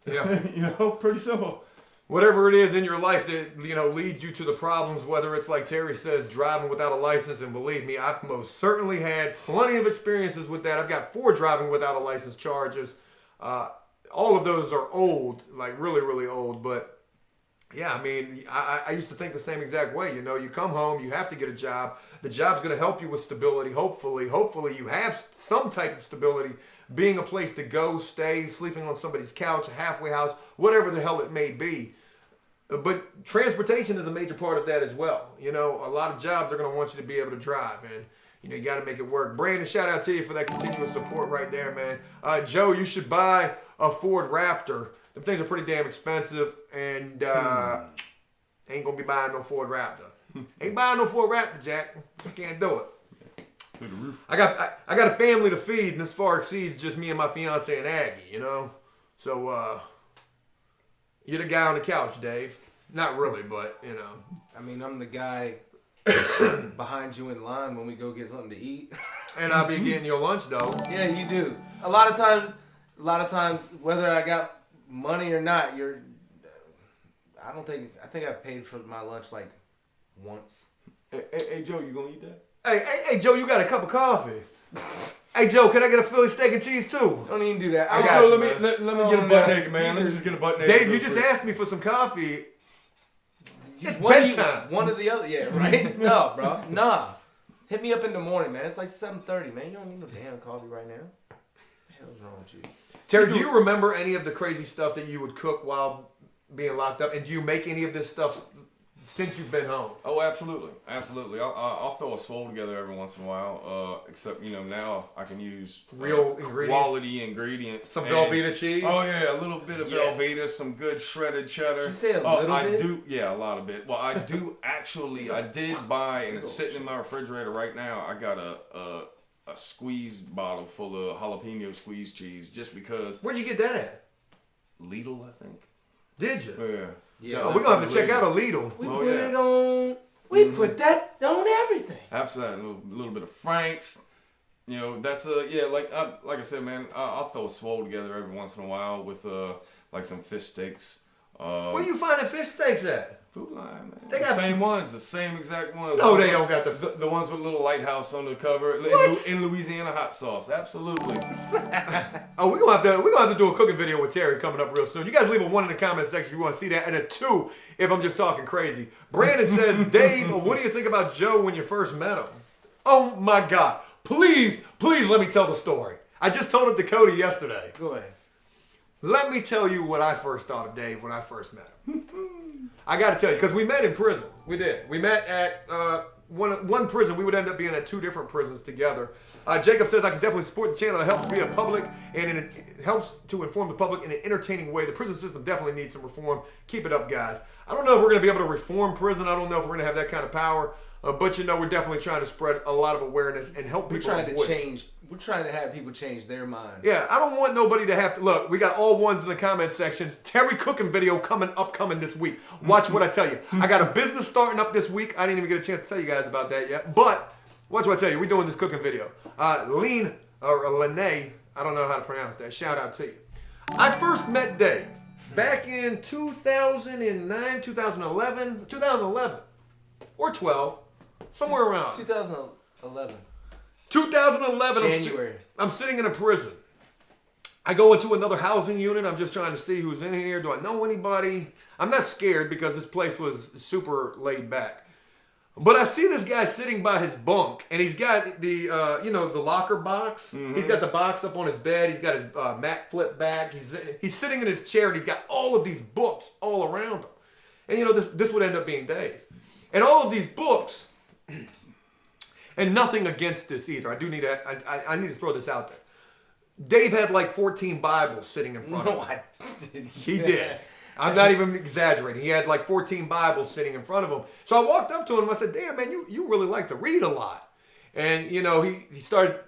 Yeah. You know, pretty simple. whatever it is in your life that, leads you to the problems, whether it's like Terry says, driving without a license, and believe me, I've most certainly had plenty of experiences with that. I've got 4 driving without a license charges. All of those are old, like really, really old, but yeah, I mean, I used to think the same exact way. You come home, you have to get a job. The job's going to help you with stability, hopefully. Hopefully you have some type of stability, being a place to go, stay, sleeping on somebody's couch, a halfway house, whatever the hell it may be. But transportation is a major part of that as well. A lot of jobs are going to want you to be able to drive, and you got to make it work. Brandon, shout out to you for that continuous support right there, man. Joe, you should buy a Ford Raptor. Them things are pretty damn expensive, and ain't gonna be buying no Ford Raptor. Ain't buying no Ford Raptor, Jack. I can't do it. Through the roof. I got a family to feed, and this far exceeds just me and my fiance and Aggie. So you're the guy on the couch, Dave. Not really, but I mean, I'm the guy behind you in line when we go get something to eat. And I'll be getting your lunch though. Yeah, you do. A lot of times, whether I got money or not, I think I've paid for my lunch like once. Hey Joe, you gonna eat that? Hey Joe, you got a cup of coffee? Hey Joe, can I get a Philly steak and cheese too? Don't even do that. I got you, let me get a butt naked, man. Let me just get a butt naked. Dave, you just asked me for some coffee. It's bedtime. One or the other, yeah, right? No, bro, nah. Hit me up in the morning, man. It's like 7:30, man. You don't need no damn coffee right now. What the hell's wrong with you? Terry, do you remember any of the crazy stuff that you would cook while being locked up? And do you make any of this stuff since you've been home? Oh, absolutely. Absolutely. I'll throw a swole together every once in a while. Except, now I can use real quality ingredients. Some Velveeta cheese? Oh, yeah. A little bit of Velveeta, some good shredded cheddar. Did you say a little bit? I do. Yeah, a lot of it. Well, I do actually. I did buy, and it's sitting in my refrigerator right now. I got a squeeze bottle full of jalapeno squeeze cheese just because. Where'd you get that at? Lidl, I think. Did you? Yeah. Yeah, we're going to have to check out a Lidl. We put it on. We put that on everything. Absolutely. A little bit of Frank's. That's like I said, man, I'll throw a swole together every once in a while with like some fish steaks. Where you finding fish steaks at? Food Line, man. They got the same exact ones. No, they don't got the ones with a little lighthouse on the cover. What? In Louisiana hot sauce, absolutely. Oh, we're gonna have to do a cooking video with Terry coming up real soon. You guys leave a 1 in the comment section if you want to see that, and a 2 if I'm just talking crazy. Brandon says, Dave, what do you think about Joe when you first met him? Oh my God! Please let me tell the story. I just told it to Cody yesterday. Go ahead. Let me tell you what I first thought of Dave when I first met him. I got to tell you, because we met in prison. We did. We met at one prison. We would end up being at 2 different prisons together. Jacob says, I can definitely support the channel. It helps be a public, and it helps to inform the public in an entertaining way. The prison system definitely needs some reform. Keep it up, guys. I don't know if we're going to be able to reform prison. I don't know if we're going to have that kind of power. But we're definitely trying to spread a lot of awareness and help people. We're trying to have people change their minds. Yeah, I don't want nobody to have to look. We got all ones in the comment sections. Terry cooking video coming this week. Watch what I tell you. I got a business starting up this week. I didn't even get a chance to tell you guys about that yet. But watch what I tell you. We're doing this cooking video. Lene, I don't know how to pronounce that. Shout out to you. I first met Dave back in 2009, 2011, or 12. Somewhere around 2011. 2011. January. I'm sitting in a prison. I go into another housing unit. I'm just trying to see who's in here. Do I know anybody? I'm not scared because this place was super laid back. But I see this guy sitting by his bunk, and he's got the the locker box. Mm-hmm. He's got the box up on his bed. He's got his mat flipped back. He's sitting in his chair, and he's got all of these books all around him. And this would end up being Dave. And all of these books. And nothing against this either. I need to throw this out there. Dave had like 14 Bibles sitting in front of him. He did. I'm not even exaggerating. He had like 14 Bibles sitting in front of him. So I walked up to him and I said, damn, man, you really like to read a lot. And, he started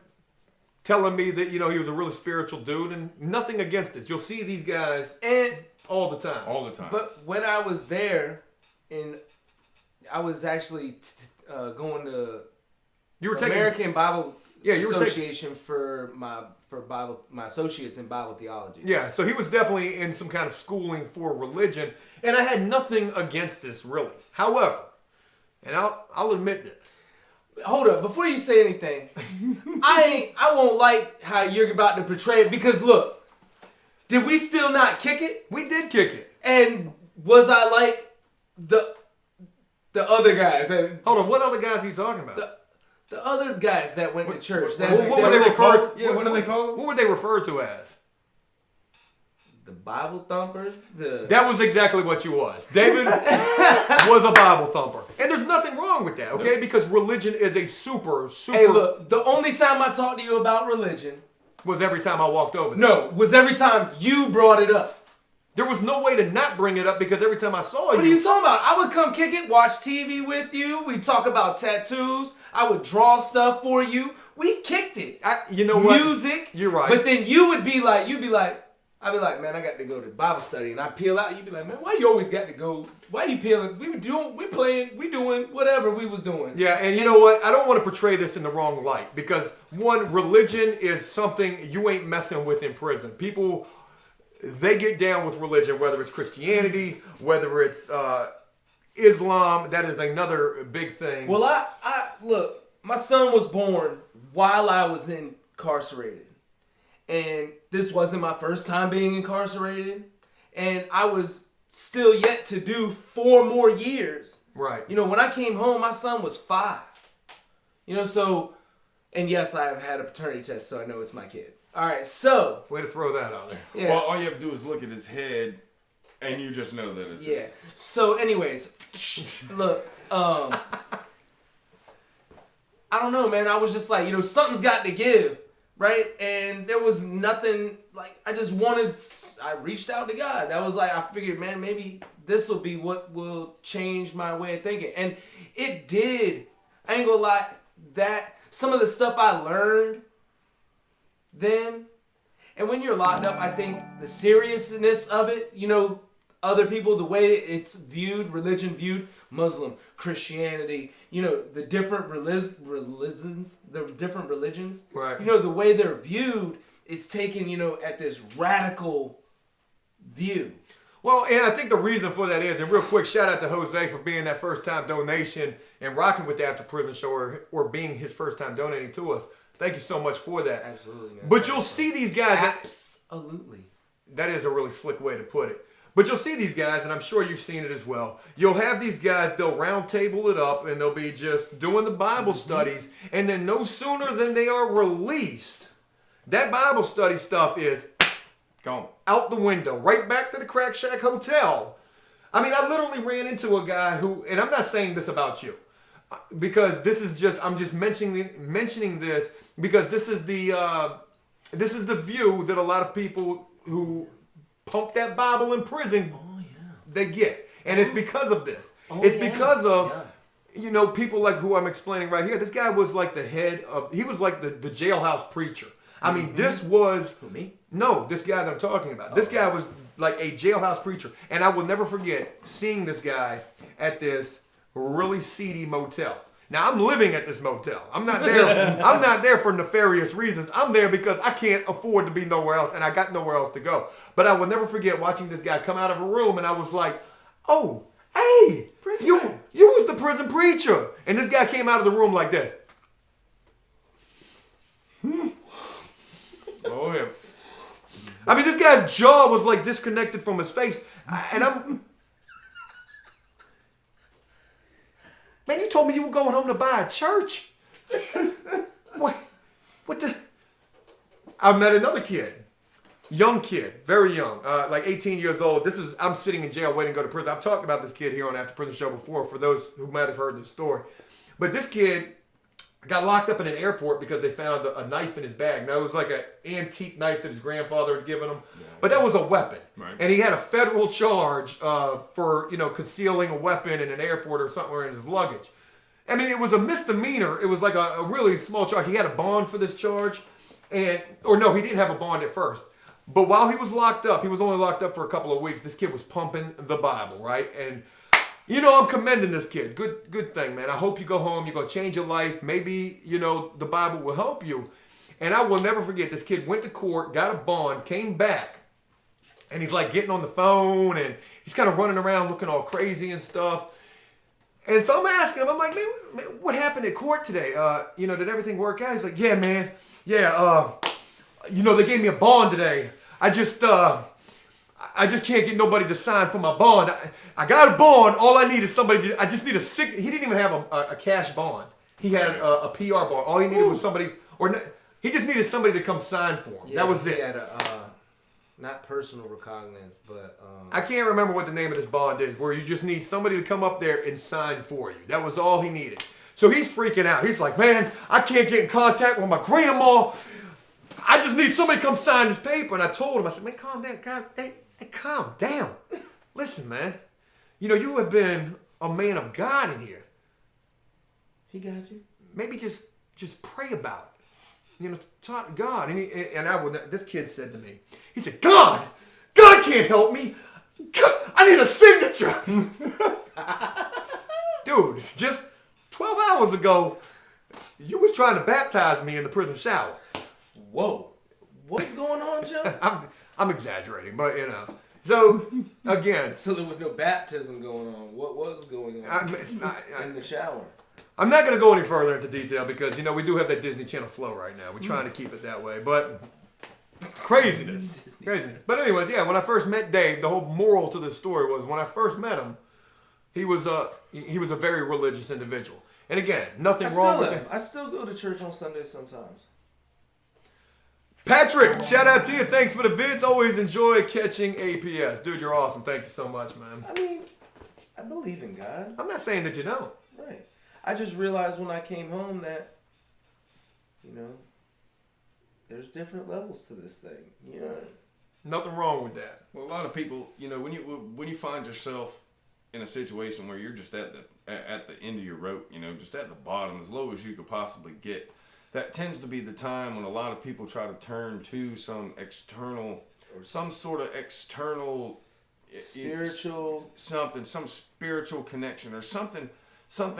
telling me that, he was a really spiritual dude, and nothing against this. You'll see these guys all the time. All the time. But when I was there, I was actually going to... You were American Bible association for my associates in Bible theology. Yeah, so he was definitely in some kind of schooling for religion, and I had nothing against this really. However, and I'll admit this. Hold up, before you say anything, I won't like how you're about to portray it, because look, did we still not kick it? We did kick it. And was I like the other guys? Hold on, what other guys are you talking about? The other guys that went to church. What were they referred? Yeah, what do they call them? What were they referred to as? The Bible thumpers. That was exactly what you was. David was a Bible thumper, and there's nothing wrong with that, okay? Because religion is a super. Hey, look, the only time I talked to you about religion was every time I walked over there. No, was every time you brought it up. There was no way to not bring it up because every time I saw you... What are you talking about? I would come kick it, watch TV with you. We'd talk about tattoos. I would draw stuff for you. We kicked it. You know what? Music. You're right. But then I'd be like, man, I got to go to Bible study. And I'd peel out. You'd be like, man, why you always got to go? Why you peeling? We doing whatever we was doing. Yeah, and you know what? I don't want to portray this in the wrong light because, one, religion is something you ain't messing with in prison. People... They get down with religion, whether it's Christianity, whether it's Islam. That is another big thing. Well, I look, my son was born while I was incarcerated. And this wasn't my first time being incarcerated. And I was still yet to do 4 more years. Right. You know, when I came home, my son was 5. You know, so, and yes, I have had a paternity test, so I know it's my kid. All right, so. Way to throw that out there. Yeah. Well, all you have to do is look at his head, and you just know that it's. Yeah. So, anyways, look, I don't know, man. I was just like, something's got to give, right? And there was nothing, like, I reached out to God. That was like, I figured, man, maybe this will be what will change my way of thinking. And it did. I ain't gonna lie, that some of the stuff I learned then, and when you're locked up, I think the seriousness of it, other people, the way it's viewed, religion viewed, Muslim, Christianity, the different religions, right? The way they're viewed is taken, at this radical view. Well, and I think the reason for that is, and real quick, shout out to Jose for being that first time donation and rocking with the After Prison Show or being his first time donating to us. Thank you so much for that. Absolutely, man. But you'll see these guys... Absolutely. That is a really slick way to put it. But you'll see these guys, and I'm sure you've seen it as well. You'll have these guys, they'll round table it up, and they'll be just doing the Bible studies, and then no sooner than they are released, that Bible study stuff is gone. Out the window, right back to the Crack Shack Hotel. I mean, I literally ran into a guy who, and I'm not saying this about you, because this is just, I'm just mentioning this because this is the view that a lot of people who pump that Bible in prison, they get. And it's because of this. It's because of, people like who I'm explaining right here. This guy was like the head of, he was like the jailhouse preacher. I mean, this was... Who, me? No, this guy that I'm talking about. This guy was like a jailhouse preacher. And I will never forget seeing this guy at this really seedy motel. Now, I'm living at this motel. I'm not there for nefarious reasons. I'm there because I can't afford to be nowhere else, and I got nowhere else to go. But I will never forget watching this guy come out of a room, and I was like, oh, hey, you was the prison preacher. And this guy came out of the room like this. Oh, yeah. I mean, this guy's jaw was like disconnected from his face. And I'm... Man, you told me you were going home to buy a church. What the... I met another kid. Young kid. Very young. Like 18 years old. I'm sitting in jail waiting to go to prison. I've talked about this kid here on After Prison Show before for those who might have heard this story. But this kid got locked up in an airport because they found a knife in his bag. Now, it was like an antique knife that his grandfather had given him. But that was a weapon. Right. And he had a federal charge for, concealing a weapon in an airport or somewhere in his luggage. I mean, it was a misdemeanor. It was like a really small charge. He had a bond for this charge. He didn't have a bond at first. But while he was locked up, he was only locked up for a couple of weeks, this kid was pumping the Bible, right? And I'm commending this kid. Good thing, man. I hope you go home. You're going to change your life. Maybe, the Bible will help you. And I will never forget, this kid went to court, got a bond, came back, and he's like getting on the phone, and he's kind of running around looking all crazy and stuff. And so I'm asking him, I'm like, man, what happened at court today? Did everything work out? He's like, yeah, man. Yeah, they gave me a bond today. I just can't get nobody to sign for my bond. I got a bond. All I need is I just need a signature. He didn't even have a cash bond. He had a PR bond. All he needed was somebody, he just needed somebody to come sign for him. Yeah, that was it. He had not personal recognizance, but... I can't remember what the name of this bond is, where you just need somebody to come up there and sign for you. That was all he needed. So he's freaking out. He's like, man, I can't get in contact with my grandma. I just need somebody to come sign this paper. And I told him, I said, man, calm down. Hey, calm down. Listen, man. You have been a man of God in here. He got you. Maybe just pray about it. Talk to God. This kid said to me, he said, God can't help me. I need a signature. Dude, just 12 hours ago, you was trying to baptize me in the prison shower. Whoa. What's going on, Joe? I'm exaggerating, but So, again. So there was no baptism going on. What was going on in the shower? I'm not going to go any further into detail because, we do have that Disney Channel flow right now. We're trying to keep it that way, but craziness. But anyways, yeah, when I first met Dave, the whole moral to this story was when I first met him, he was a very religious individual. And again, nothing wrong with him. I still go to church on Sundays sometimes. Patrick, shout out to you. Thanks for the vids. Always enjoy catching APS. Dude, you're awesome. Thank you so much, man. I mean, I believe in God. I'm not saying that you don't. Right. I just realized when I came home that, there's different levels to this thing. Nothing wrong with that. Well, a lot of people, when you find yourself in a situation where you're just at the end of your rope, just at the bottom, as low as you could possibly get, that tends to be the time when a lot of people try to turn to some sort of external spiritual some spiritual connection or something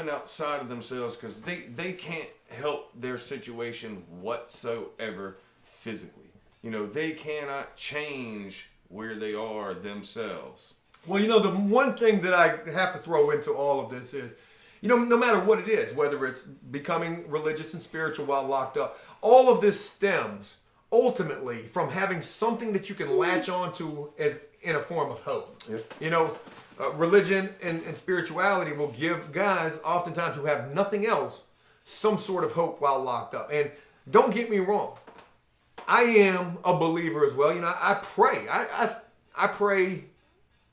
outside of themselves, because they can't help their situation whatsoever physically. They cannot change where they are themselves. Well, the one thing that I have to throw into all of this is, no matter what it is, whether it's becoming religious and spiritual while locked up, all of this stems ultimately from having something that you can latch onto as in a form of hope. Yep. Religion and spirituality will give guys, oftentimes who have nothing else, some sort of hope while locked up. And don't get me wrong, I am a believer as well. I pray. I pray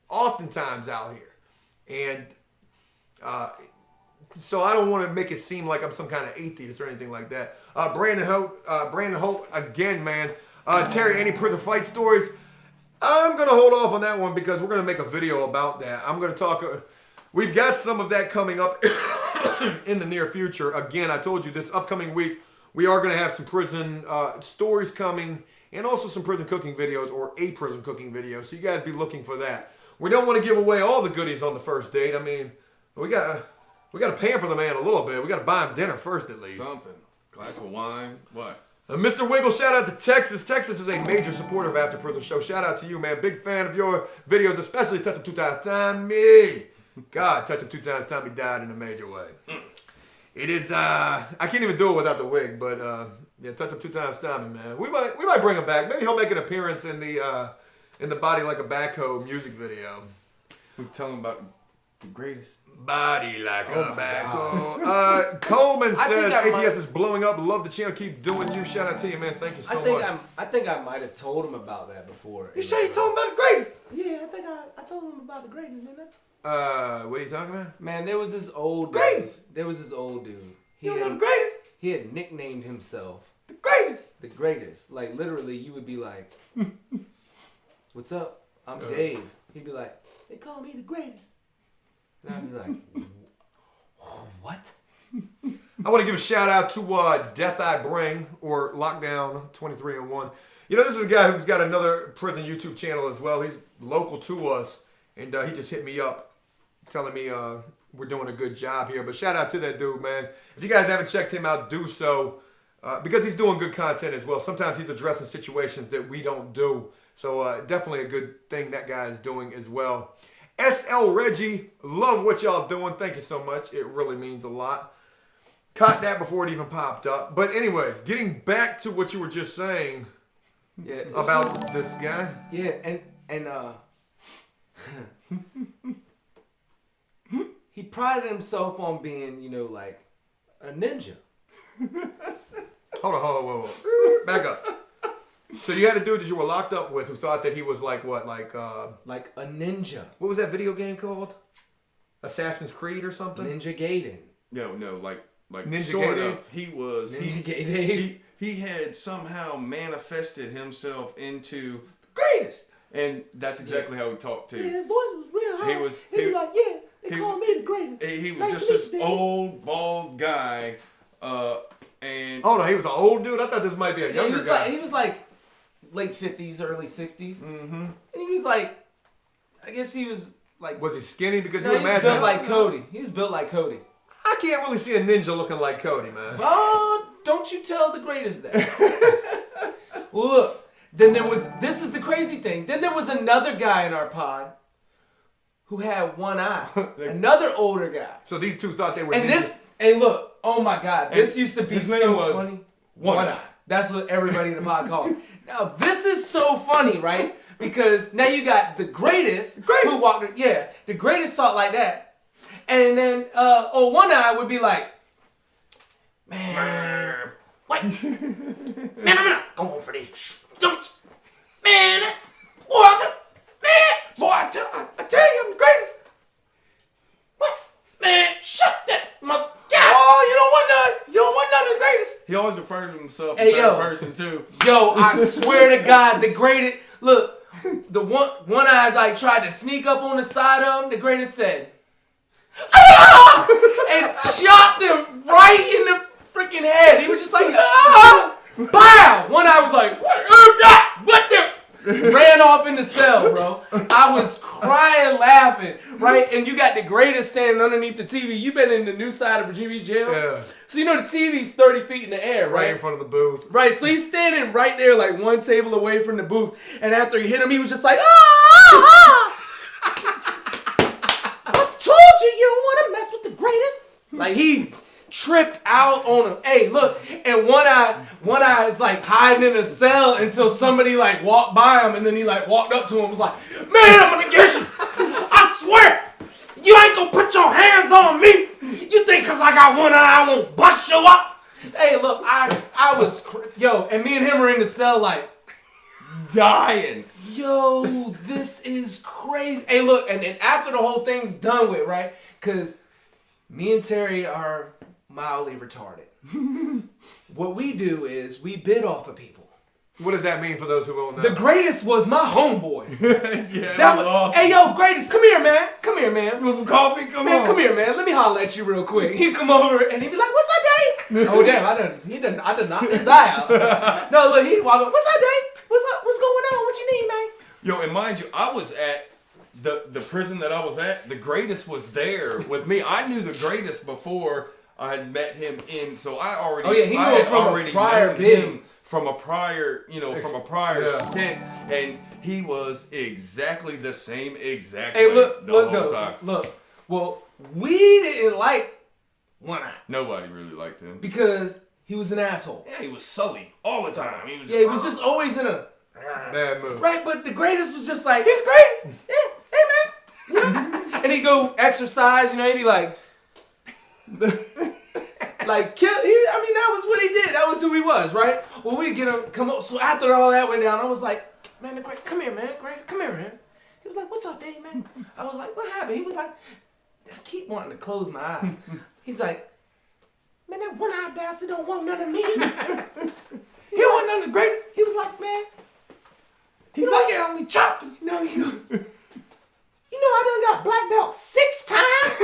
oftentimes out here. And so I don't want to make it seem like I'm some kind of atheist or anything like that. Brandon Hope, again, man. Terry, any prison fight stories? I'm going to hold off on that one because we're going to make a video about that. I'm going to talk. We've got some of that coming up in the near future. Again, I told you this upcoming week, we are going to have some prison stories coming and also some prison cooking videos or a prison cooking video. So you guys be looking for that. We don't want to give away all the goodies on the first date. I mean, we got to pamper the man a little bit. We got to buy him dinner first at least. Something. Glass of wine. What? Mr. Wiggle, shout out to Texas. Texas is a major supporter of After Prison Show. Shout out to you, man. Big fan of your videos, especially Touch Him 2 Times Tommy. God, Touch Him 2 Times Tommy died in a major way. It is, I can't even do it without the wig, but yeah, Touch Him 2 Times Tommy, man. We might bring him back. Maybe he'll make an appearance in the Body Like a Backhoe music video. We tell him about the greatest. Body like a backhoe. Coleman says APS is blowing up. Love the channel. Keep doing you. Shout out to you, man. Thank you so much. I think I might have told him about that before. You say you told him about the greatest? Yeah, I think I told him about the greatest, didn't I? What are you talking about? Man, there was this old greatest. There was this old dude. You know the greatest? He had nicknamed himself the greatest. The greatest. Like literally, you would be like, "What's up? I'm Dave." He'd be like, "They call me the greatest." And I'd be like, what? I want to give a shout out to Death I Bring or Lockdown 23-1. This is a guy who's got another prison YouTube channel as well. He's local to us, and he just hit me up telling me we're doing a good job here. But shout out to that dude, man. If you guys haven't checked him out, do so. Because he's doing good content as well. Sometimes he's addressing situations that we don't do. So definitely a good thing that guy is doing as well. SL Reggie, love what y'all doing. Thank you so much. It really means a lot. Caught that before it even popped up. But anyways, getting back to what you were just saying about this guy. Yeah, and he prided himself on being, like a ninja. Hold on, whoa. Back up. So you had a dude that you were locked up with who thought that he was like what? Like a ninja. What was that video game called? Assassin's Creed or something? Ninja Gaiden. No, like Ninja sort Gaiden? of. He was Ninja Gaiden. He had somehow manifested himself into the greatest. And that's exactly how he talked too. Yeah, his voice was real high. He was like, yeah, they call me the greatest. He was nice just this old bald guy. And oh no, he was an old dude. I thought this might be a younger guy. He was like late 50s, early 60s. Mm-hmm. And he was like, I guess he was like. Was he skinny? Because No, you he was imagine. built like Cody. He was built like Cody. I can't really see a ninja looking like Cody, man. Oh, don't you tell the greatest that. Well, look. Then this is the crazy thing. Then there was another guy in our pod who had one eye. Another older guy. So these two thought they were And ninjas. hey, look. Oh my God. This used to be his so name was funny. One Eye. That's what everybody in the pod called him. Now, this is so funny, right? Because now you got the greatest who walked. Yeah, the greatest thought like that. And then, One Eye would be like, man, wait. Man, I'm not going for this. Man, boy, I tell you, I'm the greatest. What? Man, shut that mother. Oh, you don't want none of the greatest. he always referred to himself Hey, as yo. that person too. Yo, I swear to God, the greatest. Look, the one eye like tried to sneak up on the side of him. The greatest said, "Ah!" and chopped him right in the freaking head. He was just like, "Ah!" Bow. One eye was like, "What the?" Ran off in the cell, bro. I was crying, laughing, right? And you got the greatest standing underneath the TV. You've been in the new side of Virginia Beach jail. Yeah. So you know the TV's 30 feet in the air, Right right? in front of the booth. Right, so he's standing right there, like one table away from the booth. And after he hit him, he was just like, ah! I told you don't want to mess with the greatest. Like he tripped out on him. Hey, look, and one eye is like hiding in a cell until somebody like walked by him, and then he like walked up to him and was like, man, I'm gonna get you. I swear, you ain't gonna put your hands on me. You think cause I got one eye, I won't bust you up? Hey, look, I was, yo, and me and him were in the cell like, Dying. yo, this is crazy. Hey, look, and after the whole thing's done with, right? Cause me and Terry are mildly retarded. What we do is we bid off of people. What does that mean for those who don't know? The greatest was my homeboy. Yeah, That was awesome. Hey, yo, greatest, come here, man. Come here, man. You want some coffee? Come Man, on. come here, man. Let me holler at you real quick. He'd come over and he'd be like, "What's up, Dave?" Oh damn, I done knocked his eye out. No, look, he'd walk up, "What's up, Dave? What's up? What's going on? What you need, man?" Yo, and mind you, I was at the prison that I was at. The greatest was there with me. I knew the greatest before I had met him in. So I already. Oh yeah, he knew it from a prior known bid. him from a prior, from a prior stint, and he was exactly the same exact Hey, way look, the look, whole no, time. look. Well, we didn't like One Eye Nobody really liked him. because he was an asshole. Yeah, he was sully all the time. He was just always in a Bad move. right. But the greatest was just like, he's greatest. Yeah, hey man. And he'd go exercise. He'd be like. Like kill. That was what he did. That was who he was, right? Well, we get him come up. So after all that went down, I was like, man, the great, come here, man, great, come here, man. He was like, what's up, Dave, man? I was like, what happened? He was like, I keep wanting to close my eye. He's like, man, that one-eyed bastard don't want none of me. He don't want none of the greatest. He was like, man, he lucky I only chopped him. No, he goes, I done got black belt 6 times.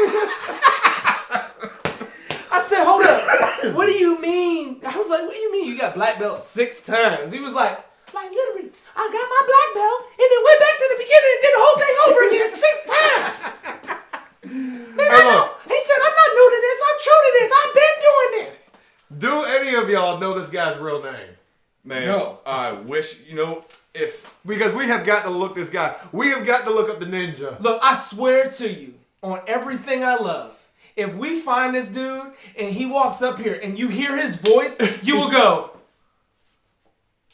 I said, hold up. What do you mean? I was like, what do you mean you got black belt 6 times? He was like literally, I got my black belt and then went back to the beginning and did the whole thing over again 6 times. of y'all know this guy's real name? Man, No. I wish, Because we have got to look this guy. We have got to look up the ninja. Look, I swear to you, on everything I love, if we find this dude and he walks up here and you hear his voice, you will go,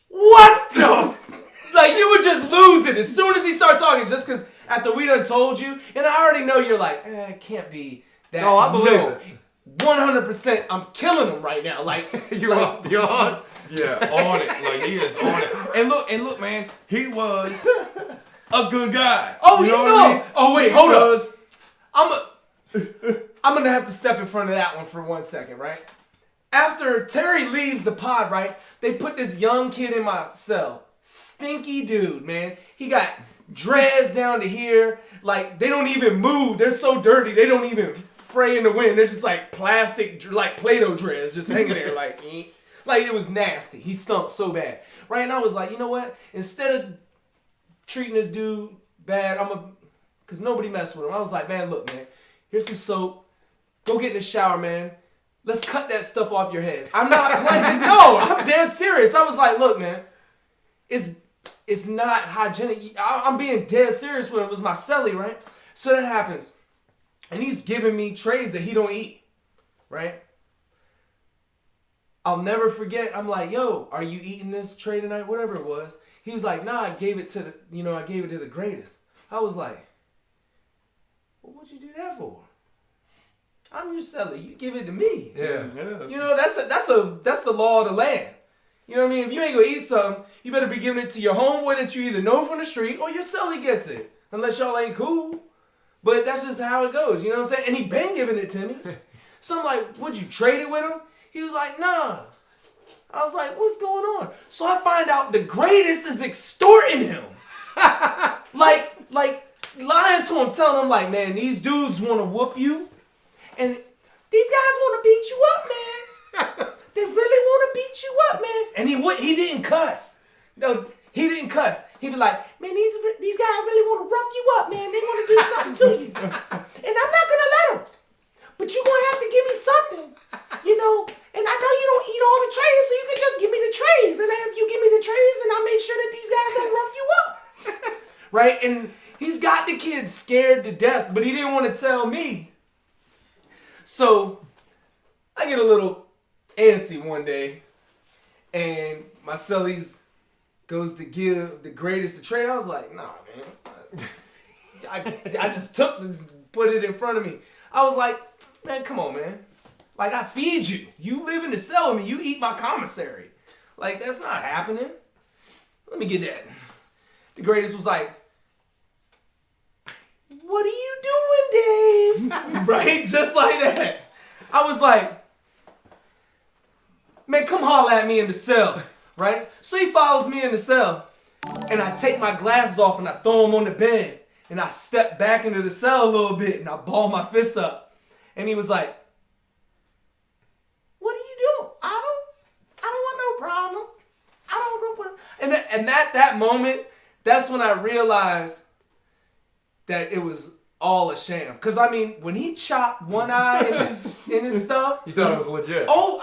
what the? Like, you would just lose it as soon as he starts talking, just because after we done told you, and I already know you're like, it can't be that. No, I believe it. 100%, I'm killing him right now. Like, You're on? Yeah, on it. Like, he is on it. And look, man, he was a good guy. oh, you know what know. I mean? Oh, wait, He hold was- up. I'm gonna have to step in front of that one for 1 second, right? After Terry leaves the pod, right, they put this young kid in my cell. Stinky dude, man. He got dreads down to here. Like, they don't even move. They're so dirty, they don't even fray in the wind. They're just like plastic, like Play-Doh dreads just hanging there like, like it was nasty. He stunk so bad. Right, and I was like, you know what? Instead of treating this dude bad, because nobody messed with him. I was like, man, look, man, here's some soap. Go get in the shower, man. Let's cut that stuff off your head. I'm not playing. No, I'm dead serious. I was like, look, man, it's not hygienic. I'm being dead serious when it was my celly, right? So that happens. And he's giving me trays that he don't eat, right? I'll never forget. I'm like, yo, are you eating this tray tonight? Whatever it was. He was like, nah, I gave it to the greatest. I was like, well, what'd you do that for? I'm your celly. You give it to me. Yeah. You know, that's the law of the land. You know what I mean? If you ain't gonna eat something, you better be giving it to your homeboy that you either know from the street or your celly gets it. Unless y'all ain't cool. But that's just how it goes. You know what I'm saying? And he been giving it to me. So I'm like, would you trade it with him? He was like, nah. I was like, what's going on? So I find out the greatest is extorting him. like lying to him, telling him like, man, these dudes want to whoop you. And these guys want to beat you up, man. They really want to beat you up, man. And he didn't cuss. No, he didn't cuss. He be like, man, these guys really want to rough you up, man. They want to do something to you. And I'm not going to let them. But you're going to have to give me something, you know. And I know you don't eat all the trays, so you can just give me the trays. And then if you give me the trays, then I'll make sure that these guys don't rough you up. Right? And he's got the kids scared to death, but he didn't want to tell me. So I get a little antsy one day, and my cellies goes to give the greatest the tray. I was like, nah, man. I just put it in front of me. I was like, man, come on, man. Like, I feed you. You live in the cell with me. You eat my commissary. Like, that's not happening. Let me get that. The greatest was like, what are you doing, Dave? Right? Just like that. I was like, man, come holler at me in the cell. Right? So he follows me in the cell. And I take my glasses off and I throw them on the bed. And I step back into the cell a little bit and I ball my fists up. And he was like, what are you doing? I don't want no problem. I don't want no problem. And at that moment, that's when I realized that it was all a sham. Cause I mean, when he chopped one eye in his stuff. You thought it was legit. Oh,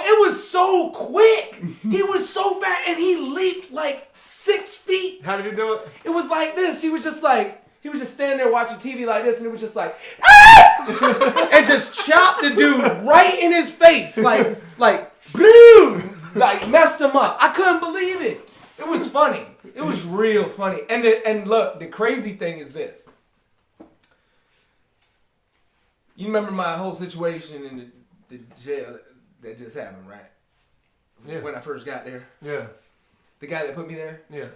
it was so quick. He was so fast and he leaped like 6 feet. How did he do it? It was like this. He was just standing there watching TV like this, and it was just like, ah! And just chopped the dude right in his face, like, boom, like messed him up. I couldn't believe it. It was funny. It was real funny. And look, the crazy thing is this. You remember my whole situation in the jail that just happened, right? Yeah. When I first got there. Yeah. The guy that put me there. Yeah.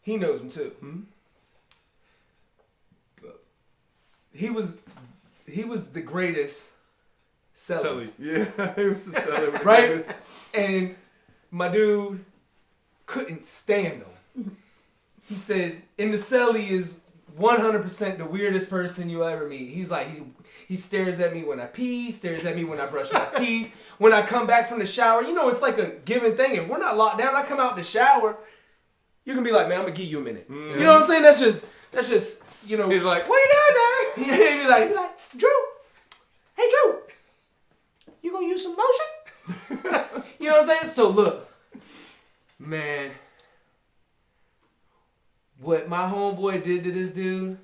He knows him too. Mm-hmm. He was the greatest celly. Yeah, he was the celly. Right? And my dude couldn't stand him. He said, in the celly is 100% the weirdest person you ever meet. He's like, he stares at me when I pee, stares at me when I brush my teeth. When I come back from the shower, you know, it's like a given thing. If we're not locked down, I come out the shower, you can be like, man, I'm gonna give you a minute. Mm-hmm. You know what I'm saying? That's just, you know. He's like, what you doing, Dad? He'd be like, Drew, hey Drew, you gonna use some lotion? You know what I'm saying? So look, man, what my homeboy did to this dude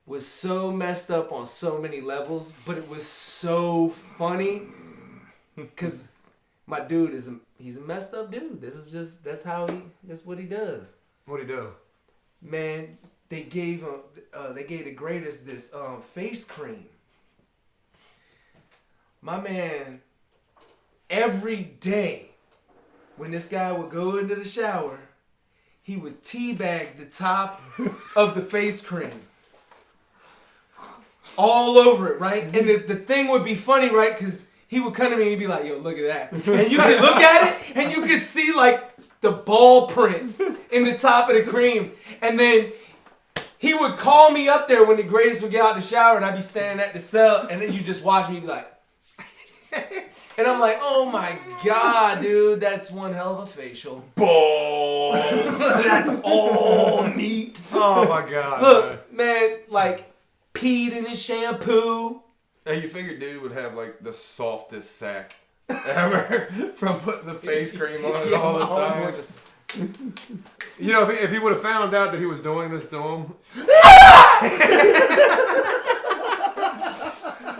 was so messed up on so many levels, but it was so funny because my dude he's a messed up dude. That's what he does. What'd he do? Man, they gave the greatest this face cream. My man, every day when this guy would go into the shower, he would teabag the top of the face cream. All over it, right? And the thing would be funny, right? Because he would come to me and he'd be like, yo, look at that. And you could look at it and you could see like the ball prints in the top of the cream. And then he would call me up there when the greatest would get out the shower and I'd be standing at the cell and then you just watch me be like, and I'm like, oh my God, dude, that's one hell of a facial. Balls. That's all neat. Oh my God. Look, man, like, peed in his shampoo. Hey, you figured dude would have like the softest sack ever from putting the face cream on it all the time. You know, if he would have found out that he was doing this to him.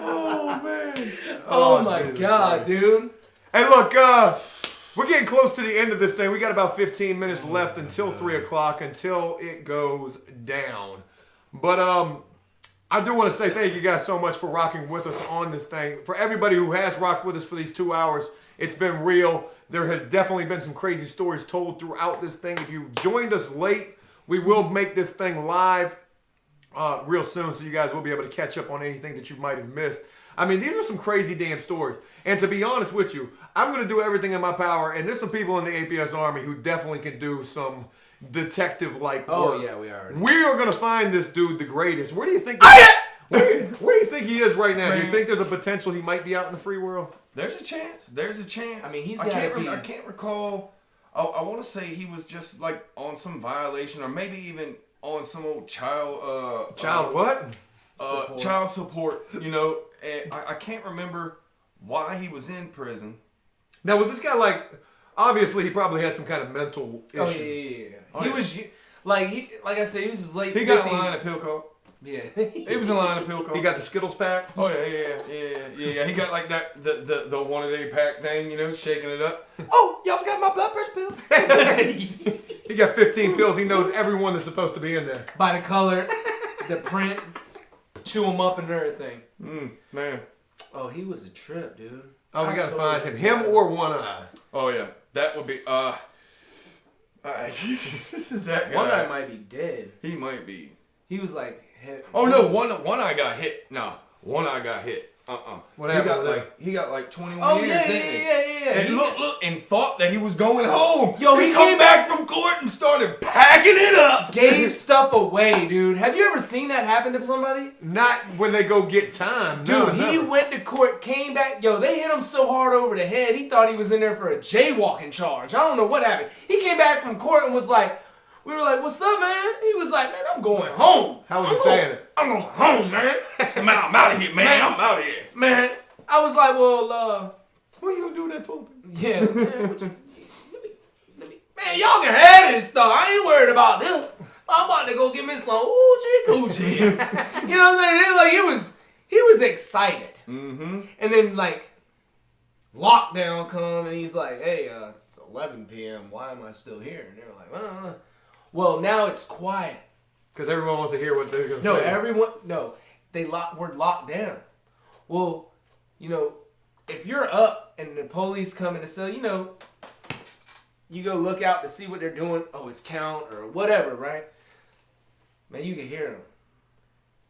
Oh man. Oh my Jesus God, Christ. dude. Hey, look, we're getting close to the end of this thing. We got about 15 minutes left until 3 o'clock, until it goes down. But I do want to say thank you guys so much for rocking with us on this thing. For everybody who has rocked with us for these 2 hours, it's been real. There has definitely been some crazy stories told throughout this thing. If you joined us late, we will make this thing live real soon, so you guys will be able to catch up on anything that you might have missed. I mean, these are some crazy damn stories. And to be honest with you, I'm going to do everything in my power, and there's some people in the APS Army who definitely can do some detective-like work. Oh, yeah, we are. We are going to find this dude the greatest. Where do you think where do you think he is right now? Do you think there's a potential he might be out in the free world? There's a chance. There's a chance. I mean, he's I gotta can't be... I can't recall. I want to say he was just like on some violation, or maybe even on some old child. Child support. You know, and I can't remember why he was in prison. Now, was this guy like? Obviously, he probably had some kind of mental issue. Oh yeah. He was like I said, he was his late 50s. He got in line at pill call. Yeah. He was in line at pill call. He got the Skittles pack. Oh yeah. He got like that the 1 a day pack thing, you know, shaking it up. Oh, y'all forgot my blood pressure pill. He got 15 pills. He knows everyone that's supposed to be in there. By the color, the print, chew them up and everything. Man. Oh, he was a trip, dude. Oh, we gotta find him. Him or One Eye. Oh yeah, that would be that guy. One Eye might be dead. He might be. He was like. Oh no, one eye got hit. No, One Eye got hit. What happened? He got like 21 years. Yeah. And look, and thought that he was going home. Yo, he come came back from court and started packing it up. Gave stuff away, dude. Have you ever seen that happen to somebody? Not when they go get time. Dude, no, he went to court, came back. Yo, they hit him so hard over the head, he thought he was in there for a jaywalking charge. I don't know what happened. He came back from court and was like, we were like, what's up, man? He was like, man, I'm going home. How was he saying it? I'm going home, man. Man, I'm out of here, man. I'm out of here. Man, I was like, well, what you gonna do with that toilet? Yeah, man, let me, man, y'all can have this stuff. I ain't worried about this. I'm about to go get me some oochie coochie. You know what I'm saying? It, like, he was excited. Mm-hmm. And then, like, lockdown come, and he's like, hey, it's 11 p.m. Why am I still here? And they were like, well, now it's quiet. Because everyone wants to hear what they're going to say. We're locked down. Well, you know, if you're up and the police come in the cell, you know, you go look out to see what they're doing. Oh, it's count or whatever, right? Man, you can hear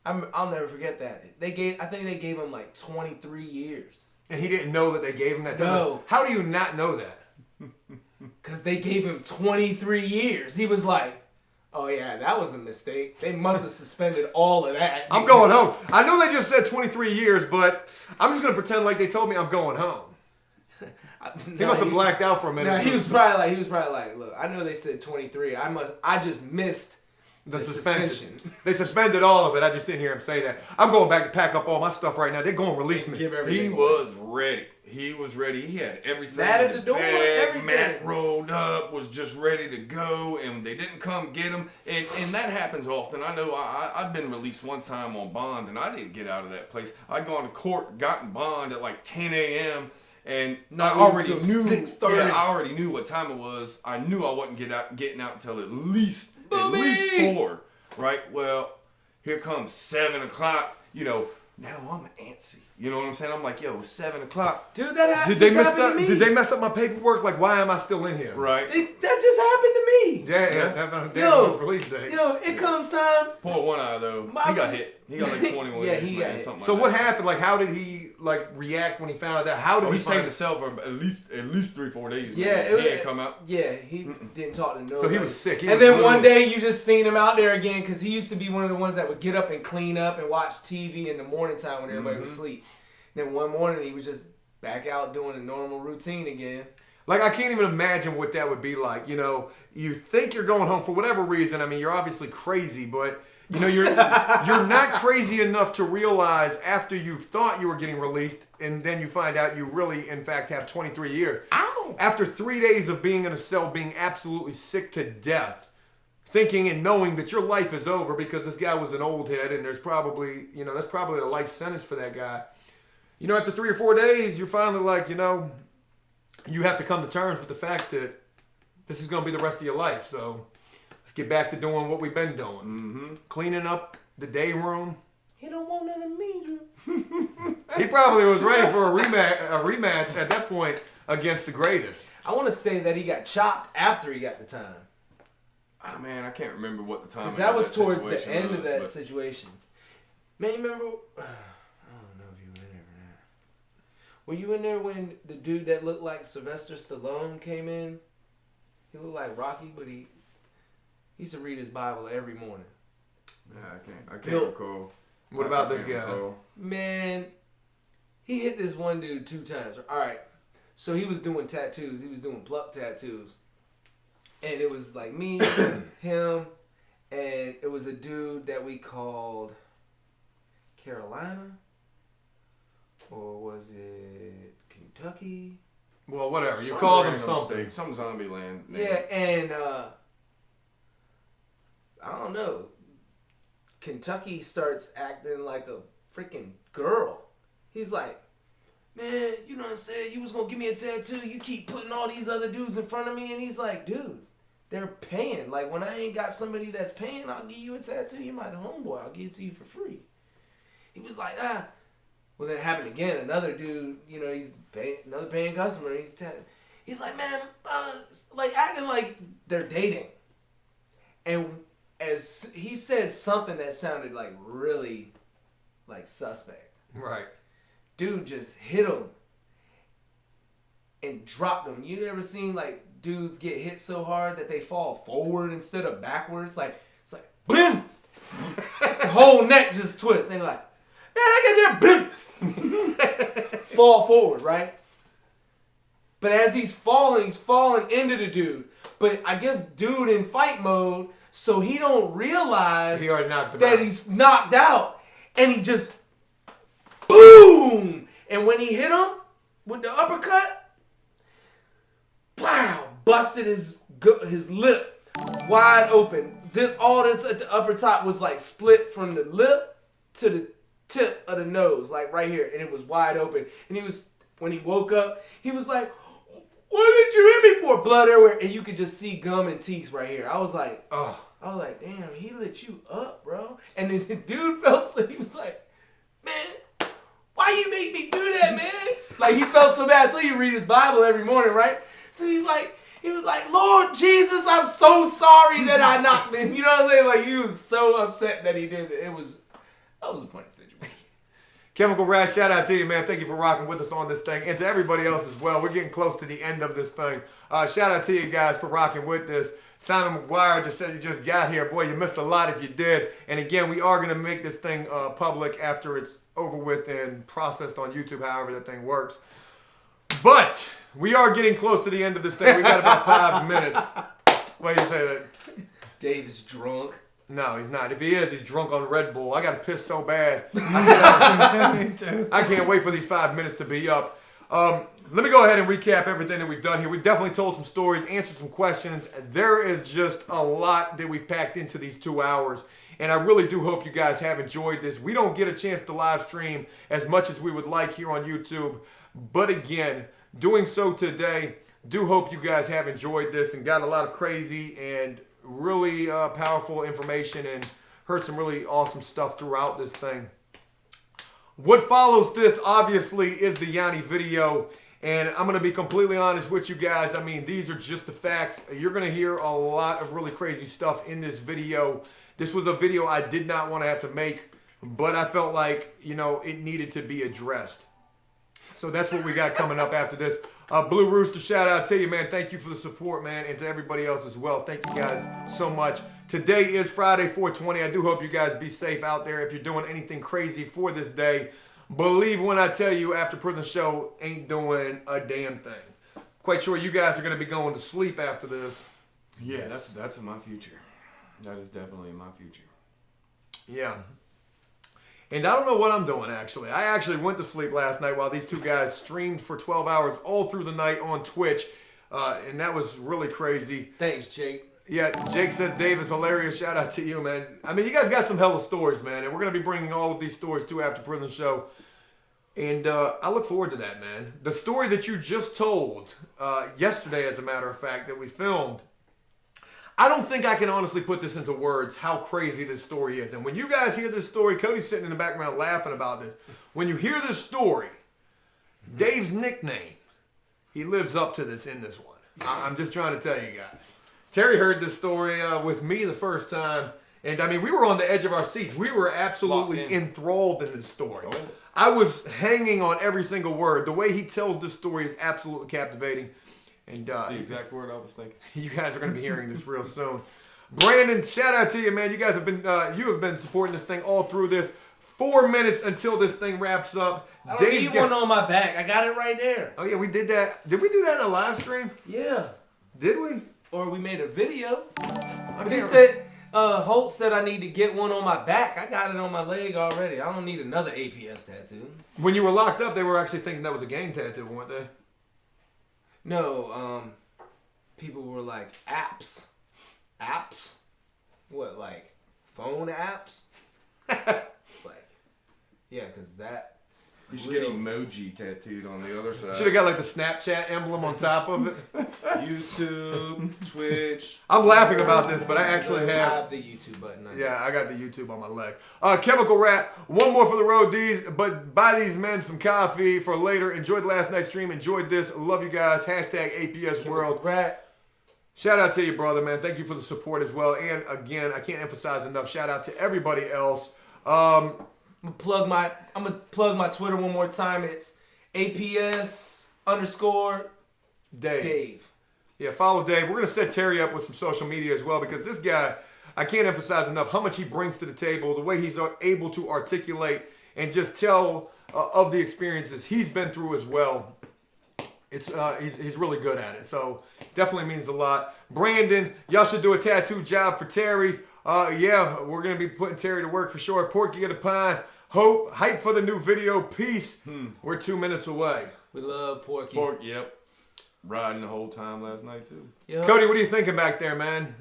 them. I'll never forget that. I think they gave him like 23 years. And he didn't know that they gave him that time? No. How do you not know that? Because they gave him 23 years. He was like, oh yeah, that was a mistake. They must have suspended all of that. I'm going home. I know they just said 23 years, but I'm just going to pretend like they told me I'm going home. He must have blacked out for a minute. No, he was probably like, look, I know they said 23. I just missed The suspension. They suspended all of it. I just didn't hear him say that. I'm going back to pack up all my stuff right now. They're going to release me. He was ready. He was ready. He had everything. Mat at the door, everything. Mat rolled up, was just ready to go, and they didn't come get him. And that happens often. I know I've been released one time on bond, and I didn't get out of that place. I'd gone to court, gotten bond at like 10 a.m., and I already knew. 6:30. Yeah, I already knew what time it was. I knew I wasn't getting out until at least 4. Right? Well, here comes 7 o'clock. You know, now I'm antsy. You know what I'm saying? I'm like, yo, 7 o'clock. Dude, that happened to me. Did they mess up my paperwork? Like, why am I still in here? Right. That just happened to me. Yeah. That was release day. Yo, it comes time. Poor one eye though. He got hit. He got like 21 Yeah, years, he man, got hit. something So like what that. happened? Like, how did he like react when he found out? How did he he stayed find in the cell for at least 3-4 days. Yeah, man. He didn't come out. Yeah, he didn't talk to nobody. So he was sick. And then one day you just seen him out there again because he used to be one of the ones that would get up and clean up and watch TV in the morning time when everybody was asleep. Then one morning he was just back out doing a normal routine again. Like, I can't even imagine what that would be like. You know, you think you're going home for whatever reason. I mean, you're obviously crazy, but you know, you're not crazy enough to realize after you thought you were getting released, and then you find out you really, in fact, have 23 years. Ow! After 3 days of being in a cell, being absolutely sick to death, thinking and knowing that your life is over because this guy was an old head, and there's probably, you know, that's probably a life sentence for that guy. You know, after 3 or 4 days, you're finally like, you know, you have to come to terms with the fact that this is going to be the rest of your life. So let's get back to doing what we've been doing. Mm-hmm. Cleaning up the day room. He don't want none of me, Drew. He probably was ready for a rematch at that point against the greatest. I want to say that he got chopped after he got the time. Oh, man, I can't remember what the time. Because that was towards the end of that situation. Man, you remember? I don't know if you were in there or not. Were you in there when the dude that looked like Sylvester Stallone came in? He looked like Rocky, but he used to read his Bible every morning. I can't recall. What about this guy? Man, he hit this one dude 2 times. All right, so he was doing tattoos. He was doing pluck tattoos. And it was like me, him, and it was a dude that we called Carolina. Or was it Kentucky? Well, whatever. You called him something. Some zombie land. Yeah, and I don't know. Kentucky starts acting like a freaking girl. He's like, man, you know what I'm saying? You was going to give me a tattoo. You keep putting all these other dudes in front of me. And he's like, dude, they're paying. Like, when I ain't got somebody that's paying, I'll give you a tattoo. You're my homeboy. I'll give it to you for free. He was like, Well, then it happened again. Another dude, you know, he's another paying customer. He's like, man, like acting like they're dating. And as he said something that sounded like really like suspect. Right. Dude just hit him and dropped him. You ever seen like dudes get hit so hard that they fall forward instead of backwards? Like, it's like, boom! The whole neck just twists. And they're like, man, I got your boom! Fall forward, right? But as he's falling into the dude. But I guess dude in fight mode, so he don't realize he already knocked him that out. He's knocked out. And he just, boom! And when he hit him with the uppercut, wow, busted his lip wide open. All this at the upper top was like split from the lip to the tip of the nose, like right here, and it was wide open. And when he woke up, he was like, what did you hit me for? Blood everywhere, and you could just see gum and teeth right here. I was like, damn, he lit you up, bro. And then the dude felt so, he was like, man, why you make me do that, man? Like, he felt so bad until you read his Bible every morning, right? So he was like, Lord Jesus, I'm so sorry that I knocked him. You know what I'm saying? Like, he was so upset that he did it. That was a funny situation. Chemical Rash, shout out to you, man. Thank you for rocking with us on this thing. And to everybody else as well. We're getting close to the end of this thing. Shout out to you guys for rocking with this. Simon McGuire just said you just got here. Boy, you missed a lot if you did. And again, we are going to make this thing public after it's over with and processed on YouTube, however that thing works. But we are getting close to the end of this thing. We got about 5 minutes. Why do you say that? Dave is drunk. No, he's not. If he is, he's drunk on Red Bull. I got to piss so bad. I can't wait for these 5 minutes to be up. Let me go ahead and recap everything that we've done here. We've definitely told some stories, answered some questions. There is just a lot that we've packed into these 2 hours. And I really do hope you guys have enjoyed this. We don't get a chance to live stream as much as we would like here on YouTube. But again, doing so today, do hope you guys have enjoyed this and got a lot of crazy and really powerful information and heard some really awesome stuff throughout this thing. What follows this, obviously, is the Yanni video. And I'm going to be completely honest with you guys. I mean, these are just the facts. You're going to hear a lot of really crazy stuff in this video. This was a video I did not want to have to make, but I felt like, you know, it needed to be addressed. So that's what we got coming up after this. Blue Rooster, shout out to you, man. Thank you for the support, man, and to everybody else as well. Thank you guys so much. Today is Friday, 4/20. I do hope you guys be safe out there if you're doing anything crazy for this day. Believe when I tell you, After Prison Show ain't doing a damn thing. Quite sure you guys are going to be going to sleep after this. Yeah, that's in my future. That is definitely in my future. Yeah. And I don't know what I'm doing, actually. I actually went to sleep last night while these two guys streamed for 12 hours all through the night on Twitch. And that was really crazy. Thanks, Jake. Yeah, Jake says Dave is hilarious. Shout out to you, man. I mean, you guys got some hella stories, man. And we're going to be bringing all of these stories to After Prison Show. And I look forward to that, man. The story that you just told yesterday, as a matter of fact, that we filmed, I don't think I can honestly put this into words how crazy this story is. And when you guys hear this story, Cody's sitting in the background laughing about this. When you hear this story, Dave's nickname, he lives up to this in this one. I'm just trying to tell you guys. Terry heard this story with me the first time. And I mean, we were on the edge of our seats. We were absolutely enthralled in this story. Oh. I was hanging on every single word. The way he tells this story is absolutely captivating. And that's the exact word I was thinking. You guys are going to be hearing this real soon. Brandon, shout out to you, man. You guys have been supporting this thing all through this. 4 minutes until this thing wraps up. I don't need one on my back. I got it right there. Oh yeah, we did that. Did we do that in a live stream? Yeah. Did we? Or we made a video. But he said, Holt said I need to get one on my back. I got it on my leg already. I don't need another APS tattoo. When you were locked up, they were actually thinking that was a gang tattoo, weren't they? No, people were like, apps? Apps? What, like, phone apps? It's like, yeah, because that's You should get emoji tattooed on the other side. Should have got like the Snapchat emblem on top of it. YouTube, Twitch. I'm laughing about this, but I actually have the YouTube button. Yeah, I got the YouTube on my leg. Chemical Rat, one more for the road. But buy these men some coffee for later. Enjoyed last night's stream. Enjoyed this. Love you guys. Hashtag APS World. Rat. Shout out to you, brother, man. Thank you for the support as well. And again, I can't emphasize enough. Shout out to everybody else. I'm gonna plug my Twitter one more time. It's APS_Dave. Yeah, follow Dave. We're gonna set Terry up with some social media as well, because this guy, I can't emphasize enough how much he brings to the table, the way he's able to articulate and just tell of the experiences he's been through as well. It's he's really good at it, so definitely means a lot. Brandon, y'all should do a tattoo job for Terry. Yeah, we're gonna be putting Terry to work for sure. Porky get a pine. Hope, hype for the new video. Peace. We're 2 minutes away. We love Porky. Yep. Riding the whole time last night too. Yep. Cody, what are you thinking back there, man?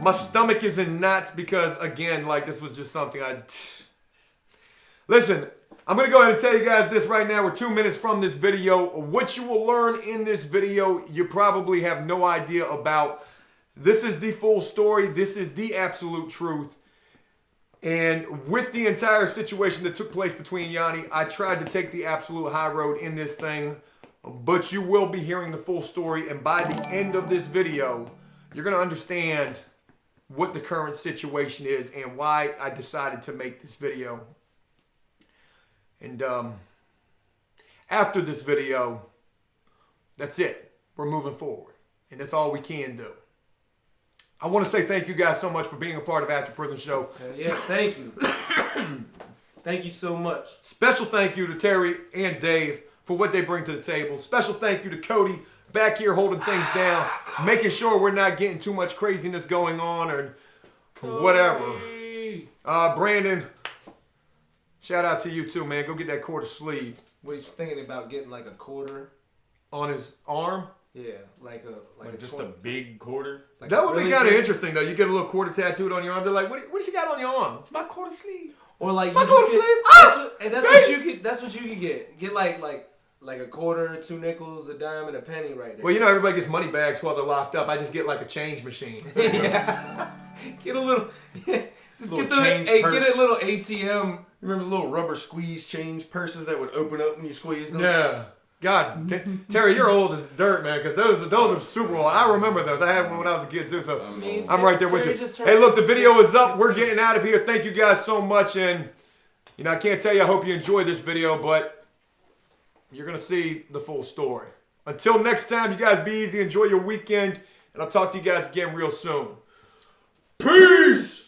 My stomach is in knots because, again, like this was just something Listen, I'm going to go ahead and tell you guys this right now. We're 2 minutes from this video. What you will learn in this video, you probably have no idea about. This is the full story. This is the absolute truth. And with the entire situation that took place between Yanni, I tried to take the absolute high road in this thing. But you will be hearing the full story. And by the end of this video, you're going to understand what the current situation is and why I decided to make this video. And after this video, that's it. We're moving forward. And that's all we can do. I want to say thank you guys so much for being a part of After Prison Show. Yeah, thank you. Thank you so much. Special thank you to Terry and Dave for what they bring to the table. Special thank you to Cody back here holding things down, making sure we're not getting too much craziness going on, or whatever. Brandon, shout out to you too, man. Go get that quarter sleeve. What he's thinking about getting like a quarter on his arm. Yeah, like just a big quarter. Like that would be kind of interesting though. You get a little quarter tattooed on your arm. They're like, what you got on your arm? It's my quarter sleeve. Or like it's my quarter sleeve. That's what you could get. Get like a quarter, 2 nickels, a dime, and a penny right there. Well, you know everybody gets money bags while they're locked up. I just get like a change machine. Yeah. Get a little. Just little get a little ATM. Remember the little rubber squeeze change purses that would open up when you squeeze them? Yeah. God, Terry, you're old as dirt, man, because those are super old. I remember those. I had one when I was a kid, too, so I'm right there with you. Hey, look, the video is up. We're getting out of here. Thank you guys so much, and, I can't tell you I hope you enjoyed this video, but you're going to see the full story. Until next time, you guys be easy. Enjoy your weekend, and I'll talk to you guys again real soon. Peace!